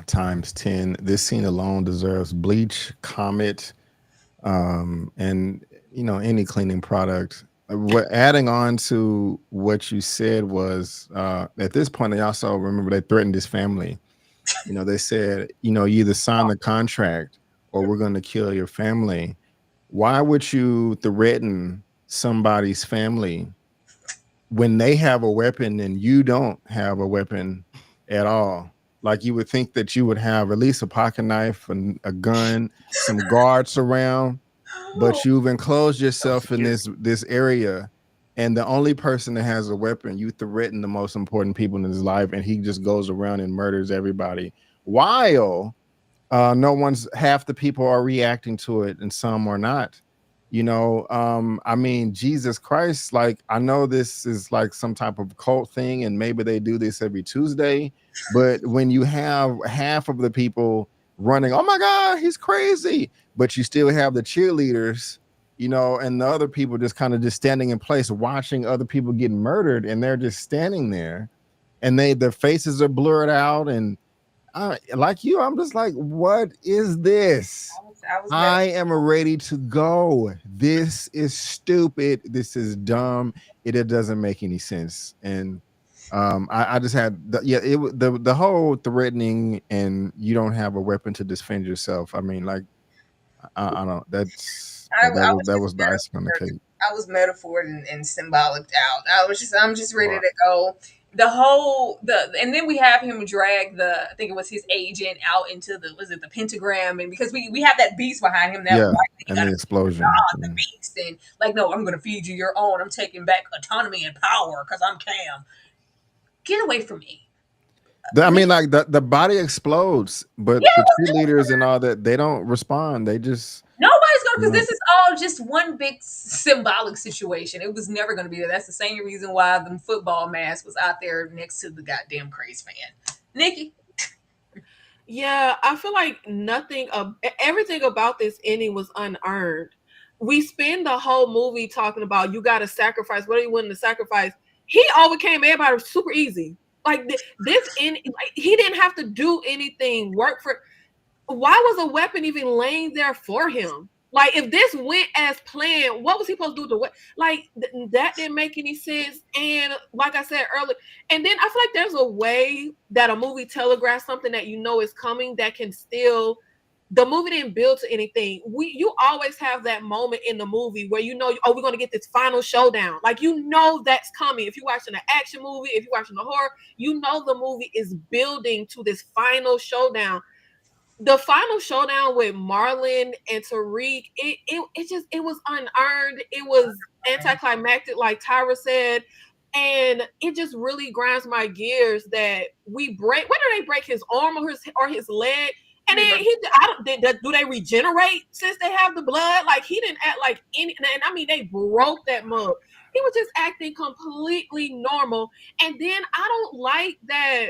Times 10. This scene alone deserves bleach, Comet, and any cleaning product. What adding on to what you said was at this point they also remember they threatened his family. They said, you either sign the contract or we're going to kill your family. Why would you threaten somebody's family when they have a weapon and you don't have a weapon at all? Like, you would think that you would have at least a pocket knife and a gun, some guards around, but you've enclosed yourself in this area, and the only person that has a weapon, you threaten the most important people in his life, and he just goes around and murders everybody. While half the people are reacting to it and some are not. I mean, Jesus Christ, like, I know this is like some type of cult thing and maybe they do this every Tuesday, but when you have half of the people running, oh my God, he's crazy, but you still have the cheerleaders, and the other people just kind of just standing in place watching other people get murdered, and they're just standing there and their faces are blurred out, and like you, I'm just like, what is this? I am ready to go. This is stupid. This is dumb. It doesn't make any sense. And I just had the whole threatening and you don't have a weapon to defend yourself. I mean, like, I don't. That was the icing on the cake. I was metaphored and symbolic out. I'm just ready to go. and then we have him drag I think it was his agent out into the pentagram, and because we have that beast behind him, that Yeah, white thing, and got the explosion. the beast, and like, no, I'm gonna feed you your own. I'm taking back autonomy and power because I'm Cam. Get away from me. I mean, like the body explodes, but Yeah, the cheerleaders and all that, they don't respond. They just, nobody's gonna, you because know, this is all just one big symbolic situation. It was never gonna be there. That's the same reason why the football mask was out there next to the goddamn craze fan. Nikki. Yeah, I feel like everything about this ending was unearned. We spend the whole movie talking about you got to sacrifice. What are you willing to sacrifice? He overcame everybody super easy. Like this end, like, he didn't have to do anything. Work for. Why was a weapon even laying there for him? Like, if this went as planned, what was he supposed to do to what? Like, that didn't make any sense. And like I said earlier, and then I feel like there's a way that a movie telegraphs something that you know is coming that can still. The movie didn't build to anything. You always have that moment in the movie where you know, oh, we're gonna get this final showdown. Like, you know that's coming. If you're watching an action movie, if you're watching a horror, you know the movie is building to this final showdown. The final showdown with Marlon and Tariq, it was unearned. It was anticlimactic, like Tyra said, and it just really grinds my gears that we break. Whether they break his arm or his leg, and then do they regenerate since they have the blood? Like, he didn't act like any, and I mean, they broke that mug. He was just acting completely normal, and then I don't like that.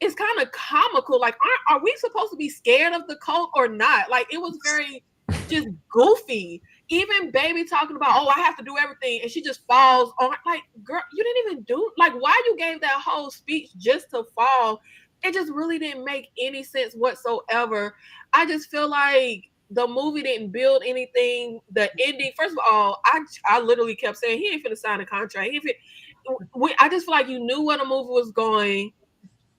It's kind of comical. Like, are we supposed to be scared of the cult or not? Like, it was very just goofy. Even baby talking about, oh, I have to do everything, and she just falls on. Like, girl, you didn't even do, like, why you gave that whole speech just to fall? It just really didn't make any sense whatsoever. I just feel like the movie didn't build anything. The ending, first of all, I literally kept saying he ain't finna sign a contract. I just feel like you knew where the movie was going.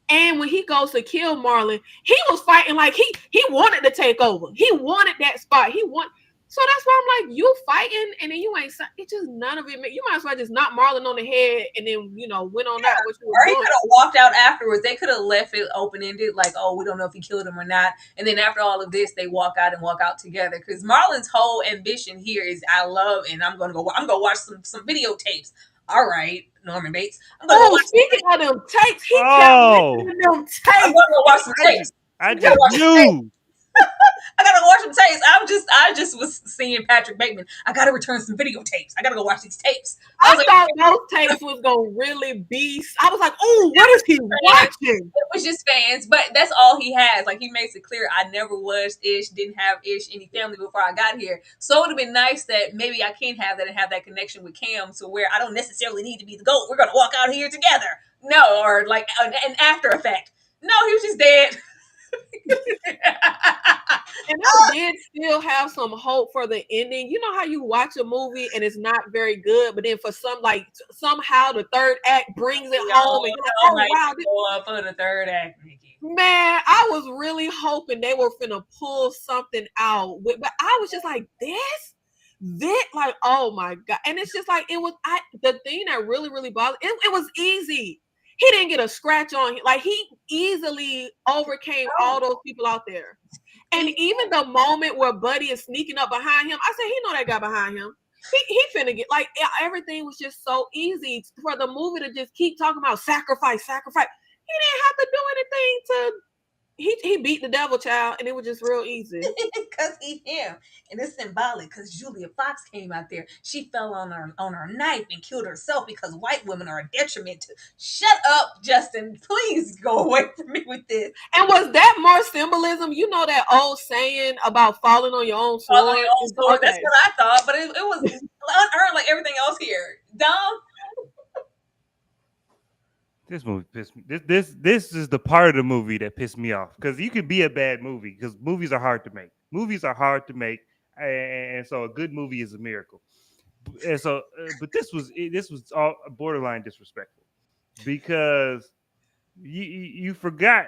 And when he goes to kill Marlon, he was fighting like he wanted to take over. He wanted that spot. So that's why I'm like, you fighting and then you ain't. It just none of it. You might as well just knock Marlon on the head and then went on that. What you Or he could have walked out afterwards. They could have left it open ended, like, oh, we don't know if he killed him or not. And then after all of this, they walk out together. Because Marlon's whole ambition here is, I love, and I'm gonna watch some videotapes. All right, Norman Bates. I'm gonna watch. Speaking of them tapes, he kept mentioning them tapes. I'm gonna go watch some tapes. I just knew. I gotta go watch some tapes. I just was seeing Patrick Bateman. I gotta return some videotapes. I gotta go watch these tapes. I thought those tapes was gonna really be. I was like, oh, what is he watching? It was just fans, but that's all he has. Like, he makes it clear, I never was Ish, didn't have Ish any family before I got here. So it would have been nice that maybe I can have that and have that connection with Cam, to where I don't necessarily need to be the GOAT. We're gonna walk out here together. No, or like an after effect. No, he was just dead. And I did still have some hope for the ending. You know how you watch a movie and it's not very good, but then for somehow the third act brings it home, and you're like, oh wow, for the third act, Nikki. Man, I was really hoping they were finna pull something out, but I was just like, this, like, oh my god! And it's just like the thing that really bothered it was easy. He didn't get a scratch on him. Like, he easily overcame all those people out there. And even the moment where Buddy is sneaking up behind him, I said, he know that guy behind him. He finna get, like, everything was just so easy for the movie to just keep talking about sacrifice. He didn't have to do anything to. He beat the devil, child, and it was just real easy. Because he's him. And it's symbolic because Julia Fox came out there. She fell on her knife and killed herself because white women are a detriment to. Shut up, Justin. Please go away from me with this. And was that more symbolism? You know that old saying about falling on your own sword? Okay. That's what I thought, but it was unearned like everything else here. Dumb. This movie pissed me. This is the part of the movie that pissed me off, because you could be a bad movie, because movies are hard to make. And so a good movie is a miracle. And so, but this was all borderline disrespectful, because you forgot.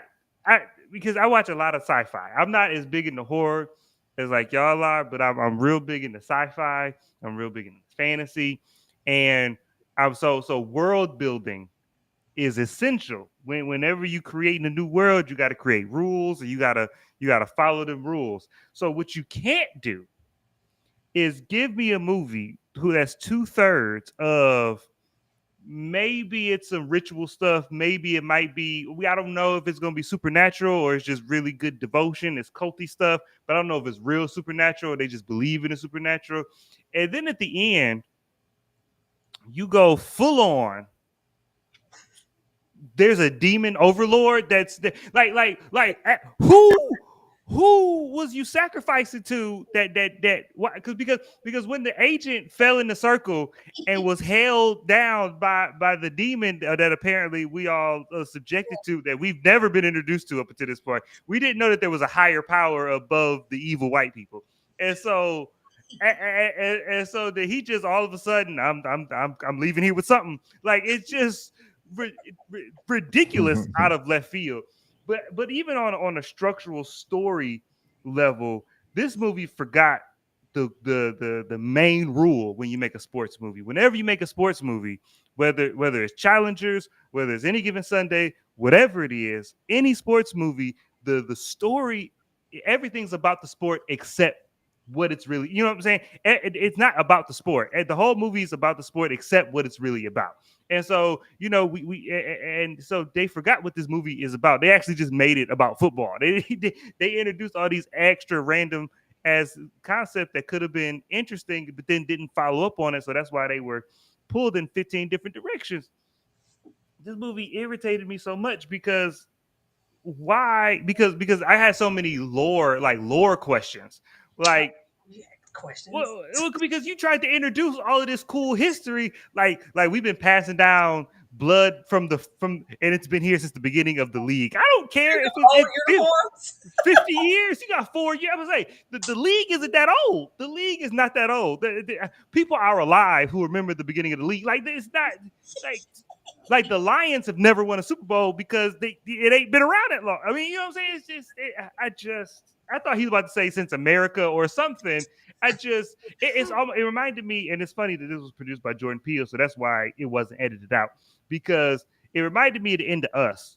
Because I watch a lot of sci-fi. I'm not as big into horror as like y'all are, but I'm real big into sci-fi. I'm real big into fantasy, and I'm so world building is essential. Whenever you create a new world, you got to create rules, and you gotta follow them rules. So what you can't do is give me a movie who that's 2/3 of maybe it's some ritual stuff. Maybe it might be, I don't know if it's going to be supernatural or it's just really good devotion. It's culty stuff, but I don't know if it's real supernatural or they just believe in the supernatural. And then at the end, you go full on. There's a demon overlord that's who was you sacrificing to that why because when the agent fell in the circle and was held down by the demon that apparently we all are subjected to, that we've never been introduced to up until this point, we didn't know that there was a higher power above the evil white people. And so and so that he just all of a sudden I'm leaving here with something, like it's just ridiculous out of left field. But even on a structural story level, this movie forgot the main rule when you make a sports movie. Whenever you make a sports movie, whether it's Challengers, whether it's Any Given Sunday, whatever it is, any sports movie, the story, everything's about the sport except what it's really, you know what I'm saying? It's not about the sport. The whole movie is about the sport except what it's really about. And so, you know, and so they forgot what this movie is about. They actually just made it about football. They introduced all these extra random as concept that could have been interesting, but then didn't follow up on it. So that's why they were pulled in 15 different directions. This movie irritated me so much because why? Because I had so many lore questions. Like, questions. Well, because you tried to introduce all of this cool history, like we've been passing down blood from and it's been here since the beginning of the league. I don't care if it's 50 years. You got 4 years. I would say the league isn't that old. The league is not that old. People are alive who remember the beginning of the league. Like, it's not like the Lions have never won a Super Bowl because it ain't been around that long. I mean, you know what I'm saying? It's just I thought he was about to say since America or something. It reminded me, and it's funny that this was produced by Jordan Peele, so that's why it wasn't edited out, because it reminded me of the end of Us,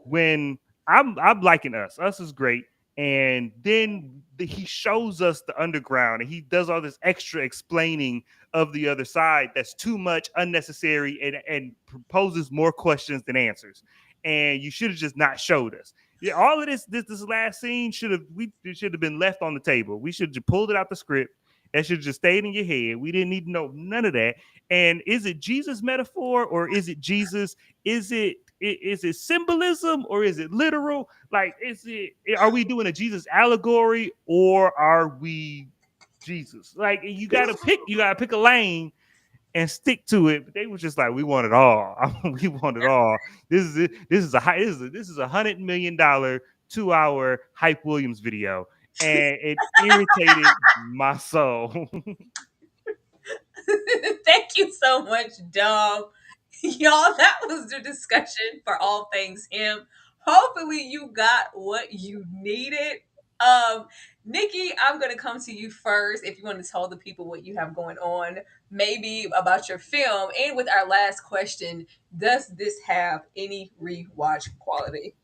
when I'm liking Us. Us is great, and then he shows us the underground, and he does all this extra explaining of the other side that's too much, unnecessary, and proposes more questions than answers. And you should have just not showed us. Yeah, all of this last scene should have been left on the table. We should have just pulled it out the script. That should have just stayed in your head. We didn't need to know none of that. And is it Jesus metaphor or is it Jesus? Is it symbolism or is it literal? Like, are we doing a Jesus allegory or are we Jesus? Like, you gotta pick a lane and stick to it. But they were just like, we want it all. We want it all. This is it. This is a $100 million 2-hour Hype Williams video, and it irritated my soul. Thank you so much, Dom. Y'all, that was the discussion for all things him. Hopefully you got what you needed. Nikki, I'm gonna come to you first if you want to tell the people what you have going on, maybe about your film. And with our last question, does this have any rewatch quality?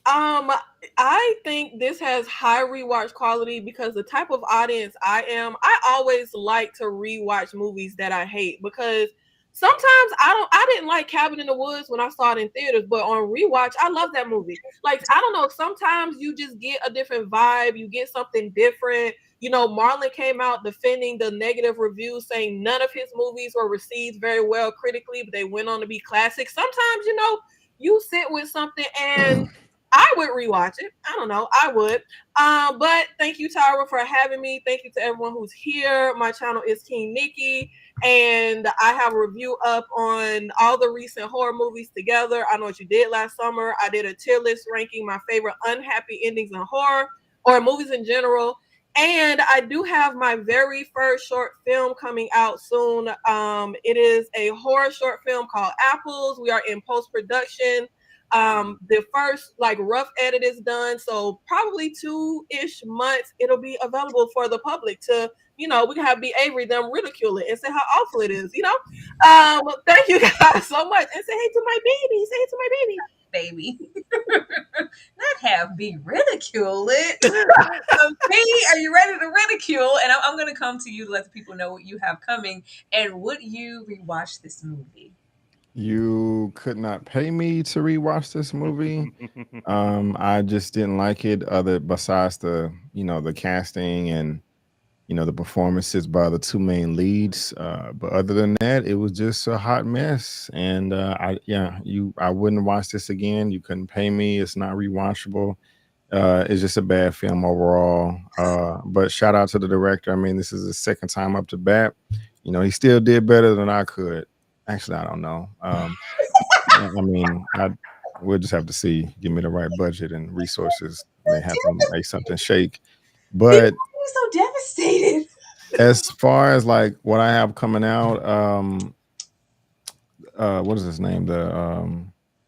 I think this has high rewatch quality because the type of audience I always like to rewatch movies that I hate, because sometimes I didn't like Cabin in the Woods when I saw it in theaters, but on rewatch, I love that movie. Like, I don't know, sometimes you just get a different vibe, you get something different. You know, Marlon came out defending the negative reviews, saying none of his movies were received very well critically, but they went on to be classics. Sometimes, you know, you sit with something and I would rewatch it. I don't know. I would. But thank you, Tyrone, for having me. Thank you to everyone who's here. My channel is King Nikki, and I have a review up on all the recent horror movies together. I Know What You Did Last Summer. I did a tier list ranking my favorite unhappy endings in horror or movies in general. And I do have my very first short film coming out soon. It is a horror short film called Apples. We are in post-production. The first like rough edit is done, so probably 2-ish months it'll be available for the public to, we can have B. Avery them ridicule it and say how awful it is. Thank you guys so much, and say hey to my baby. Say hey to my baby. Not have be ridicule it. B, are you ready to ridicule? And I'm going to come to you to let the people know what you have coming. And would you rewatch this movie? You could not pay me to rewatch this movie. I just didn't like it. Besides the casting and the performances by the two main leads. But other than that, it was just a hot mess. And I wouldn't watch this again. You couldn't pay me. It's not rewatchable. It's just a bad film overall. But shout out to the director. I mean, this is the second time up to bat. He still did better than I could. Actually, I don't know. We'll just have to see. Give me the right budget and resources. They have to make something shake. But so devastated. As far as like what I have coming out, what is his name?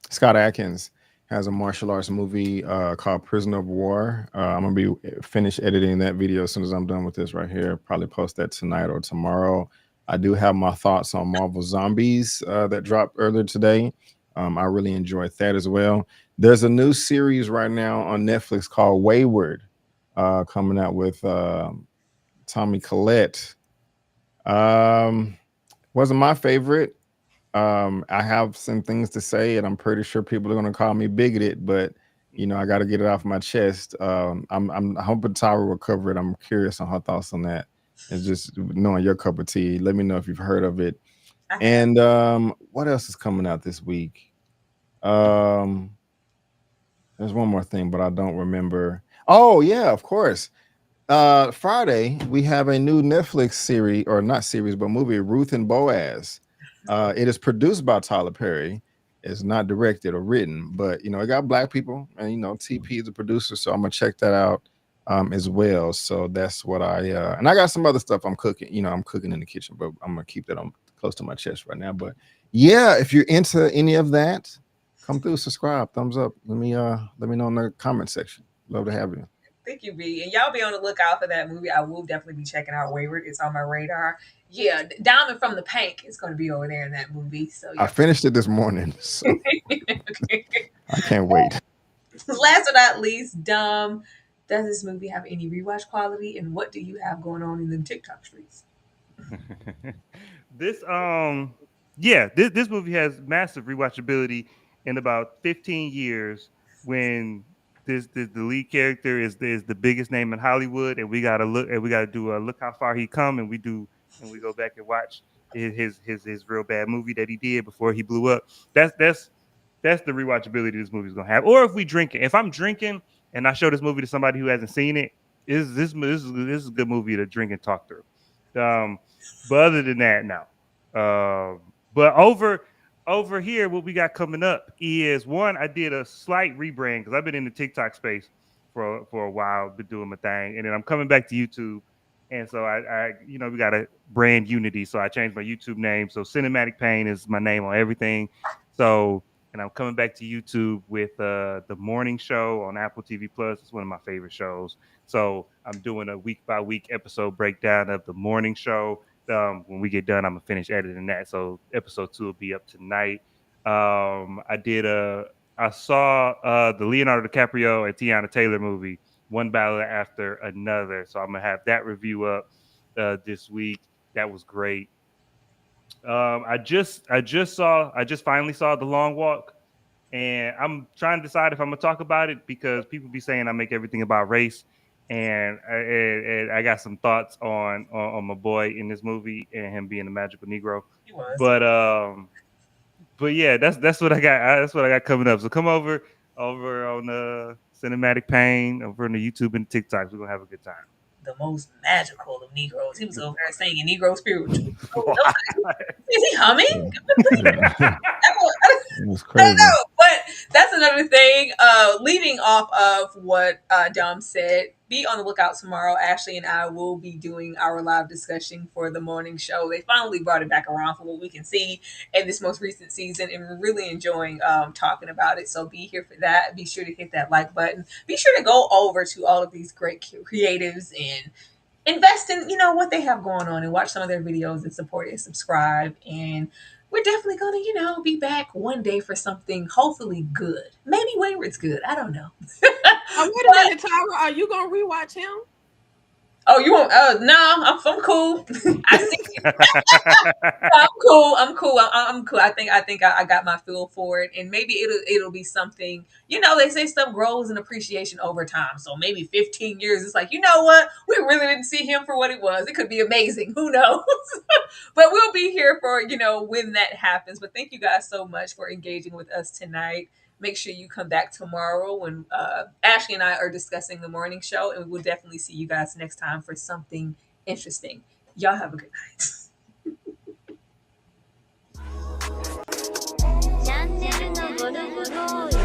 Scott Adkins has a martial arts movie called Prisoner of War. I'm gonna be finished editing that video as soon as I'm done with this right here. Probably post that tonight or tomorrow. I do have my thoughts on Marvel Zombies that dropped earlier today. I really enjoyed that as well. There's a new series right now on Netflix called Wayward, coming out with Tommy Collette. Wasn't my favorite. I have some things to say, and I'm pretty sure people are going to call me bigoted, but I got to get it off my chest. I'm hoping Tyra will cover it. I'm curious on her thoughts on that. It's just knowing your cup of tea. Let me know if you've heard of it. And what else is coming out this week? There's one more thing, but I don't remember. Oh yeah, of course. Friday we have a new Netflix series, or not series, but movie, Ruth and Boaz. It is produced by Tyler Perry. It's not directed or written, but it got black people, and TP is the producer, so I'm gonna check that out as well. So that's what and I got some other stuff I'm cooking. I'm cooking in the kitchen, but I'm gonna keep that on close to my chest right now. But yeah, if you're into any of that, come through, subscribe, thumbs up. Let me know in the comment section. Love to have you. Thank you, B. And y'all be on the lookout for that movie. I will definitely be checking out Wayward. It's on my radar. Yeah, Diamond from the Pank is going to be over there in that movie. So yeah. I finished it this morning, so okay. I can't wait. Last but not least, Does this movie have any rewatch quality? And what do you have going on in the TikTok streets? This movie has massive rewatchability in about 15 years when the lead character is the biggest name in Hollywood, and we gotta look how far he come, and we go back and watch his real bad movie that he did before he blew up. That's the rewatchability this movie's gonna have. Or if I'm drinking and I show this movie to somebody who hasn't seen it, this is a good movie to drink and talk through. But other than that, no. But over here, what we got coming up is one. I did a slight rebrand because I've been in the TikTok space for a while, been doing my thing, and then I'm coming back to YouTube, and so I we got a brand unity, so I changed my YouTube name. So Cinematic Pain is my name on everything. So, and I'm coming back to YouTube with the morning show on Apple TV Plus. It's one of my favorite shows. So I'm doing a week by week episode breakdown of the morning show. When we get done, I'm gonna finish editing that. So episode 2 will be up tonight. I saw the Leonardo DiCaprio and Tiana Taylor movie, one battle after another. So I'm gonna have that review up this week. That was great. I just finally saw The Long Walk, and I'm trying to decide if I'm gonna talk about it because people be saying I make everything about race. And I got some thoughts on my boy in this movie and him being a magical Negro. He was. But yeah, that's what I got. That's what I got coming up. So come over on the Cinematic Pain, over on the YouTube and TikTok. We're gonna have a good time. The most magical of Negroes. He was over there singing Negro spiritual. Is he humming? It was crazy. No, that's another thing. Leading off of what Dom said, be on the lookout tomorrow. Ashley and I will be doing our live discussion for the morning show. They finally brought it back around for what we can see in this most recent season, and we're really enjoying talking about it. So be here for that. Be sure to hit that like button. Be sure to go over to all of these great creatives and invest in what they have going on and watch some of their videos and support and subscribe. And we're definitely gonna be back one day for something hopefully good. Maybe Wayward's good. I don't know. Oh, wait a minute, Tyra. Are you gonna rewatch him? Oh, you want? No, I'm cool. I see. I'm cool. I'm cool. I got my feel for it, and maybe it'll be something. They say stuff grows in appreciation over time. So maybe 15 years, it's like, you know what? We really didn't see him for what it was. It could be amazing. Who knows? But we'll be here for when that happens. But thank you guys so much for engaging with us tonight. Make sure you come back tomorrow when Ashley and I are discussing the morning show, and we'll definitely see you guys next time for something interesting. Y'all have a good night. チャンネルのゴルフボーイ